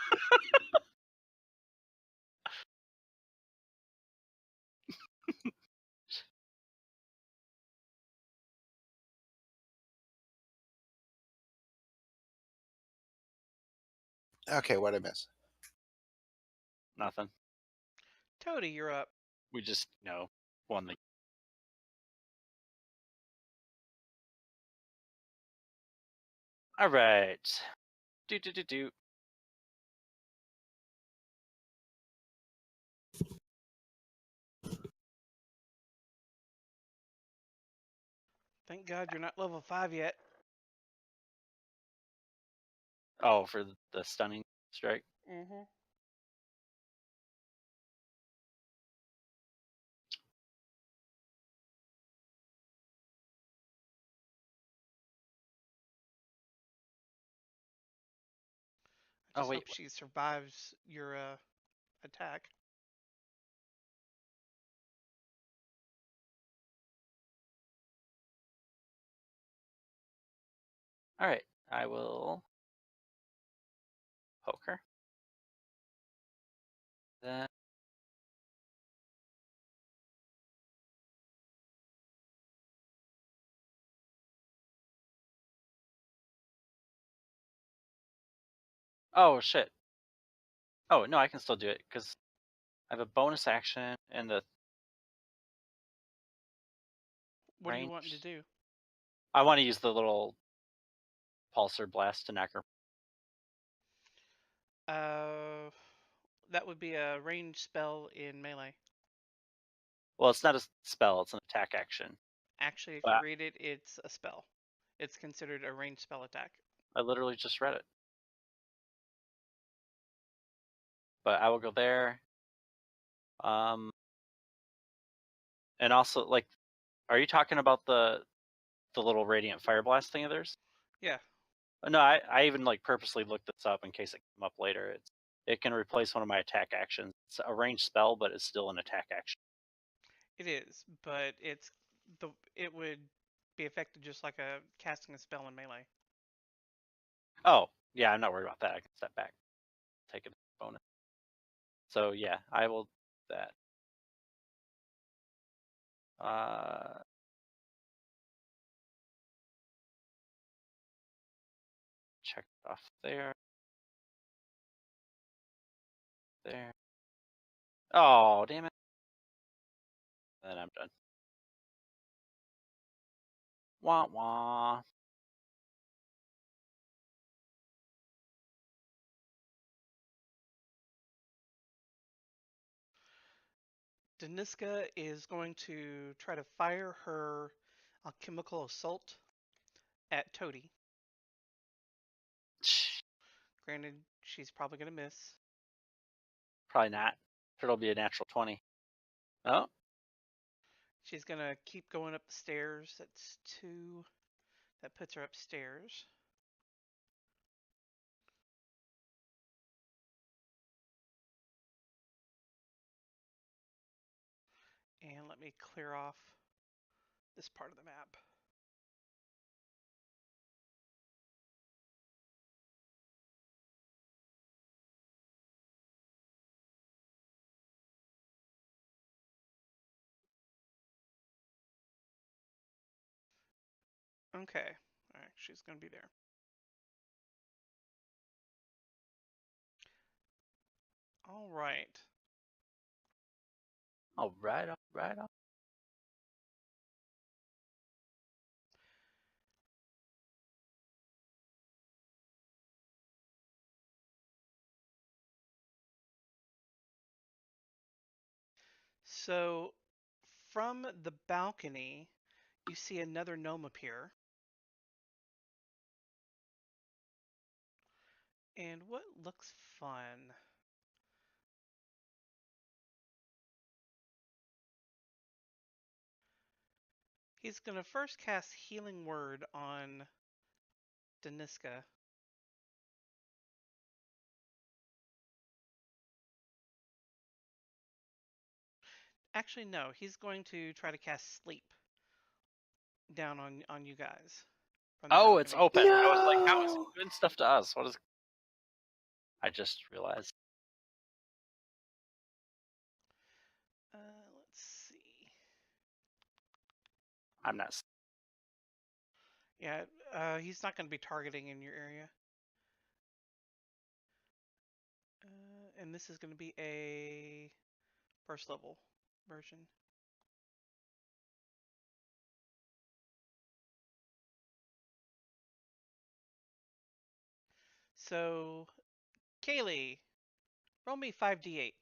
Speaker 2: Okay, what'd I miss?
Speaker 4: Nothing.
Speaker 1: Toty, you're up.
Speaker 4: We just, won the. All right. Do.
Speaker 1: Thank God you're not level 5 yet.
Speaker 4: Oh, for the stunning strike.
Speaker 1: Mm-hmm. I
Speaker 4: Oh
Speaker 1: just
Speaker 4: wait.
Speaker 1: hope she survives your attack.
Speaker 4: All right. I will poke her. Then. Oh shit. Oh no, I can still do it because I have a bonus action and the
Speaker 1: What are you
Speaker 4: range.
Speaker 1: wanting to do?
Speaker 4: I want to use the little pulsar blast to knock her.
Speaker 1: That would be a ranged spell in melee.
Speaker 4: Well, it's not a spell; it's an attack action.
Speaker 1: Actually, if
Speaker 4: Wow.
Speaker 1: you read it, it's a spell. It's considered a ranged spell attack.
Speaker 4: I literally just read it. But I will go there. And also, like, are you talking about the little radiant fire blast thing of theirs?
Speaker 1: Yeah.
Speaker 4: No, I even like purposely looked this up in case it came up later. It can replace one of my attack actions. It's a ranged spell, but it's still an attack action.
Speaker 1: It is, but it would be affected just like a casting a spell in melee.
Speaker 4: Oh, yeah, I'm not worried about that. I can step back, take a bonus. So yeah, I will do that. Check off there. There. Oh, damn it. Then I'm done. Wah wah.
Speaker 1: Deniska is going to try to fire her alchemical assault at Toty. Granted, she's probably going to miss.
Speaker 4: Probably not. It'll be a natural 20. Oh.
Speaker 1: She's going to keep going up the stairs. That's 2. That puts her upstairs. And let me clear off this part of the map. Okay. Alright, she's going to be there. Alright.
Speaker 4: All right.
Speaker 1: So, from the balcony, you see another gnome appear. And what looks fun? He's going to first cast Healing Word on Deniska. Actually, no. He's going to try to cast Sleep down on you guys. From the
Speaker 4: Oh, it's
Speaker 1: balcony.
Speaker 4: open. I was like, how is he doing stuff to us? What is? I just realized.
Speaker 1: Let's see.
Speaker 4: I'm not.
Speaker 1: Yeah, he's not going to be targeting in your area. and this is going to be a first level version. So, Kaylee, roll me 5d8.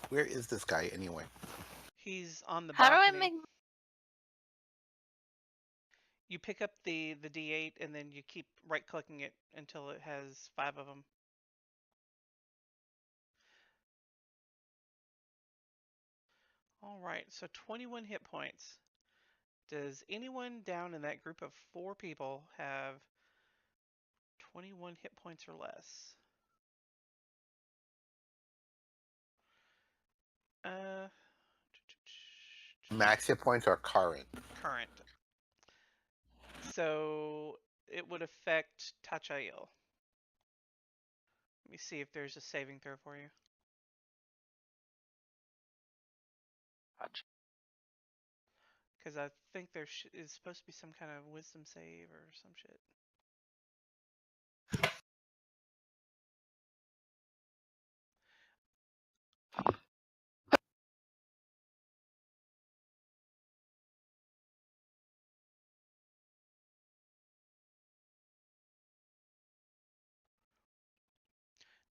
Speaker 2: Where is this guy anyway?
Speaker 1: He's on the
Speaker 5: How do I
Speaker 1: balcony.
Speaker 5: make?
Speaker 1: You pick up the d8 and then you keep right-clicking it until it has 5 of them. All right, so 21 hit points. Does anyone down in that group of 4 people have 21 hit points or less?
Speaker 2: Max hit points are current.
Speaker 1: Current. So it would affect Tachael. Let me see if there's a saving throw for you.
Speaker 4: Gotcha.
Speaker 1: Because I think there is supposed to be some kind of wisdom save or some shit.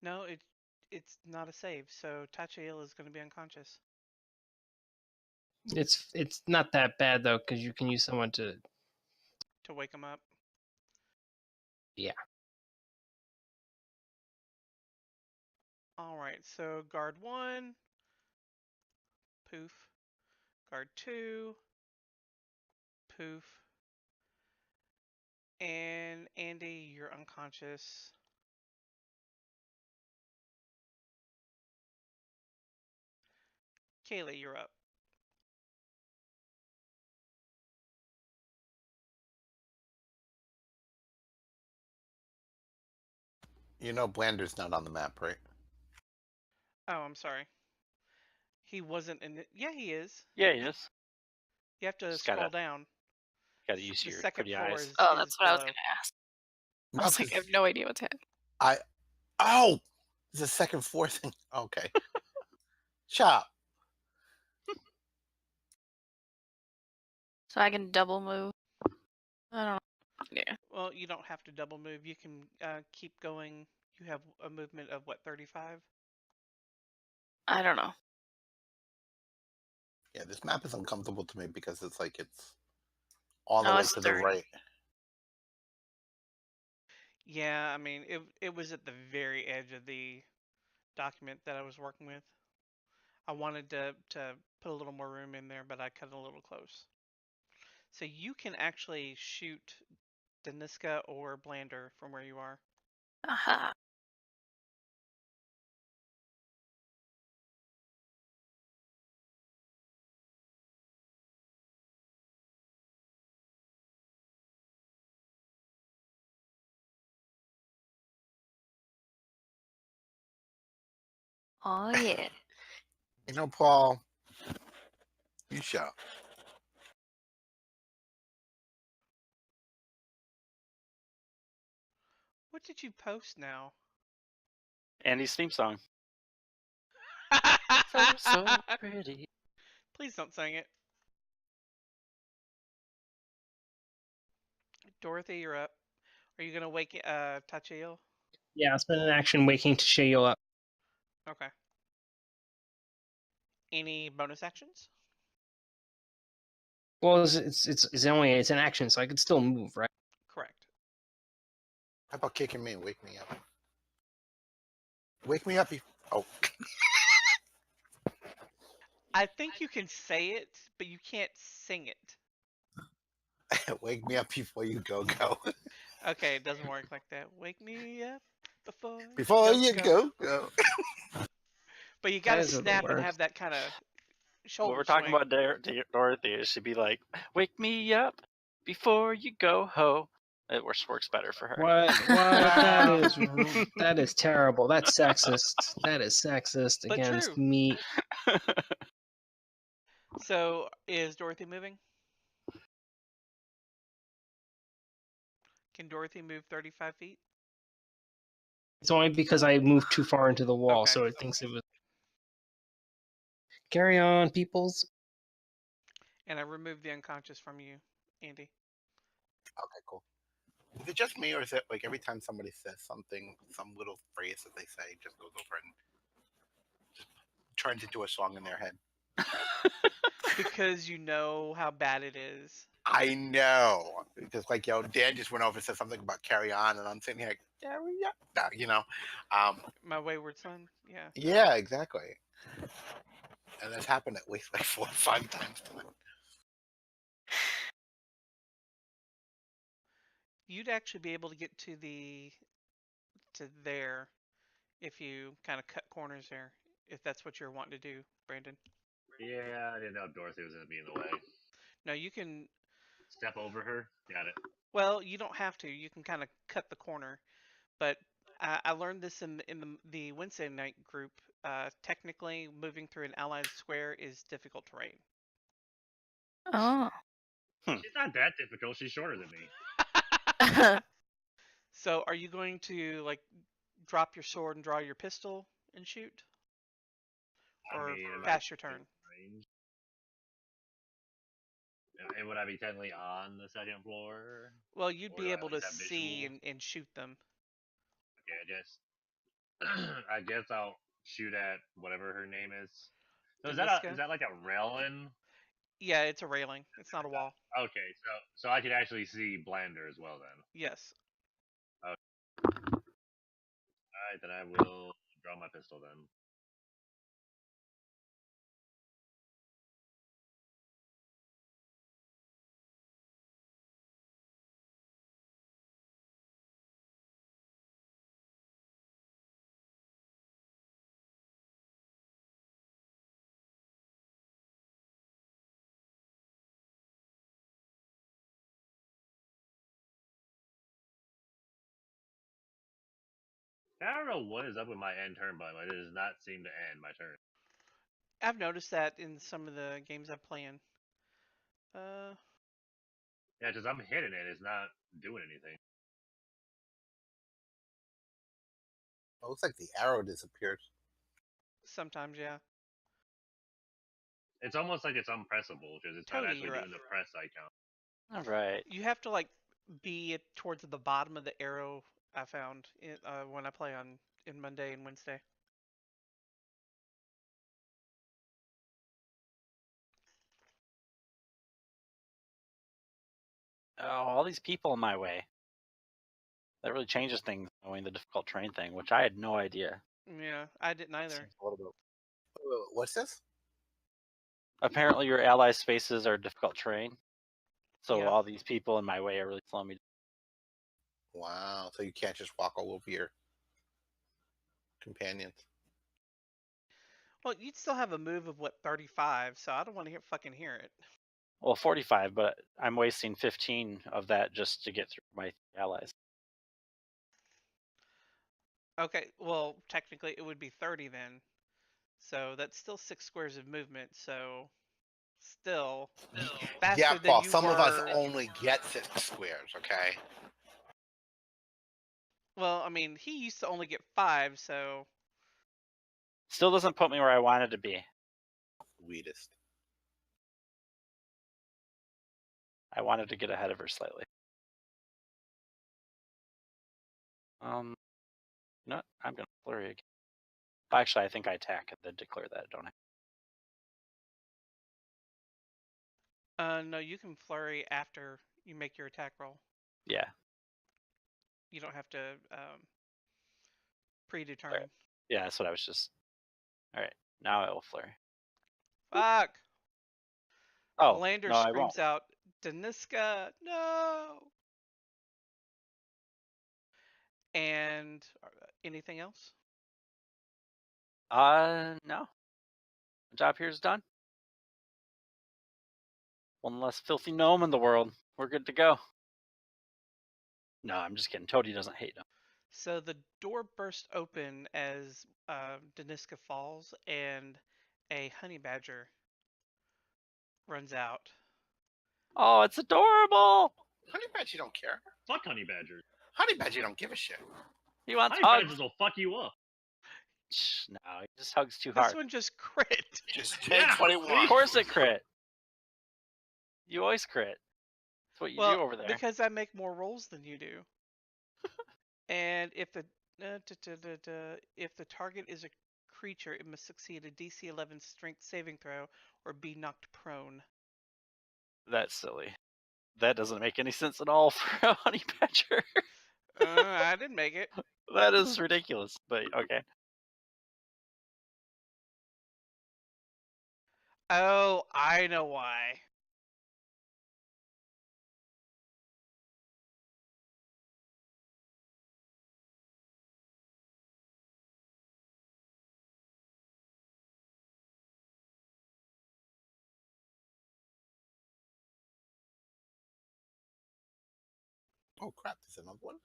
Speaker 1: No, it's not a save, so Tachael is going to be unconscious.
Speaker 3: It's not that bad though, because you can use someone to.
Speaker 1: To wake him up.
Speaker 3: Yeah.
Speaker 1: All right, so guard 1, poof. Guard 2, poof. And Andy, you're unconscious. Kaylee, you're up.
Speaker 2: You know Blander's not on the map, right?
Speaker 1: Oh, I'm sorry. He wasn't in it. Yeah, he is.
Speaker 4: Yeah, he is.
Speaker 1: You have to
Speaker 4: Just
Speaker 1: scroll down.
Speaker 4: Gotta use
Speaker 1: The
Speaker 4: your
Speaker 1: second
Speaker 4: pretty
Speaker 1: floor
Speaker 4: eyes.
Speaker 1: is
Speaker 5: Oh,
Speaker 1: is
Speaker 5: that's what I was
Speaker 1: below.
Speaker 5: gonna ask. I
Speaker 2: No,
Speaker 5: was like, I have
Speaker 2: 'cause
Speaker 5: no idea what's happening.
Speaker 2: Oh, it's a second floor thing. Okay. Shop.
Speaker 5: So I can double move. I don't know. Yeah.
Speaker 1: Well, you don't have to double move. You can keep going. You have a movement of what, 35?
Speaker 5: I don't know.
Speaker 2: Yeah, this map is uncomfortable to me because it's like it's all the
Speaker 5: No,
Speaker 2: way
Speaker 5: it's
Speaker 2: to the
Speaker 5: 30.
Speaker 2: right.
Speaker 1: Yeah, I mean, it was at the very edge of the document that I was working with. I wanted to put a little more room in there, but I cut it a little close. So you can actually shoot Daniska or Blander from where you are.
Speaker 5: Aha. Oh yeah.
Speaker 2: You know, Paul, you shop.
Speaker 1: What did you post now?
Speaker 4: Andy's theme song. So pretty.
Speaker 1: Please don't sing it. Dorothy, you're up. Are you gonna wake Tachiel?
Speaker 3: Yeah, I'll spend an action waking to Shayo up.
Speaker 1: Okay. Any bonus actions?
Speaker 3: Well, it's an action, so I could still move, right?
Speaker 1: Correct.
Speaker 2: How about kicking me and wake me up? Wake me up. Oh.
Speaker 1: I think you can say it, but you can't sing it.
Speaker 2: Wake me up before you go.
Speaker 1: Okay, it doesn't work like that. Wake me up
Speaker 2: Before
Speaker 1: you
Speaker 2: you
Speaker 1: go.
Speaker 2: go.
Speaker 1: But you gotta
Speaker 3: Guys are the
Speaker 1: snap and
Speaker 3: worst.
Speaker 1: have that kind of shoulder
Speaker 4: What we're talking
Speaker 1: swing.
Speaker 4: about Dorothy, it should be like, wake me up before you go ho. It works better for her.
Speaker 3: What? That is terrible. That's sexist. That is sexist
Speaker 1: But
Speaker 3: against
Speaker 1: true.
Speaker 3: me.
Speaker 1: So, is Dorothy moving? Can Dorothy move 35 feet?
Speaker 3: It's only because I moved too far into the wall,
Speaker 1: Okay.
Speaker 3: so it thinks it was. Carry on, peoples.
Speaker 1: And I removed the unconscious from you, Andy.
Speaker 2: Okay, cool. Is it just me, or is it like every time somebody says something, some little phrase that they say just goes over and just turns into a song in their head?
Speaker 1: Because you know how bad it is.
Speaker 2: I know, because like Dan just went over and said something about carry on, and I'm sitting here like carry on,
Speaker 1: My wayward son. Yeah.
Speaker 2: Yeah, exactly. And that's happened at least like 4 or 5 times tonight.
Speaker 1: You'd actually be able to get to there if you kind of cut corners there, if that's what you're wanting to do, Brandon.
Speaker 6: Yeah, I didn't know Dorothy was gonna be in the way.
Speaker 1: No, you can.
Speaker 6: Step over her. Got it.
Speaker 1: Well, you don't have to. You can kind of cut the corner, but I learned this in the Wednesday night group. Technically, moving through an allied square is difficult terrain.
Speaker 5: Oh.
Speaker 6: She's not that difficult. She's shorter than me.
Speaker 1: So, are you going to like drop your sword and draw your pistol and shoot, or pass your turn?
Speaker 6: Range. And would I be technically on the second floor?
Speaker 1: Well, you'd
Speaker 6: Or
Speaker 1: be
Speaker 6: do I at
Speaker 1: able to
Speaker 6: least have
Speaker 1: see
Speaker 6: visual?
Speaker 1: and shoot them.
Speaker 6: Okay, I guess I'll shoot at whatever her name is. So is
Speaker 1: Deniska?
Speaker 6: that like a railing?
Speaker 1: Yeah, it's a railing. It's not a wall.
Speaker 6: Okay, so I could actually see Blander as well then.
Speaker 1: Yes.
Speaker 6: Alright, then I will draw my pistol then. I don't know what is up with my end turn button, but it does not seem to end my turn.
Speaker 1: I've noticed that in some of the games I'm playing.
Speaker 6: Yeah, because I'm hitting it, it's not doing anything.
Speaker 2: It looks like the arrow disappeared.
Speaker 1: Sometimes, yeah.
Speaker 6: It's almost like it's unpressable because it's not
Speaker 1: Toty,
Speaker 6: actually
Speaker 1: you're
Speaker 6: doing
Speaker 1: up.
Speaker 6: the press icon.
Speaker 4: All right.
Speaker 1: You have to like be towards the bottom of the arrow. I found when I play in Monday and Wednesday.
Speaker 4: Oh, all these people in my way. That really changes things, knowing the difficult terrain thing, which I had no idea.
Speaker 1: Yeah, I didn't either.
Speaker 4: Seems a little bit.
Speaker 2: Wait, what's this?
Speaker 4: Apparently, your ally spaces are difficult terrain, so
Speaker 1: Yeah.
Speaker 4: all these people in my way are really slowing me down.
Speaker 2: Wow, so you can't just walk all over your companions.
Speaker 1: Well, you'd still have a move of what 35, so I don't want to fucking hear it.
Speaker 4: Well, 45, but I'm wasting 15 of that just to get through my allies.
Speaker 1: Okay, well technically it would be 30 then, so that's still 6 squares of movement. So still faster
Speaker 2: Yeah,
Speaker 1: than
Speaker 2: Paul,
Speaker 1: you
Speaker 2: some
Speaker 1: were.
Speaker 2: of us only get 6 squares, okay?
Speaker 1: Well, I mean, he used to only get 5, so
Speaker 4: Still doesn't put me where I wanted to be.
Speaker 2: Sweetest.
Speaker 4: I wanted to get ahead of her slightly. You know what? I'm gonna flurry again. Actually, I think I attack and then declare that, don't I?
Speaker 1: no, you can flurry after you make your attack roll.
Speaker 4: Yeah.
Speaker 1: You don't have to predetermine.
Speaker 4: Right. Yeah, that's what I was just. All right, now I will flurry.
Speaker 1: Fuck!
Speaker 4: Oh,
Speaker 1: Blander
Speaker 4: no, I
Speaker 1: screams
Speaker 4: won't.
Speaker 1: out, Deniska, no! And anything else?
Speaker 4: No. The job here is done. One less filthy gnome in the world. We're good to go. No, I'm just kidding. Toty doesn't hate him.
Speaker 1: So the door bursts open as Deniska falls, and a honey badger runs out.
Speaker 4: Oh, it's adorable.
Speaker 2: Honey Badger don't care.
Speaker 6: Fuck honey badgers.
Speaker 2: Honey Badger don't give a shit.
Speaker 4: He wants
Speaker 6: Honey
Speaker 4: hugs.
Speaker 6: badgers will fuck you up.
Speaker 4: No, he just hugs too
Speaker 1: This
Speaker 4: hard.
Speaker 1: one just crit.
Speaker 2: Just
Speaker 6: Yeah,
Speaker 2: 10-21.
Speaker 4: Of course it crit. You always crit. That's what you
Speaker 1: Well,
Speaker 4: do over there.
Speaker 1: because I make more rolls than you do. And if the if the target is a creature, it must succeed a DC 11 Strength saving throw or be knocked prone.
Speaker 4: That's silly. That doesn't make any sense at all for a honey badger.
Speaker 1: I didn't make it.
Speaker 4: That is ridiculous, but okay.
Speaker 1: Oh, I know why.
Speaker 2: Oh crap! There's another one.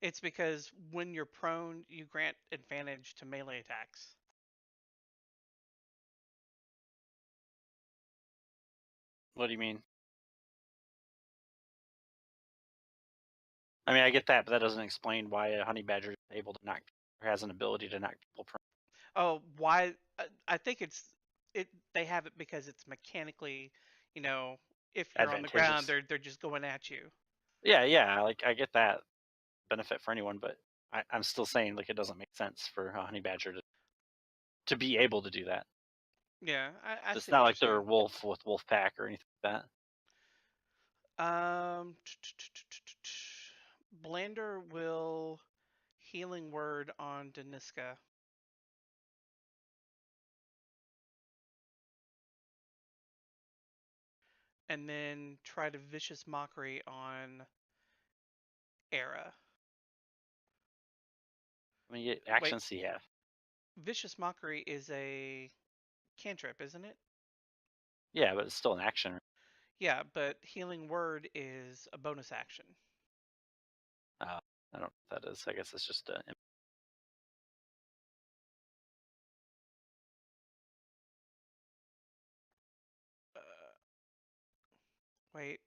Speaker 1: It's because when you're prone, you grant advantage to melee attacks.
Speaker 4: What do you mean? I mean, I get that, but that doesn't explain why a honey badger is able to knock or has an ability to knock people prone.
Speaker 1: Oh, why? I think they have it because it's mechanically, if you're on the ground,
Speaker 4: Advantageous.
Speaker 1: they're just going at you.
Speaker 4: Yeah, like I get that benefit for anyone, but I'm still saying like it doesn't make sense for a honey badger to be able to do that.
Speaker 1: Yeah, I
Speaker 4: It's
Speaker 1: see
Speaker 4: not
Speaker 1: what
Speaker 4: like
Speaker 1: you're
Speaker 4: they're a
Speaker 1: saying.
Speaker 4: wolf with wolf pack or anything like that.
Speaker 1: Blander will healing word on Deniska. And then try to vicious mockery on Aera.
Speaker 4: I mean, actions he have.
Speaker 1: Vicious mockery is a cantrip, isn't it?
Speaker 4: Yeah, but it's still an action.
Speaker 1: Yeah, but healing word is a bonus action.
Speaker 4: I don't know what that is. I guess it's just
Speaker 1: Wait,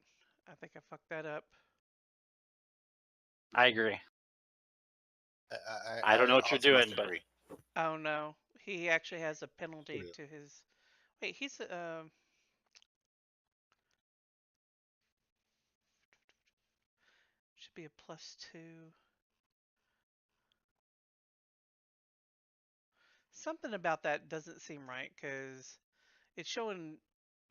Speaker 1: I think I fucked that up.
Speaker 4: I agree. I don't know what you're
Speaker 2: also must
Speaker 4: doing, but
Speaker 2: agree.
Speaker 1: Oh no, he actually has a penalty to his. Wait, he's should be a +2. Something about that doesn't seem right because it's showing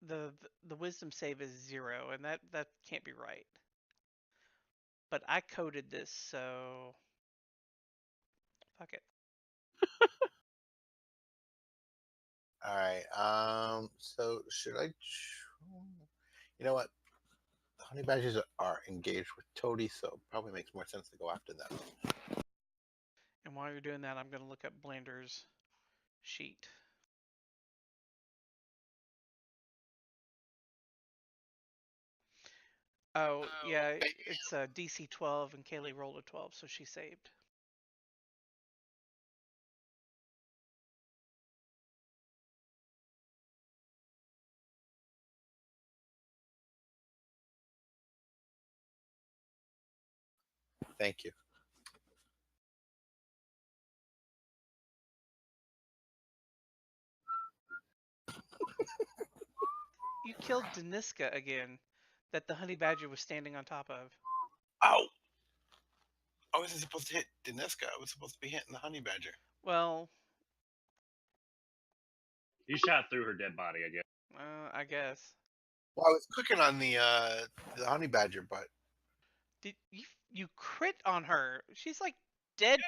Speaker 1: the wisdom save is 0, and that can't be right. But I coded this, so fuck it.
Speaker 2: All right. So should I? You know what? The honey badgers are engaged with Toty, so it probably makes more sense to go after them.
Speaker 1: And while you're doing that, I'm going to look up Blander's sheet. Oh, yeah, it's DC 12, and Kaylee rolled a 12, so she saved.
Speaker 2: Thank you.
Speaker 1: You killed Deniska again, that the honey badger was standing on top of.
Speaker 2: Oh! I wasn't supposed to hit Deniska. I was supposed to be hitting the honey badger.
Speaker 1: Well,
Speaker 6: You shot through her dead body, I guess.
Speaker 1: I guess.
Speaker 2: Well, I was clicking on the honey badger, but
Speaker 1: Did you crit on her? She's like dead.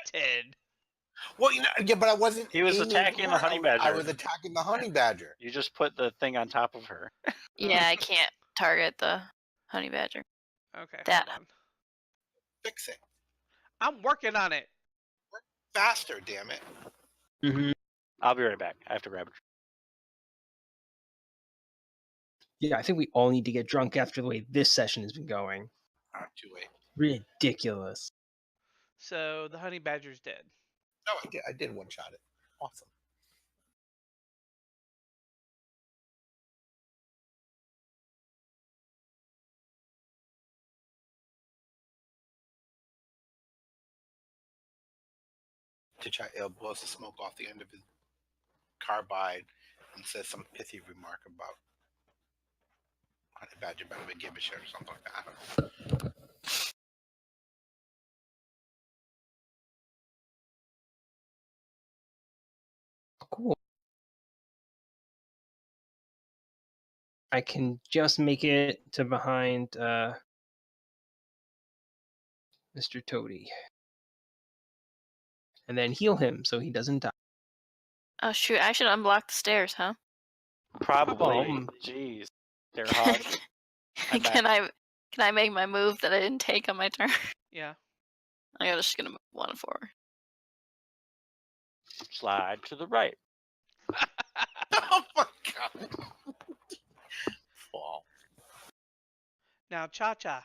Speaker 2: well, yeah, but I wasn't.
Speaker 4: He was
Speaker 2: aiming
Speaker 4: attacking
Speaker 2: for
Speaker 4: the
Speaker 2: her.
Speaker 4: honey badger.
Speaker 2: I was attacking the honey badger.
Speaker 4: You just put the thing on top of her.
Speaker 5: Yeah, I can't target the honey badger.
Speaker 1: Okay,
Speaker 5: That-
Speaker 1: hold on.
Speaker 2: Fix it
Speaker 1: I'm working on it.
Speaker 2: faster, damn it!
Speaker 3: Mm-hmm.
Speaker 4: I'll be right back. I have to grab it.
Speaker 3: Yeah, I think we all need to get drunk after the way this session has been going.
Speaker 2: Too late.
Speaker 3: Ridiculous.
Speaker 1: So the honey badger's dead.
Speaker 2: No, I did one shot it. Awesome. T'Challa blows the smoke off the end of his carbide and says some pithy remark about honey badger better than give a shit or something like that. I don't know.
Speaker 3: Cool. I can just make it to behind Mr. Toty. And then heal him so he doesn't die.
Speaker 5: Oh shoot! I should unblock the stairs, huh?
Speaker 4: Probably. Jeez. They're hot. I'm back.
Speaker 5: Can I make my move that I didn't take on my turn?
Speaker 1: Yeah.
Speaker 5: I'm just gonna move one forward.
Speaker 4: Slide to the right.
Speaker 2: Oh my god. Fall.
Speaker 1: Now, Cha-Cha.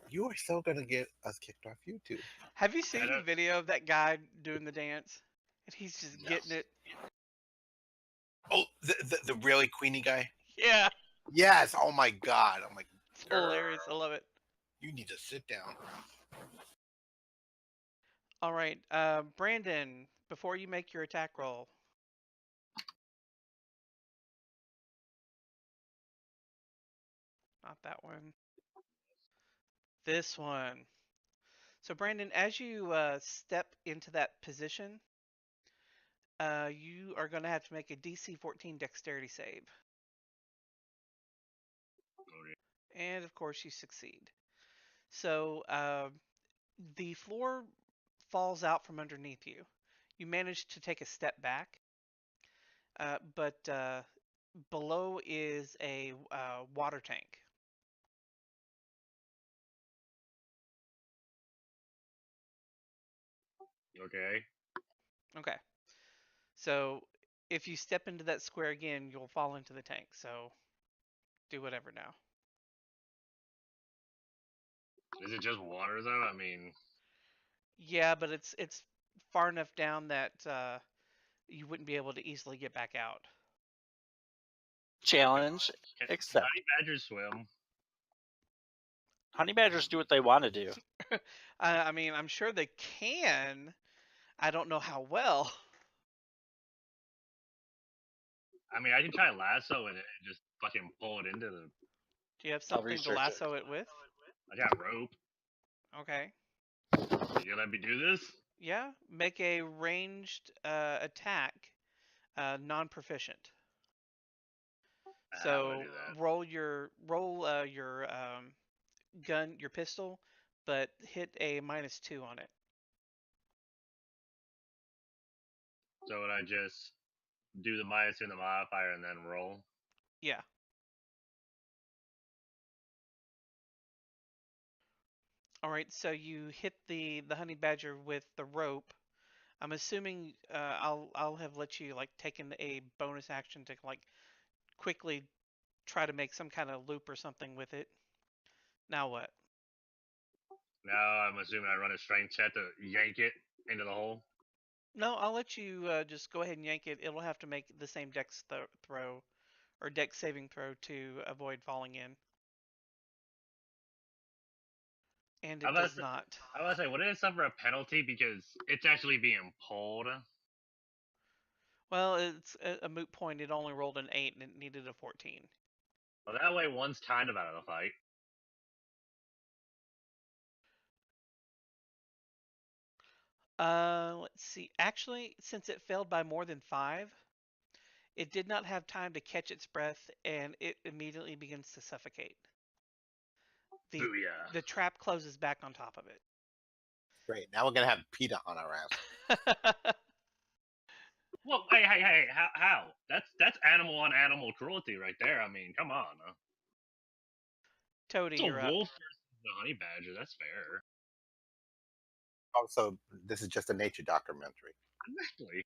Speaker 2: You are still gonna get us kicked off YouTube.
Speaker 1: Have you seen the
Speaker 6: don't-
Speaker 1: video of that guy doing the dance? And he's just
Speaker 2: No.
Speaker 1: getting it.
Speaker 2: Oh, the really Queenie guy?
Speaker 1: Yeah.
Speaker 2: Yes. Oh my god. I'm like,
Speaker 1: It's hilarious. I love it.
Speaker 2: you need to sit down.
Speaker 1: All right. Brandyn, before you make your attack roll. Not that one. This one. So, Brandyn, as you step into that position, you are going to have to make a DC 14 dexterity save. And, of course, you succeed. So, the floor falls out from underneath you. You manage to take a step back, but below is a water tank.
Speaker 6: Okay.
Speaker 1: Okay. So if you step into that square again, you'll fall into the tank. So do whatever now.
Speaker 6: Is it just water though? I mean,
Speaker 1: Yeah, but it's far enough down that you wouldn't be able to easily get back out.
Speaker 4: Challenge
Speaker 6: can
Speaker 4: accept.
Speaker 6: honey badgers swim?
Speaker 4: Honey badgers do what they want to do.
Speaker 1: I mean, I'm sure they can. I don't know how well.
Speaker 6: I mean, I can try lasso it and just fucking pull it into the.
Speaker 1: Do you have
Speaker 4: I'll
Speaker 1: something to
Speaker 4: research it.
Speaker 1: lasso it with?
Speaker 6: I got rope.
Speaker 1: Okay.
Speaker 6: You let me do this?
Speaker 1: Yeah. Make a ranged attack, non-proficient.
Speaker 6: How do I
Speaker 1: So
Speaker 6: do that?
Speaker 1: roll your gun, your pistol, but hit a -2 on it.
Speaker 6: So would I just do the minus in the modifier and then roll?
Speaker 1: Yeah. All right. So you hit the honey badger with the rope. I'm assuming I'll have let you like taken a bonus action to like quickly try to make some kind of loop or something with it. Now what?
Speaker 6: Now I'm assuming I run a strength check to yank it into the hole.
Speaker 1: No, I'll let you just go ahead and yank it. It'll have to make the same dex throw or dex saving throw to avoid falling in. And it does not.
Speaker 6: I was say, would it suffer a penalty because it's actually being pulled?
Speaker 1: Well, it's a moot point. It only rolled an 8 and it needed a 14.
Speaker 6: Well, that way one's kind of out of the fight.
Speaker 1: Let's see. Actually, since it failed by more than 5, it did not have time to catch its breath and it immediately begins to suffocate.
Speaker 6: Booyah.
Speaker 1: The trap closes back on top of it.
Speaker 2: Great. Now we're gonna have PETA on our ass.
Speaker 6: Well, hey, how? That's animal on animal cruelty right there. I mean, come on.
Speaker 1: Toty,
Speaker 6: It's a
Speaker 1: you're up.
Speaker 6: wolf versus the honey badger. That's fair.
Speaker 2: Also, this is just a nature documentary.
Speaker 6: Exactly.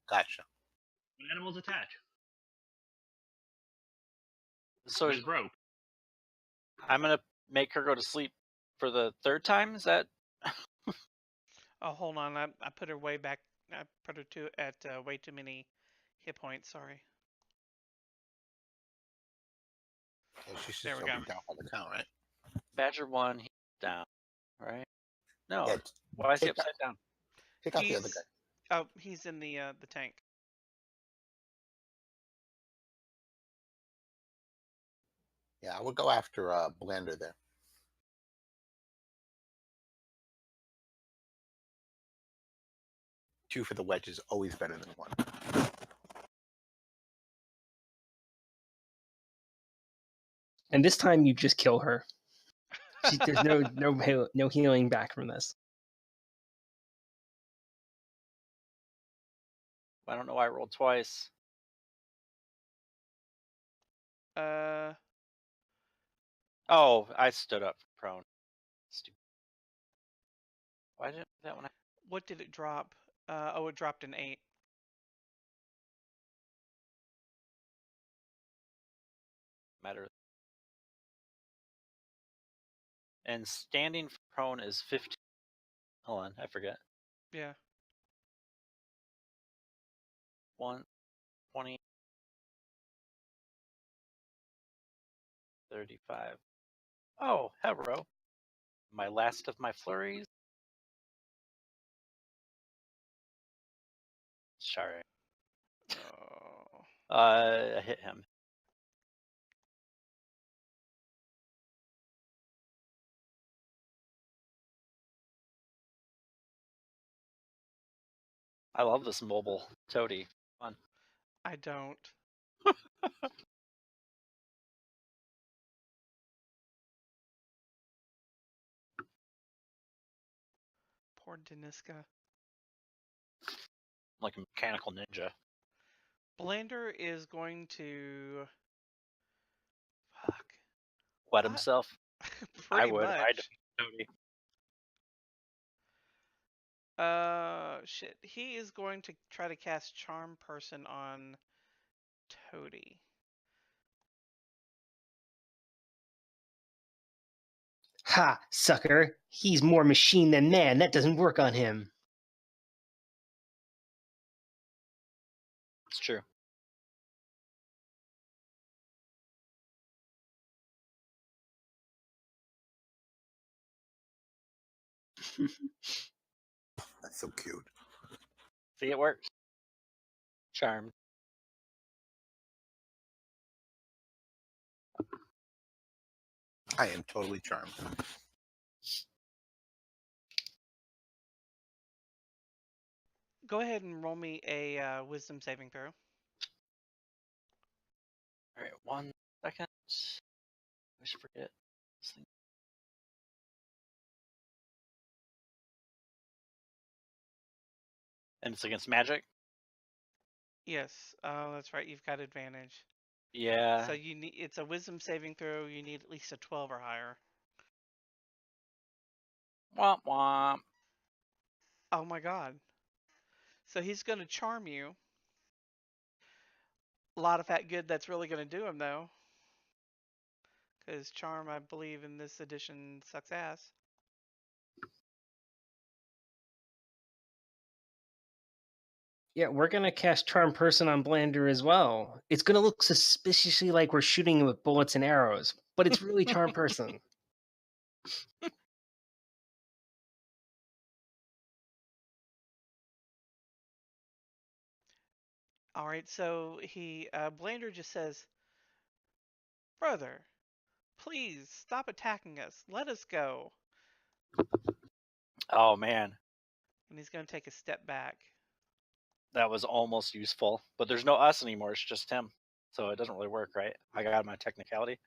Speaker 2: Gotcha.
Speaker 6: When animals attach.
Speaker 4: So
Speaker 6: It's broke.
Speaker 4: I'm gonna make her go to sleep for the third time. Is that?
Speaker 1: Oh, hold on. I put her way back. I put her at way too many hit points. Sorry.
Speaker 2: Yeah, she should
Speaker 1: There we
Speaker 2: still
Speaker 1: go.
Speaker 2: be down by the count, right?
Speaker 4: Badger 1, he's down. Right? No.
Speaker 2: Yeah,
Speaker 4: Why is he
Speaker 2: take
Speaker 4: upside down?
Speaker 2: take out the other guy.
Speaker 1: Oh, he's in the tank.
Speaker 2: Yeah, I would go after Blender there. Two for the wedge is always better than one.
Speaker 3: And this time you just kill her. There's no healing back from this.
Speaker 4: I don't know why I rolled twice. Oh, I stood up prone. Stupid. Why didn't that one?
Speaker 1: What did it drop? Oh, it dropped an 8.
Speaker 4: Matter. And standing prone is 15. Hold on, I forget.
Speaker 1: Yeah.
Speaker 4: 1, 20, 35. Oh, hello. My last of my flurries. Sorry.
Speaker 1: Oh.
Speaker 4: I hit him. I love this mobile Toty. Fun.
Speaker 1: I don't. Poor Deniska.
Speaker 4: Like a mechanical ninja.
Speaker 1: Blender is going to. Fuck.
Speaker 4: Wet himself.
Speaker 1: Pretty
Speaker 4: I would.
Speaker 1: much.
Speaker 4: I'd Toty.
Speaker 1: Shit. He is going to try to cast Charm Person on Toty.
Speaker 3: Ha, sucker. He's more machine than man. That doesn't work on him.
Speaker 4: It's true.
Speaker 2: That's so cute.
Speaker 4: See, it works. Charmed.
Speaker 2: I am totally charmed.
Speaker 1: Go ahead and roll me a Wisdom saving throw.
Speaker 4: All right, 1 second. I should forget. This thing. And it's against magic.
Speaker 1: Yes. Oh, that's right. You've got advantage.
Speaker 4: Yeah.
Speaker 1: So you need. It's a Wisdom saving throw. You need at least a 12 or higher.
Speaker 4: Womp womp.
Speaker 1: Oh my god. So he's going to charm you. A lot of that good that's really going to do him, though. Because charm, I believe, in this edition sucks ass.
Speaker 3: Yeah, we're gonna cast Charm Person on Blender as well. It's gonna look suspiciously like we're shooting him with bullets and arrows, but it's really Charm Person.
Speaker 1: All right, so Blander just says, "Brother, please stop attacking us. Let us go."
Speaker 4: Oh man,
Speaker 1: And he's going to take a step back.
Speaker 4: that was almost useful. But there's no us anymore. It's just him. So it doesn't really work, right? I got my technicality.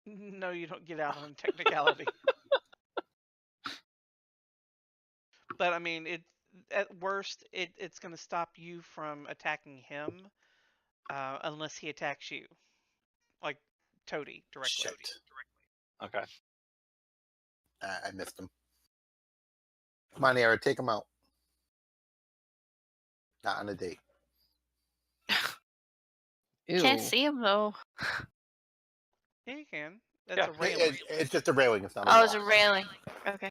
Speaker 1: No, you don't get out on technicality. But I mean, at worst, it's going to stop you from attacking him, unless he attacks you, like Toty directly.
Speaker 2: Shit.
Speaker 4: Okay.
Speaker 2: I missed him. Come on, Aera, take him out. Not on a date.
Speaker 3: Ew.
Speaker 5: Can't see him though.
Speaker 1: Yeah, you can. That's
Speaker 4: Yeah.
Speaker 1: a railing.
Speaker 2: It's just a railing. It's not a
Speaker 5: Oh,
Speaker 2: wall.
Speaker 5: it's a railing. Okay.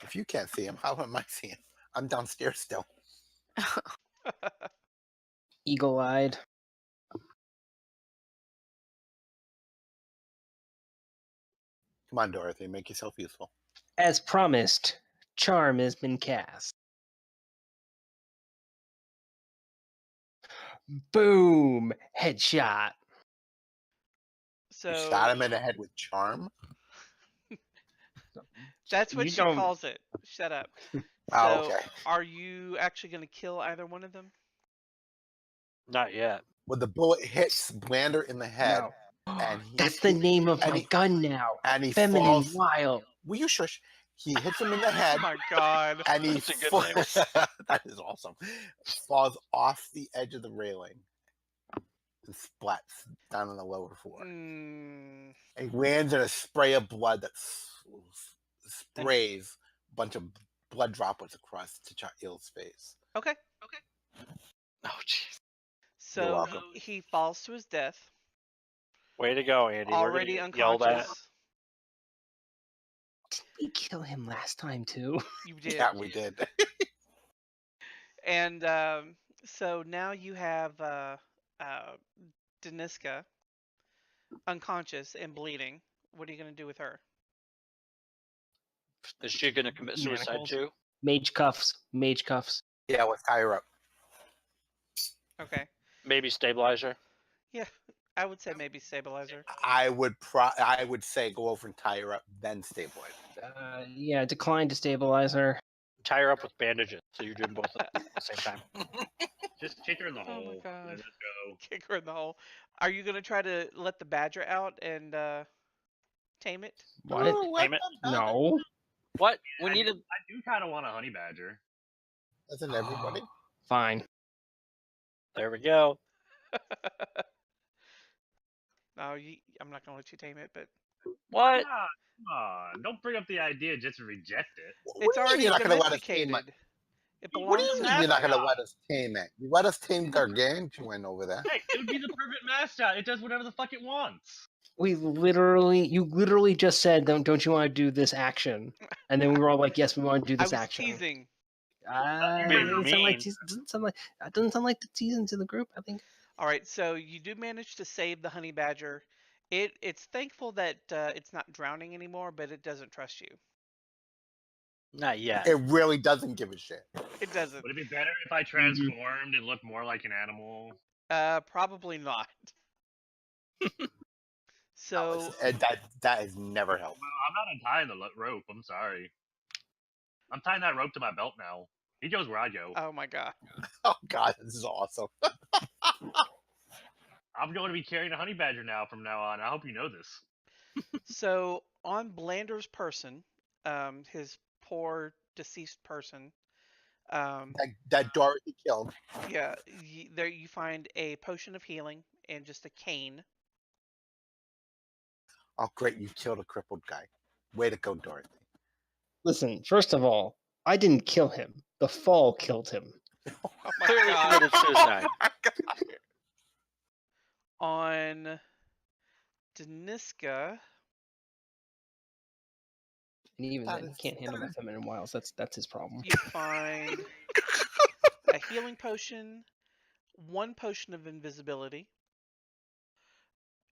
Speaker 2: If you can't see him, how am I seeing him? I'm downstairs still.
Speaker 3: Eagle-eyed.
Speaker 2: Come on, Dorothy, make yourself useful.
Speaker 3: As promised, charm has been cast. Boom! Headshot.
Speaker 1: So
Speaker 2: You shot him in the head with charm.
Speaker 1: that's what
Speaker 3: You
Speaker 1: she
Speaker 3: don't-
Speaker 1: calls it. Shut up.
Speaker 2: Oh,
Speaker 1: So
Speaker 2: okay.
Speaker 1: are you actually going to kill either one of them?
Speaker 4: Not yet.
Speaker 2: When the bullet hits Blander in the head,
Speaker 3: No.
Speaker 2: and he,
Speaker 3: That's the name of
Speaker 2: and
Speaker 3: my
Speaker 2: he-
Speaker 3: gun now.
Speaker 2: and he
Speaker 3: Feminine
Speaker 2: falls.
Speaker 3: Wild.
Speaker 2: Will you shush? He hits him in the
Speaker 1: Oh
Speaker 2: head,
Speaker 1: my god.
Speaker 2: and he
Speaker 4: That's a good name.
Speaker 2: that is awesome. Falls off the edge of the railing and splats down on the lower floor.
Speaker 1: Mm,
Speaker 2: He lands in a spray of blood that sprays a bunch of blood droplets across T'Chall's face.
Speaker 1: okay.
Speaker 4: Oh, jeez.
Speaker 1: So
Speaker 2: welcome.
Speaker 1: he falls to his death,
Speaker 4: Way to go, Andy.
Speaker 1: already
Speaker 4: We're gonna get yelled at.
Speaker 1: unconscious.
Speaker 3: Did we kill him last time too?
Speaker 1: You did.
Speaker 2: Yeah, we did.
Speaker 1: And so now you have Deniska unconscious and bleeding. What are you going to do with her?
Speaker 4: Is she gonna commit suicide
Speaker 3: Manacles.
Speaker 4: too?
Speaker 3: Mage cuffs. Mage cuffs.
Speaker 2: Yeah, let's tie her up.
Speaker 1: Okay.
Speaker 4: Maybe stabilize her?
Speaker 1: Yeah, I would say maybe stabilizer.
Speaker 2: I would say go over and tie her up, then stabilize.
Speaker 3: Yeah, decline to stabilize her.
Speaker 4: Tie her up with bandages, so you're doing both at the same time.
Speaker 6: Just kick her in the
Speaker 1: Oh my
Speaker 6: hole.
Speaker 1: God.
Speaker 6: And then just go.
Speaker 1: Kick her in the hole. Are you going to try to let the badger out and tame it?
Speaker 3: What?
Speaker 4: Name it.
Speaker 3: No.
Speaker 4: What? We
Speaker 6: I
Speaker 4: need a.
Speaker 6: I do kind of want a honey badger.
Speaker 2: Doesn't everybody?
Speaker 3: Fine.
Speaker 4: There we go.
Speaker 1: No, I'm not going to let you tame it, but
Speaker 4: What?
Speaker 6: Ah, come on. Don't bring up the idea just to reject it.
Speaker 2: What
Speaker 1: it's
Speaker 2: do you mean
Speaker 1: already
Speaker 2: you're not gonna let us tame
Speaker 1: domesticated.
Speaker 2: it?
Speaker 1: It
Speaker 2: What
Speaker 1: belongs
Speaker 2: do you
Speaker 1: to
Speaker 2: mean you're not
Speaker 1: the
Speaker 2: gonna let us tame it? You let us tame Gargantuan over there.
Speaker 6: Hey, it would be the perfect mascot. It does whatever the fuck it wants.
Speaker 3: You literally just said, don't you want to do this action? And then we were all like, yes, we want to do
Speaker 1: I
Speaker 3: this
Speaker 1: was
Speaker 3: action.
Speaker 1: teasing.
Speaker 4: being
Speaker 3: Doesn't sound like
Speaker 4: mean.
Speaker 3: doesn't sound like the teasing to the group. I think.
Speaker 1: All right, so you do manage to save the honey badger. It's thankful that it's not drowning anymore, but it doesn't trust you.
Speaker 4: Not yet.
Speaker 2: It really doesn't give a shit.
Speaker 1: It doesn't.
Speaker 6: Would it be better if I transformed and looked more like an animal?
Speaker 1: Probably not. So
Speaker 2: That has never helped.
Speaker 6: Well, I'm not untying the rope. I'm sorry. I'm tying that rope to my belt now. He goes where I go.
Speaker 1: oh my god.
Speaker 2: Oh god, this is awesome.
Speaker 6: I'm going to be carrying a honey badger now from now on. I hope you know this.
Speaker 1: So on Blander's person, his poor deceased person,
Speaker 2: That Dorothy killed.
Speaker 1: yeah, there you find a potion of healing and just a cane.
Speaker 2: Oh great, you killed a crippled guy. Way to go, Dorothy.
Speaker 3: Listen, first of all, I didn't kill him. The fall killed him.
Speaker 1: Oh my
Speaker 4: Clearly
Speaker 1: god.
Speaker 4: committed suicide.
Speaker 1: On Deniska,
Speaker 3: And even
Speaker 2: That
Speaker 3: then, he
Speaker 2: is
Speaker 3: can't handle the feminine wiles. That's his problem.
Speaker 1: you find a healing potion, one potion of invisibility,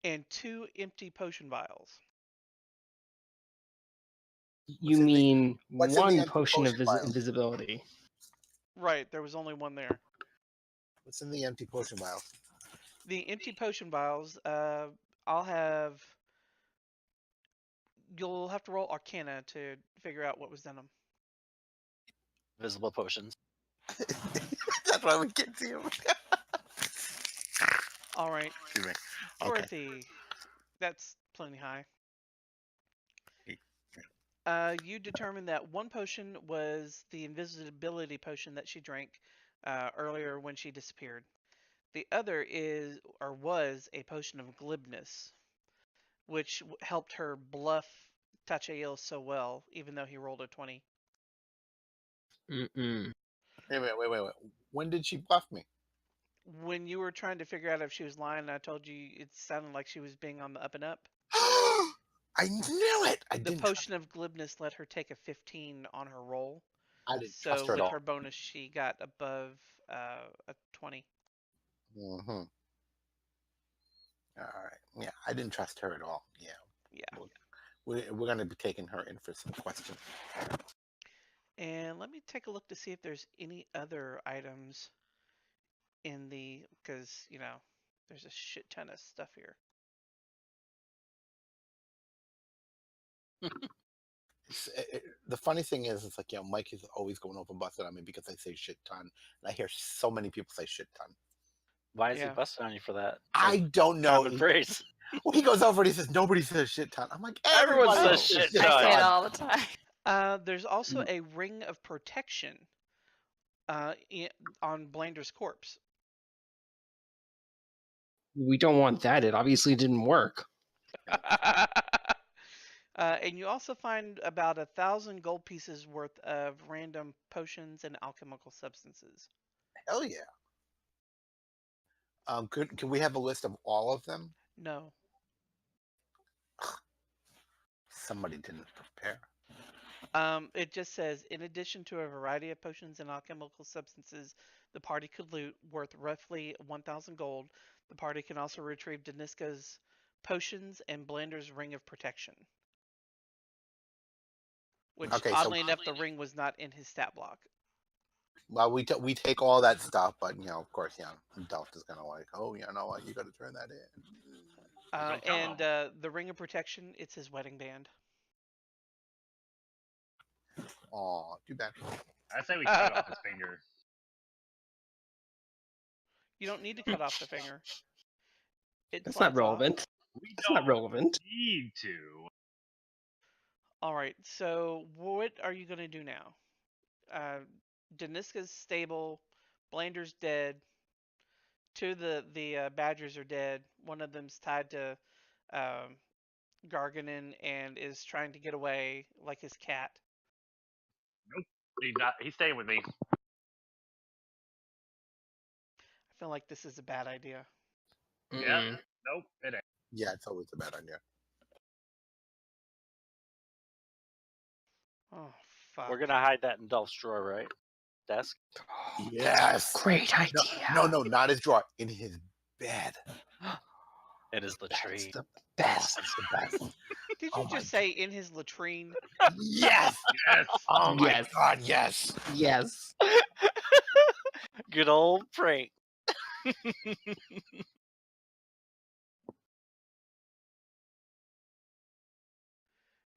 Speaker 1: and 2 empty potion vials.
Speaker 3: You
Speaker 2: in the-
Speaker 3: mean
Speaker 2: what's in the
Speaker 3: one
Speaker 2: empty
Speaker 3: potion of
Speaker 2: potion vial?
Speaker 3: invisibility?
Speaker 1: Right, there was only one there.
Speaker 2: What's in the empty potion vial?
Speaker 1: The empty potion vials, I'll have. You'll have to roll Arcana to figure out what was in them.
Speaker 4: Visible potions.
Speaker 2: That's why we can't see him.
Speaker 1: All right,
Speaker 2: Excuse me. Okay.
Speaker 1: Dorothy, that's plenty high. You determined that one potion was the invisibility potion that she drank earlier when she disappeared. The other was a potion of glibness, which helped her bluff Tachiel so well, even though he rolled a 20.
Speaker 3: Mm-mm.
Speaker 2: Wait. When did she bluff me?
Speaker 1: When you were trying to figure out if she was lying, I told you it sounded like she was being on the up and up.
Speaker 2: I knew it. I
Speaker 1: The
Speaker 2: didn't.
Speaker 1: potion of glibness let her take a 15 on her roll.
Speaker 2: I didn't
Speaker 1: So
Speaker 2: trust her at
Speaker 1: with
Speaker 2: all.
Speaker 1: her bonus, she got above a 20.
Speaker 2: Mm-hmm. All right. Yeah, I didn't trust her at all. Yeah.
Speaker 1: Yeah.
Speaker 2: We're going to be taking her in for some questions.
Speaker 1: And let me take a look to see if there's any other items in the, because, you know, there's a shit ton of stuff here.
Speaker 2: The funny thing is, it's like, Mike is always going over busted on me because I say shit ton. And I hear so many people say shit ton.
Speaker 4: Why is he
Speaker 1: Yeah.
Speaker 4: busting on you for that?
Speaker 2: I don't know.
Speaker 4: Common phrase.
Speaker 2: Well, he goes over and he says, nobody says shit ton. I'm like,
Speaker 4: Everyone
Speaker 2: everybody
Speaker 4: says
Speaker 2: says
Speaker 4: shit
Speaker 5: I
Speaker 4: ton.
Speaker 5: say it
Speaker 2: ton.
Speaker 5: all the time.
Speaker 1: There's also a ring of protection on Blander's corpse.
Speaker 3: We don't want that. It obviously didn't work.
Speaker 1: And you also find about 1,000 gold pieces worth of random potions and alchemical substances.
Speaker 2: Hell yeah. Can we have a list of all of them?
Speaker 1: No.
Speaker 2: Somebody didn't prepare.
Speaker 1: It just says, in addition to a variety of potions and alchemical substances the party could loot worth roughly 1,000 gold, the party can also retrieve Deniska's potions and Blander's ring of protection. Which,
Speaker 2: Okay, so-
Speaker 1: oddly enough, the ring was not in his stat block.
Speaker 2: Well, we take all that stuff, but of course, Delft is gonna like, oh, you know what, you got to turn that in.
Speaker 6: Don't tell
Speaker 1: And
Speaker 6: him.
Speaker 1: the ring of protection, it's his wedding band.
Speaker 2: Oh, too bad.
Speaker 6: I say we cut off his finger.
Speaker 1: You don't need to cut off the finger. It
Speaker 3: That's
Speaker 1: slides
Speaker 3: not relevant.
Speaker 6: We
Speaker 3: That's not
Speaker 6: don't
Speaker 3: relevant.
Speaker 6: need to.
Speaker 1: All right. So what are you gonna do now? Deniska's stable. Blander's dead. Two of the badgers are dead. One of them's tied to Gargenyn and is trying to get away, like his cat.
Speaker 6: He's not. He's staying with me.
Speaker 1: I feel like this is a bad idea.
Speaker 6: Yeah.
Speaker 3: Mm-mm.
Speaker 6: Nope. It ain't.
Speaker 2: Yeah, it's always a bad idea.
Speaker 1: Oh fuck.
Speaker 4: We're gonna hide that in Delph's drawer, right? Desk.
Speaker 2: Yes.
Speaker 3: Great idea.
Speaker 2: No, not his drawer. In his bed.
Speaker 4: It is the
Speaker 2: That's
Speaker 4: tree.
Speaker 3: The
Speaker 2: Oh,
Speaker 3: best.
Speaker 2: that's the best.
Speaker 1: Did
Speaker 2: Oh
Speaker 1: you
Speaker 2: my
Speaker 1: just say in his latrine?
Speaker 2: Yes.
Speaker 6: Yes.
Speaker 2: Oh my
Speaker 3: Yes.
Speaker 2: God. Yes.
Speaker 3: Yes.
Speaker 4: Good old prank.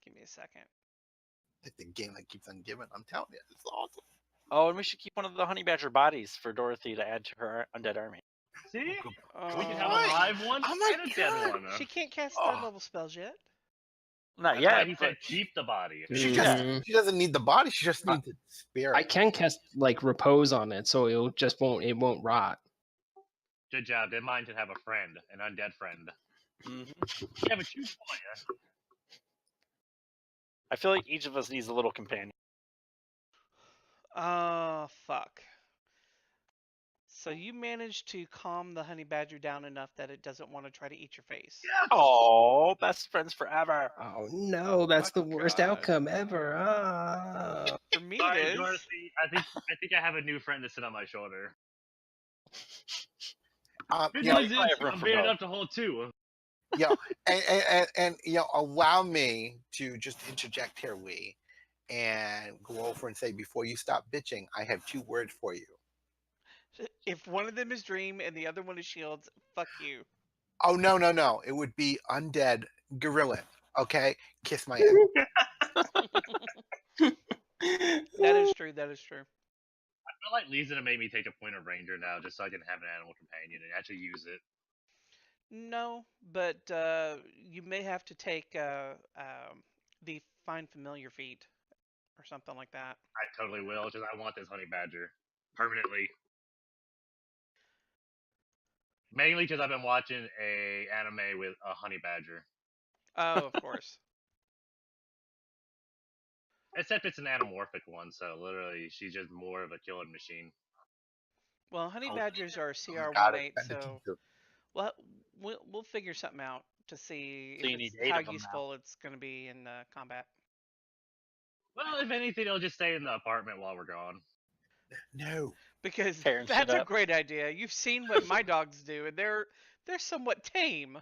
Speaker 1: Give me a second.
Speaker 2: It's the game that keeps on giving. I'm telling you, it's awesome.
Speaker 4: Oh, and we should keep one of the honey badger bodies for Dorothy to add to her undead army.
Speaker 6: See?
Speaker 1: Oh,
Speaker 6: We can have a
Speaker 2: Right.
Speaker 6: live one
Speaker 2: Oh my
Speaker 6: and a dead
Speaker 2: God.
Speaker 6: one.
Speaker 1: She can't cast
Speaker 2: Oh.
Speaker 1: third level spells yet.
Speaker 4: Not
Speaker 6: That's why
Speaker 4: yet.
Speaker 6: he said keep the body.
Speaker 2: She
Speaker 3: Mhm.
Speaker 2: just she doesn't need the body. She just needs the spirit.
Speaker 3: I can cast like repose on it, so it won't rot.
Speaker 6: Good job. Then mine should have a friend, an undead friend.
Speaker 4: Mhm.
Speaker 6: Yeah, but you for ya.
Speaker 4: I feel like each of us needs a little companion.
Speaker 1: Oh, fuck. So you managed to calm the honey badger down enough that it doesn't want to try to eat your face.
Speaker 4: Oh, best friends forever.
Speaker 3: Oh no, that's the worst
Speaker 1: God.
Speaker 3: outcome ever. Ah.
Speaker 1: For me,
Speaker 6: Sorry,
Speaker 1: it is.
Speaker 6: Dorothy. I think I have a new friend to sit on my shoulder. Good
Speaker 2: Yeah,
Speaker 6: news is
Speaker 4: I have room
Speaker 6: I'm
Speaker 4: for
Speaker 6: big
Speaker 4: both.
Speaker 6: enough to hold two.
Speaker 2: and allow me to just interject here, Lee, and go over and say, before you stop bitching, I have 2 words for you.
Speaker 1: If one of them is Dream and the other one is Shields, fuck you.
Speaker 2: Oh no, it would be undead gorilla. Okay, kiss my ass.
Speaker 1: That is true. That is true.
Speaker 6: I feel like Lee's gonna make me take a point of ranger now, just so I can have an animal companion and actually use it.
Speaker 1: No, but you may have to take the Find Familiar feat or something like that.
Speaker 6: I totally will, because I want this honey badger permanently. Mainly because I've been watching a anime with a honey badger.
Speaker 1: Oh, of course.
Speaker 6: Except it's an anamorphic one, so literally she's just more of a killing machine.
Speaker 1: Well, honey
Speaker 2: Oh,
Speaker 1: badgers are
Speaker 2: got it.
Speaker 1: CR18,
Speaker 2: Send it
Speaker 1: so
Speaker 2: to-
Speaker 1: well, we'll figure something out to see
Speaker 4: So
Speaker 1: if
Speaker 4: you need
Speaker 1: it's
Speaker 4: 8
Speaker 1: how
Speaker 4: of 'em now.
Speaker 1: useful it's going to be in combat.
Speaker 6: Well, if anything, it'll just stay in the apartment while we're gone.
Speaker 2: No.
Speaker 1: Because
Speaker 4: Tearing shit
Speaker 1: that's a
Speaker 4: up.
Speaker 1: great idea. You've seen what my dogs do, and they're somewhat tame.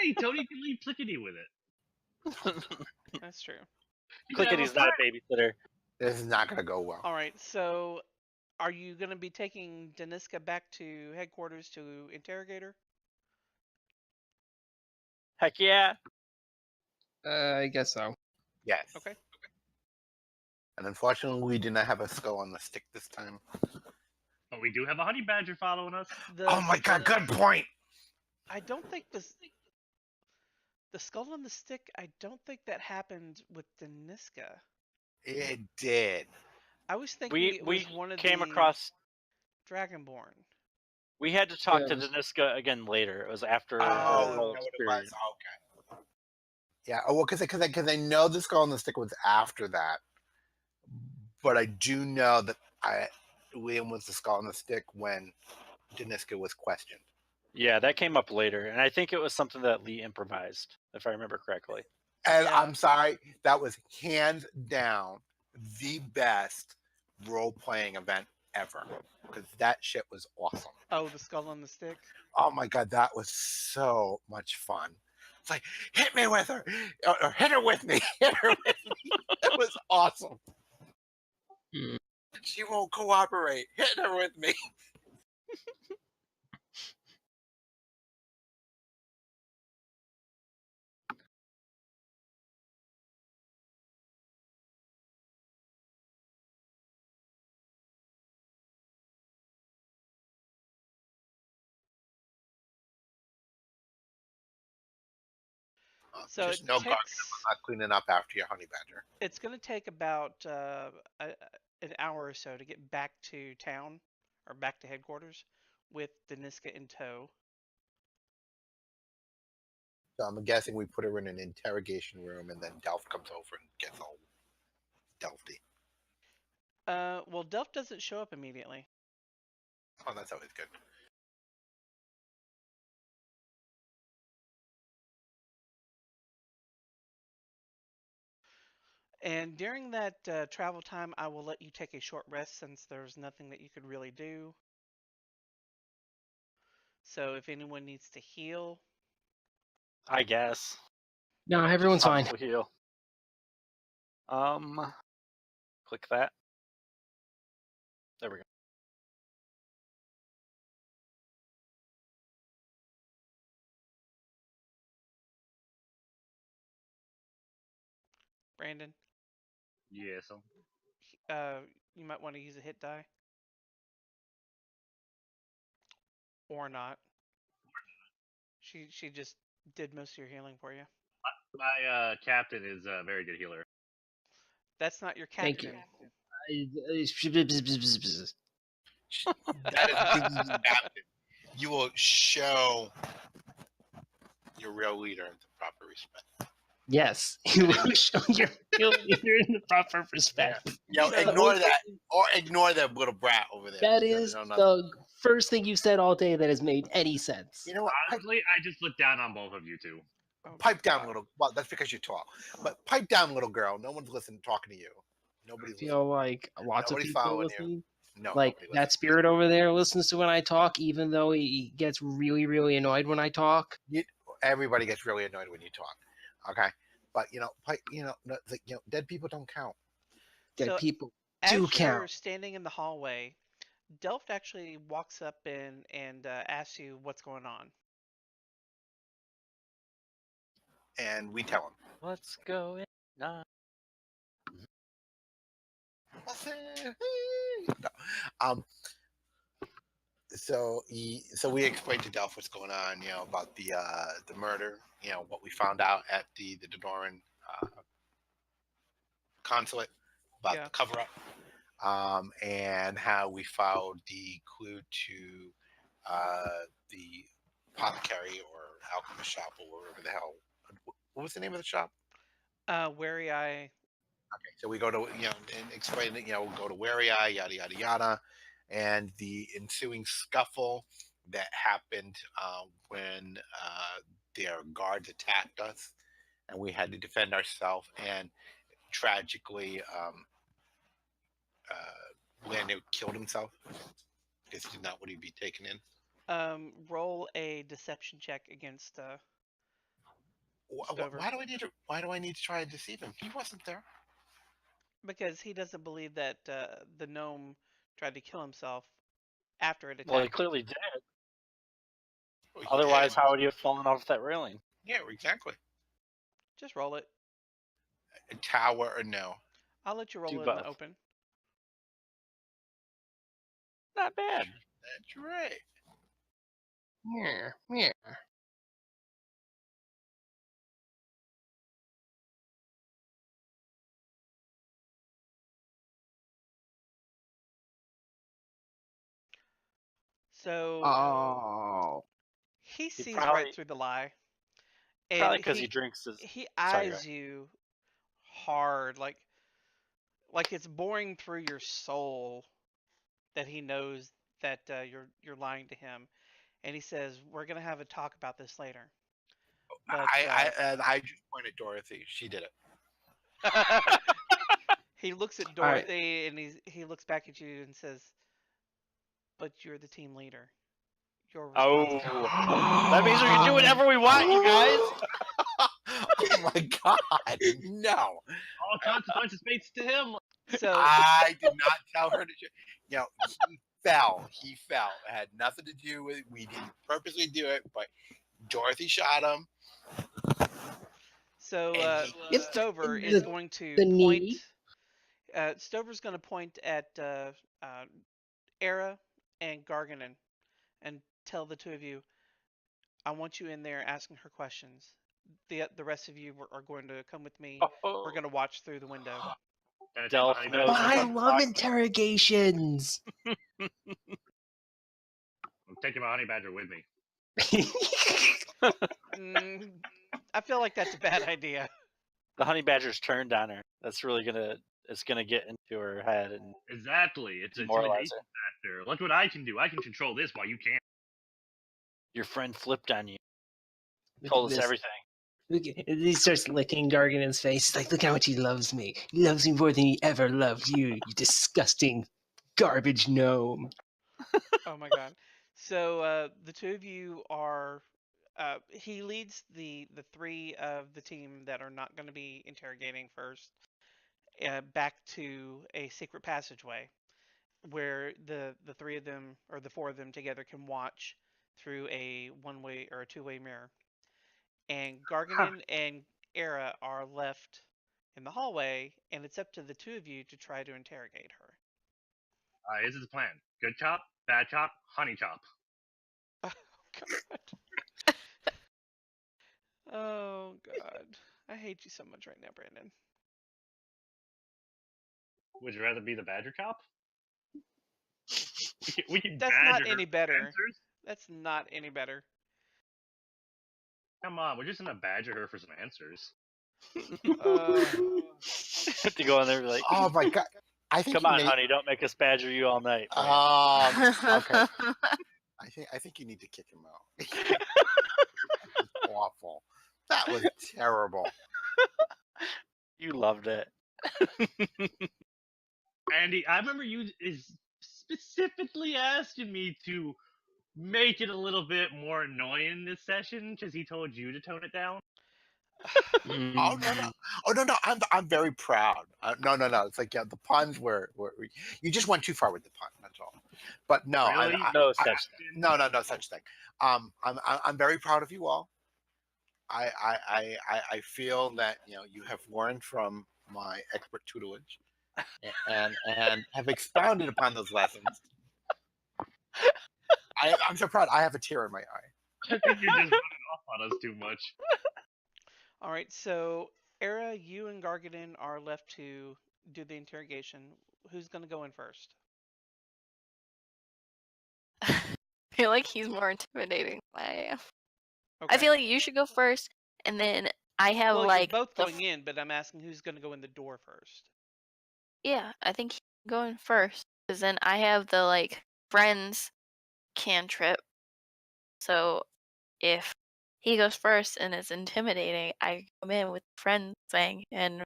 Speaker 6: Hey, Tony can leave Clickety with it.
Speaker 1: That's true.
Speaker 6: You can have
Speaker 4: Clickety's not a babysitter.
Speaker 2: This is not going to go well.
Speaker 1: All right, so are you going to be taking Deniska back to headquarters to interrogate her?
Speaker 4: Heck yeah.
Speaker 3: I guess so.
Speaker 2: Yes.
Speaker 1: Okay.
Speaker 2: And unfortunately, we did not have a skull on the stick this time.
Speaker 6: But we do have a honey badger following us.
Speaker 2: Oh my god, good point!
Speaker 1: I don't think the skull on the stick. I don't think that happened with Deniska.
Speaker 2: It did.
Speaker 1: I was thinking
Speaker 4: We
Speaker 1: it was one of
Speaker 4: came
Speaker 1: the
Speaker 4: across.
Speaker 1: Dragonborn.
Speaker 4: We had to talk to
Speaker 3: Yes.
Speaker 4: Deniska again later. It was after
Speaker 1: Oh,
Speaker 4: the
Speaker 2: Oh,
Speaker 4: whole
Speaker 2: is that what it
Speaker 4: experience.
Speaker 2: was? Okay. Yeah, oh, well, because I know the skull on the stick was after that. But I do know that Liam was the skull on the stick when Deniska was questioned.
Speaker 4: Yeah, that came up later, and I think it was something that Lee improvised, if I remember correctly.
Speaker 2: And
Speaker 1: Yeah.
Speaker 2: I'm sorry, that was hands down the best role-playing event ever. Because that shit was awesome.
Speaker 1: Oh, the skull on the stick.
Speaker 2: Oh my god, that was so much fun. It's like, hit me with her, or hit her with me, hit her with me. It was awesome.
Speaker 3: Hmm.
Speaker 2: She won't cooperate. Hit her with me.
Speaker 1: So
Speaker 2: Just
Speaker 1: it
Speaker 2: no Gargenyn
Speaker 1: takes.
Speaker 2: was not cleaning up after your honey badger.
Speaker 1: It's going to take about an hour or so to get back to town or back to headquarters with Deniska in tow.
Speaker 2: So I'm guessing we put her in an interrogation room, and then Delph comes over and gets all Delphy.
Speaker 1: Well, Delph doesn't show up immediately.
Speaker 2: Oh, that's always good.
Speaker 1: And during that travel time, I will let you take a short rest since there's nothing that you could really do. So if anyone needs to heal,
Speaker 4: I guess.
Speaker 3: No, everyone's fine.
Speaker 4: Possible heal. Click that. There we go.
Speaker 1: Brandon,
Speaker 6: Yeah, so
Speaker 1: you might want to use a hit die. Or not. She just did most of your healing for you.
Speaker 6: my captain is a very good healer.
Speaker 1: That's not your
Speaker 3: Thank
Speaker 1: captain.
Speaker 2: That is captain. You will show your real leader the proper respect.
Speaker 3: Yes, you will show your leader in the proper respect.
Speaker 2: Yo, ignore that, or ignore that little brat over there.
Speaker 3: That
Speaker 2: No,
Speaker 3: is
Speaker 2: no, no.
Speaker 3: the first thing you've said all day that has made any sense.
Speaker 2: You know what?
Speaker 6: Honestly, I just looked down on both of you two.
Speaker 1: Oh,
Speaker 2: Pipe down,
Speaker 1: God.
Speaker 2: little. Well, that's because you're tall. But pipe down, little girl. No one's listening, talking to you.
Speaker 3: I
Speaker 2: Nobody's listening.
Speaker 3: feel like lots of
Speaker 2: Nobody's
Speaker 3: people
Speaker 2: following you.
Speaker 3: listening.
Speaker 2: No,
Speaker 3: Like
Speaker 2: nobody
Speaker 3: that
Speaker 2: listens.
Speaker 3: spirit over there listens to when I talk, even though he gets really, really annoyed when I talk.
Speaker 2: Everybody gets really annoyed when you talk. Okay, but dead people don't count.
Speaker 3: Dead
Speaker 1: So,
Speaker 3: people
Speaker 1: As
Speaker 3: do
Speaker 1: you're
Speaker 3: count.
Speaker 1: standing in the hallway, Delph actually walks up and asks you what's going on.
Speaker 2: And we tell him.
Speaker 4: Let's go in. Nah.
Speaker 2: No. So we explained to Delph what's going on, about the murder, what we found out at the Donoran consulate about
Speaker 1: Yeah.
Speaker 2: the cover up, and how we found the clue to the apothecary or alchemist shop or whatever the hell. What was the name of the shop?
Speaker 1: Wary Eye
Speaker 2: Okay, so we go to and explain it. We'll go to where yada yada yada, and the ensuing scuffle that happened when their guards attacked us, and we had to defend ourselves. And tragically, Brandyn killed himself because he did not want to be taken in.
Speaker 1: Roll a deception check against Stover.
Speaker 2: Why do I need to try and deceive him? He wasn't there.
Speaker 1: Because he doesn't believe that the gnome tried to kill himself after it attacked.
Speaker 4: Well, he clearly did.
Speaker 2: Well, he
Speaker 4: Otherwise,
Speaker 2: did.
Speaker 4: how would he have fallen off that railing?
Speaker 2: Yeah, exactly.
Speaker 1: Just roll it.
Speaker 2: A tower or no?
Speaker 1: I'll let you roll
Speaker 4: Do
Speaker 1: it in
Speaker 4: both.
Speaker 1: the open.
Speaker 4: Not bad.
Speaker 2: That's right.
Speaker 3: Yeah, yeah.
Speaker 1: So
Speaker 3: Oh.
Speaker 1: he sees
Speaker 4: probably-
Speaker 1: right through the lie. And
Speaker 4: Probably because he drinks his.
Speaker 1: he
Speaker 4: Sorry,
Speaker 1: eyes you hard, like it's boring through your soul that he knows that you're lying to him, and he says, "We're gonna have a talk about this later." But
Speaker 2: I just pointed at Dorothy. She did it.
Speaker 1: he looks at
Speaker 3: All right.
Speaker 1: Dorothy and he looks back at you and says, "But you're the team leader. You're responsible."
Speaker 4: Oh, that means we can do whatever we want, you guys.
Speaker 2: Oh my God! No,
Speaker 6: All consequences faced to him.
Speaker 1: So
Speaker 2: I did not tell her to. He fell. He fell. It had nothing to do with. We didn't purposely do it, but Dorothy shot him.
Speaker 1: So
Speaker 2: And
Speaker 1: Stover
Speaker 3: the-
Speaker 1: is going to
Speaker 3: the
Speaker 1: point.
Speaker 3: knee.
Speaker 1: Stover's going to point at Aera and Gargenyn and tell the two of you, "I want you in there asking her questions. The rest of you are going to come with me. We're going to watch through the window."
Speaker 4: Delph
Speaker 6: Honey
Speaker 4: knows
Speaker 3: But
Speaker 6: Badger,
Speaker 3: I
Speaker 4: what
Speaker 3: love
Speaker 4: fuck.
Speaker 3: interrogations.
Speaker 6: I'm taking my honey badger with me.
Speaker 1: I feel like that's a bad idea.
Speaker 4: The honey badger's turned on her. That's really it's gonna get into her head and
Speaker 6: Exactly. It's an
Speaker 4: demoralize
Speaker 6: intimidation
Speaker 4: her.
Speaker 6: factor. Look what I can do. I can control this while you can't.
Speaker 4: Your friend flipped on you.
Speaker 3: Look
Speaker 4: Told
Speaker 3: at
Speaker 4: us
Speaker 3: this.
Speaker 4: everything.
Speaker 3: Look, he starts licking Gargenyn's face. He's like, "Look how much he loves me. He loves me more than he ever loved you, you disgusting garbage gnome."
Speaker 1: Oh my god. So the two of you are. He leads the three of the team that are not going to be interrogating first back to a secret passageway where the three of them or the four of them together can watch through a one-way or a two-way mirror. And Gargenyn and Aera are left in the hallway, and it's up to the two of you to try to interrogate her.
Speaker 6: This is the plan. Good chop, bad chop, honey chop.
Speaker 1: Oh god. Oh god. I hate you so much right now, Brandyn.
Speaker 6: Would you rather be the badger chop? We can
Speaker 1: That's
Speaker 6: badger
Speaker 1: not
Speaker 6: her
Speaker 1: any
Speaker 6: for
Speaker 1: better.
Speaker 6: answers.
Speaker 1: That's not any better.
Speaker 6: Come on, we're just gonna badger her for some answers.
Speaker 4: Have to go in there and be like,
Speaker 2: oh my God! I think
Speaker 4: come
Speaker 2: you
Speaker 4: on,
Speaker 2: may-
Speaker 4: honey, don't make us badger you all night.
Speaker 2: Okay. I think you need to kick him out. That was awful. That was terrible.
Speaker 4: You loved it.
Speaker 6: Andy, I remember you is specifically asking me to make it a little bit more annoying this session because he told you to tone it down.
Speaker 2: Oh no! Oh no! I'm very proud. No! It's like the puns were you just went too far with the pun. That's all. But no,
Speaker 6: Really?
Speaker 4: No such thing.
Speaker 2: no such thing. I'm very proud of you all. I feel that you have learned from my expert tutelage, and have expounded upon those lessons. I'm so proud. I have a tear in my eye.
Speaker 6: I think you're just running off on us too much.
Speaker 1: All right, so Aera, you and Gargenyn are left to do the interrogation. Who's going to go in first?
Speaker 5: I feel like he's more intimidating than I am.
Speaker 1: Okay.
Speaker 5: I feel like you should go first, and then I have
Speaker 1: Well,
Speaker 5: like
Speaker 1: you're both
Speaker 5: the
Speaker 1: going in, but I'm asking who's going to go in the door first.
Speaker 5: yeah, I think he's going first because then I have the like friends cantrip. So if he goes first and it's intimidating, I come in with friends thing and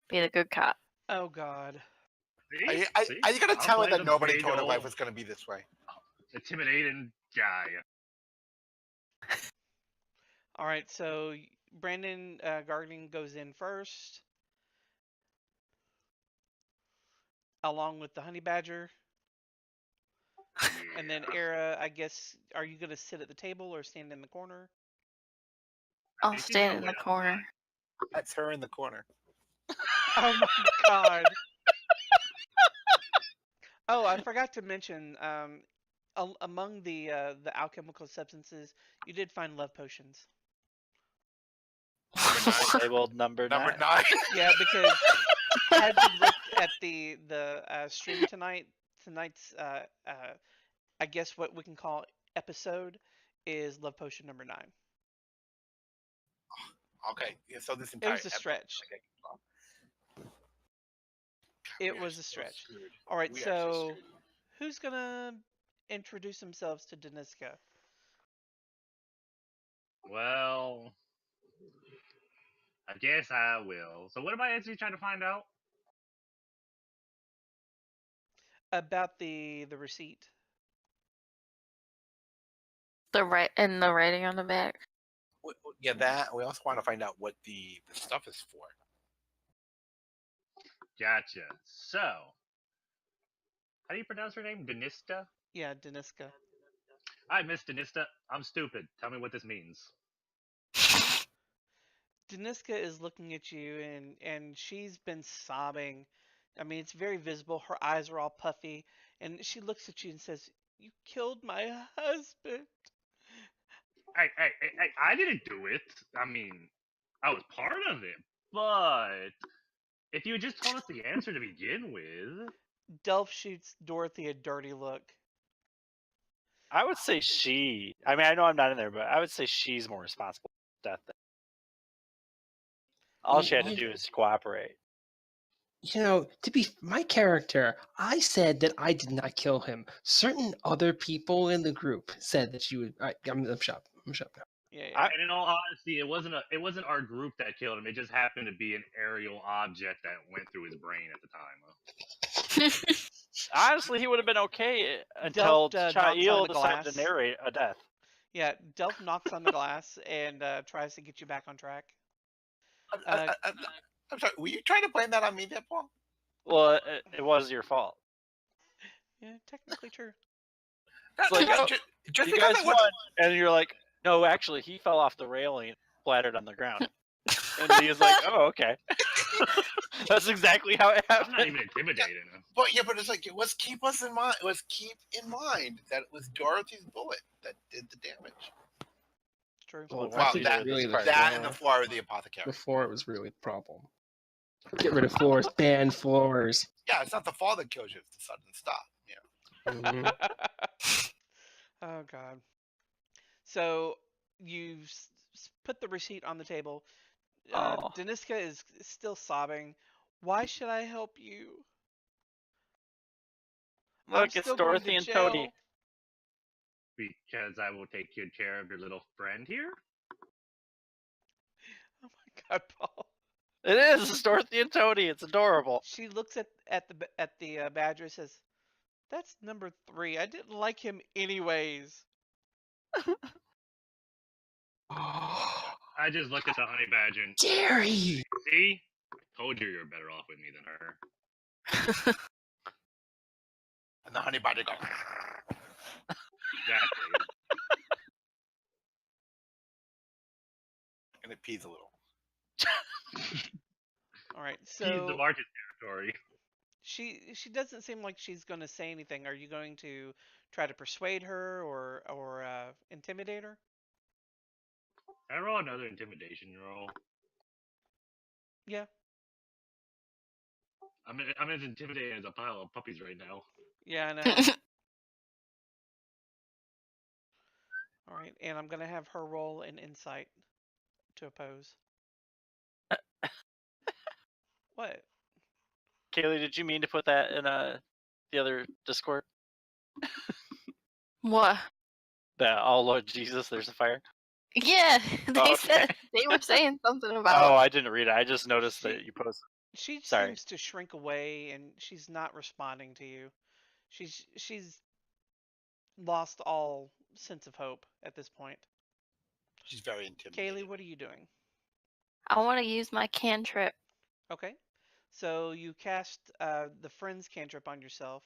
Speaker 5: be the good cop.
Speaker 1: Oh God.
Speaker 6: See?
Speaker 2: Are you gonna
Speaker 6: I'll
Speaker 2: tell her
Speaker 6: play
Speaker 2: that
Speaker 6: the
Speaker 2: nobody
Speaker 6: big
Speaker 2: told her life
Speaker 6: old
Speaker 2: was gonna be this way?
Speaker 6: intimidating guy.
Speaker 1: All right, so Brandyn Gargenyn goes in first, along with the honey badger, and then
Speaker 6: Yeah.
Speaker 1: Aera. I guess, are you gonna sit at the table or stand in the corner?
Speaker 5: I'll
Speaker 6: think she's
Speaker 5: stand
Speaker 6: gonna
Speaker 5: in the
Speaker 6: wait outside.
Speaker 5: corner.
Speaker 2: That's her in the corner.
Speaker 1: Oh my God. Oh, I forgot to mention. Among the alchemical substances, you did find love potions.
Speaker 2: Number 9.
Speaker 4: Labeled number
Speaker 2: Number
Speaker 4: 9.
Speaker 2: 9.
Speaker 1: Yeah, because had you looked at the stream tonight's I guess what we can call episode is love potion number 9.
Speaker 2: Okay, yeah, so this
Speaker 1: It
Speaker 2: entire
Speaker 1: was a stretch.
Speaker 2: Okay.
Speaker 1: It
Speaker 2: We are
Speaker 1: was a
Speaker 2: so
Speaker 1: stretch.
Speaker 2: screwed.
Speaker 1: All right,
Speaker 2: We are so
Speaker 1: so
Speaker 2: screwed.
Speaker 1: who's gonna introduce themselves to Deniska?
Speaker 6: Well, I guess I will. So what am I actually trying to find out?
Speaker 1: About the receipt.
Speaker 5: The writing on the back.
Speaker 2: Yeah, that. We also want to find out what the stuff is for.
Speaker 6: Gotcha. So, how do you pronounce her name? Denista?
Speaker 1: Yeah, Deniska.
Speaker 6: Hi, Miss Denista. I'm stupid. Tell me what this means.
Speaker 1: Deniska is looking at you and she's been sobbing. I mean, it's very visible. Her eyes are all puffy, and she looks at you and says, "You killed my husband."
Speaker 6: Hey, I didn't do it. I mean, I was part of it. But if you had just told us the answer to begin with,
Speaker 1: Delph shoots Dorothy a dirty look.
Speaker 4: I would say she. I mean, I know I'm not in there, but I would say she's more responsible for death. All she had to do is cooperate.
Speaker 3: You know, to be my character, I said that I did not kill him. Certain other people in the group said that you would. I'm shut. I'm shut now.
Speaker 1: Yeah.
Speaker 6: and in all honesty, it wasn't our group that killed him. It just happened to be an aerial object that went through his brain at the time.
Speaker 4: Honestly, he would have been okay until
Speaker 1: Delph, knocks on
Speaker 4: Chael
Speaker 1: the
Speaker 4: decided
Speaker 1: glass.
Speaker 4: to narrate a death.
Speaker 1: Yeah, Delph knocks on the glass and tries to get you back on track.
Speaker 2: I'm sorry. Were you trying to blame that on me, there, Paul?
Speaker 4: Well, it was your fault.
Speaker 1: Yeah, technically true.
Speaker 4: It's like, oh,
Speaker 2: just
Speaker 4: you
Speaker 2: because
Speaker 4: guys
Speaker 2: I
Speaker 4: won,
Speaker 2: wasn't.
Speaker 4: and you're like, no, actually, he fell off the railing, splattered on the ground. And he was like, oh, okay. That's exactly how it
Speaker 6: I'm not
Speaker 4: happened.
Speaker 6: even intimidating him.
Speaker 2: But it's like let's keep us in mind. Let's keep in mind that it was Dorothy's bullet that did the damage.
Speaker 1: True.
Speaker 4: Well,
Speaker 3: I
Speaker 4: once
Speaker 3: think
Speaker 4: you
Speaker 3: that's
Speaker 4: do
Speaker 3: really
Speaker 4: this
Speaker 3: the
Speaker 4: part,
Speaker 2: That and the floor of the apothecary.
Speaker 3: Before it was really the problem. Get rid of floors. Ban floors.
Speaker 2: Yeah, it's not the fall that kills you; it's the sudden stop. Yeah.
Speaker 3: Mhm.
Speaker 1: Oh God. So you put the receipt on the table.
Speaker 4: Oh.
Speaker 1: Deniska is still sobbing. Why should I help you? I'm
Speaker 4: Look, it's
Speaker 1: still going
Speaker 4: Dorothy
Speaker 1: to
Speaker 4: and
Speaker 1: jail.
Speaker 4: Toty.
Speaker 6: Because I will take good care of your little friend here.
Speaker 1: Oh my God, Paul.
Speaker 4: It is. It's Dorothy and Toty. It's adorable.
Speaker 1: She looks at the badger and says, "That's number 3. I didn't like him anyways."
Speaker 6: I just look at the honey badger and
Speaker 3: Jerry!
Speaker 6: see, told you you're better off with me than her.
Speaker 2: And the honey badger goes.
Speaker 6: Exactly.
Speaker 2: And it pees a little.
Speaker 1: All right,
Speaker 6: He's the
Speaker 1: so
Speaker 6: market territory.
Speaker 1: she doesn't seem like she's going to say anything. Are you going to try to persuade her or intimidate her?
Speaker 6: I roll another intimidation roll.
Speaker 1: Yeah.
Speaker 6: I'm as intimidated as a pile of puppies right now.
Speaker 1: Yeah, I know. All right, and I'm going to have her roll an insight to oppose. What?
Speaker 4: Kaylee, did you mean to put that in the other Discord?
Speaker 5: What?
Speaker 4: That, oh Lord Jesus, there's a fire.
Speaker 5: Yeah, they
Speaker 4: Oh,
Speaker 5: said
Speaker 4: okay.
Speaker 5: they were saying something
Speaker 4: Oh,
Speaker 5: about.
Speaker 4: I didn't read it. I just noticed
Speaker 1: She-
Speaker 4: that you posted.
Speaker 1: She
Speaker 4: Sorry.
Speaker 1: seems to shrink away, and she's not responding to you. She's lost all sense of hope at this point.
Speaker 2: She's very intimidated.
Speaker 1: Kaylee, what are you doing?
Speaker 5: I want to use my cantrip.
Speaker 1: Okay. So you cast the Friends cantrip on yourself.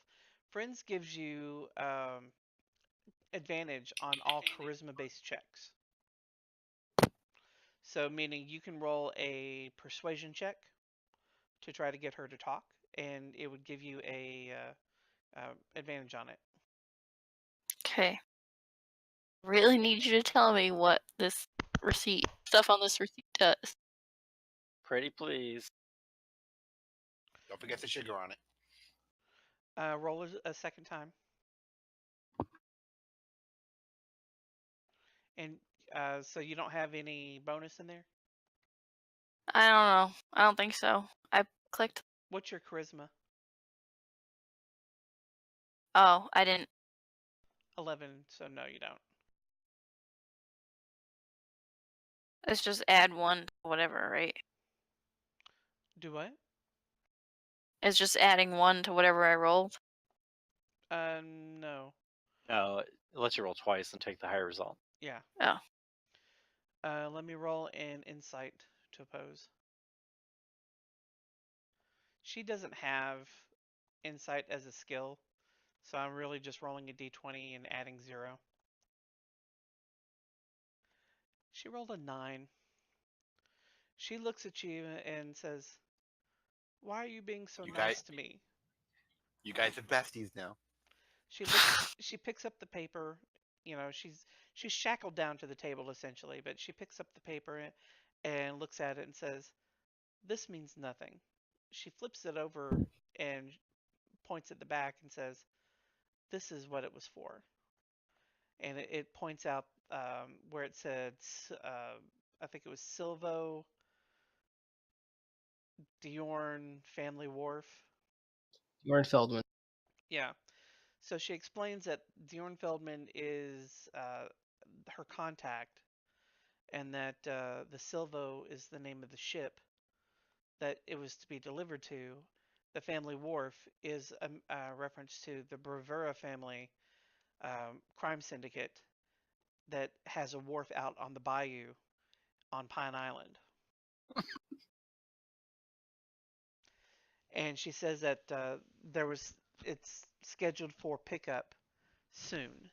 Speaker 1: Friends gives you advantage on all charisma-based checks. So meaning you can roll a persuasion check to try to get her to talk, and it would give you a advantage on it.
Speaker 5: Okay. Really need you to tell me what this stuff on this receipt does.
Speaker 4: Pretty please.
Speaker 2: Don't forget the sugar on it.
Speaker 1: Roll a second time. And so you don't have any bonus in there?
Speaker 5: I don't know. I don't think so. I clicked.
Speaker 1: What's your charisma?
Speaker 5: Oh, I didn't.
Speaker 1: 11, so no, you don't.
Speaker 5: It's just add 1 to whatever, right?
Speaker 1: Do what?
Speaker 5: It's just adding 1 to whatever I rolled.
Speaker 1: No.
Speaker 4: No, it lets you roll twice and take the higher result.
Speaker 1: Yeah.
Speaker 5: Oh.
Speaker 1: Let me roll an insight to oppose. She doesn't have insight as a skill, so I'm really just rolling a d20 and adding 0. She rolled a 9. She looks at you and says, "Why are you being so nice to me?"
Speaker 2: You guys are besties now.
Speaker 1: She picks up the paper. You know, she's shackled down to the table essentially, but she picks up the paper and looks at it and says, "This means nothing." She flips it over and points at the back and says, "This is what it was for." And it points out where it said, I think it was Silvo, Diorn, Family Wharf.
Speaker 3: Warren Feldman.
Speaker 1: Yeah. So she explains that Diorn Feldman is her contact, and that the Silvo is the name of the ship that it was to be delivered to. The Family Wharf is a reference to the Bravura family crime syndicate that has a wharf out on the bayou on Pine Island. And she says that it's scheduled for pickup soon.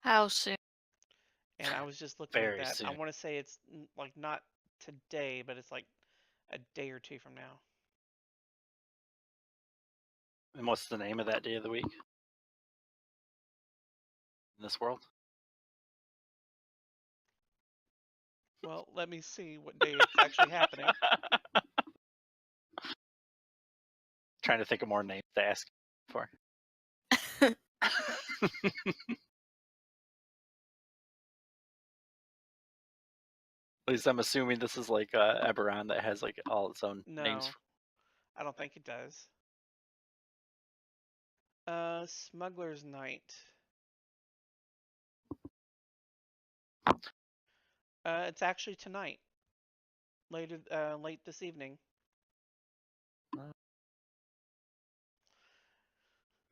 Speaker 5: How soon?
Speaker 1: And I was just looking
Speaker 4: Very
Speaker 1: at that.
Speaker 4: soon.
Speaker 1: I want to say it's like not today, but it's like a day or two from now.
Speaker 4: And what's the name of that day of the week? In this world?
Speaker 1: Well, let me see what day it's actually happening.
Speaker 4: Trying to think of more names to ask for. At least I'm assuming this is like Eberron that has like all its own names.
Speaker 1: No, I don't think it does. Smuggler's Night. It's actually tonight. Late this evening.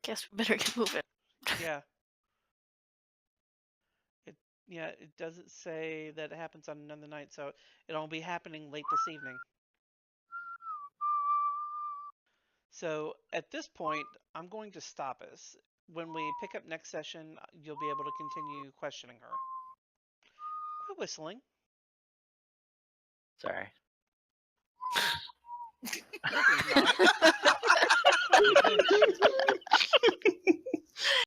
Speaker 5: Guess we better get moving.
Speaker 1: Yeah. It doesn't say that it happens on another night, so it'll be happening late this evening. So at this point, I'm going to stop us. When we pick up next session, you'll be able to continue questioning her. Quit whistling.
Speaker 4: Sorry.
Speaker 1: No, he's not.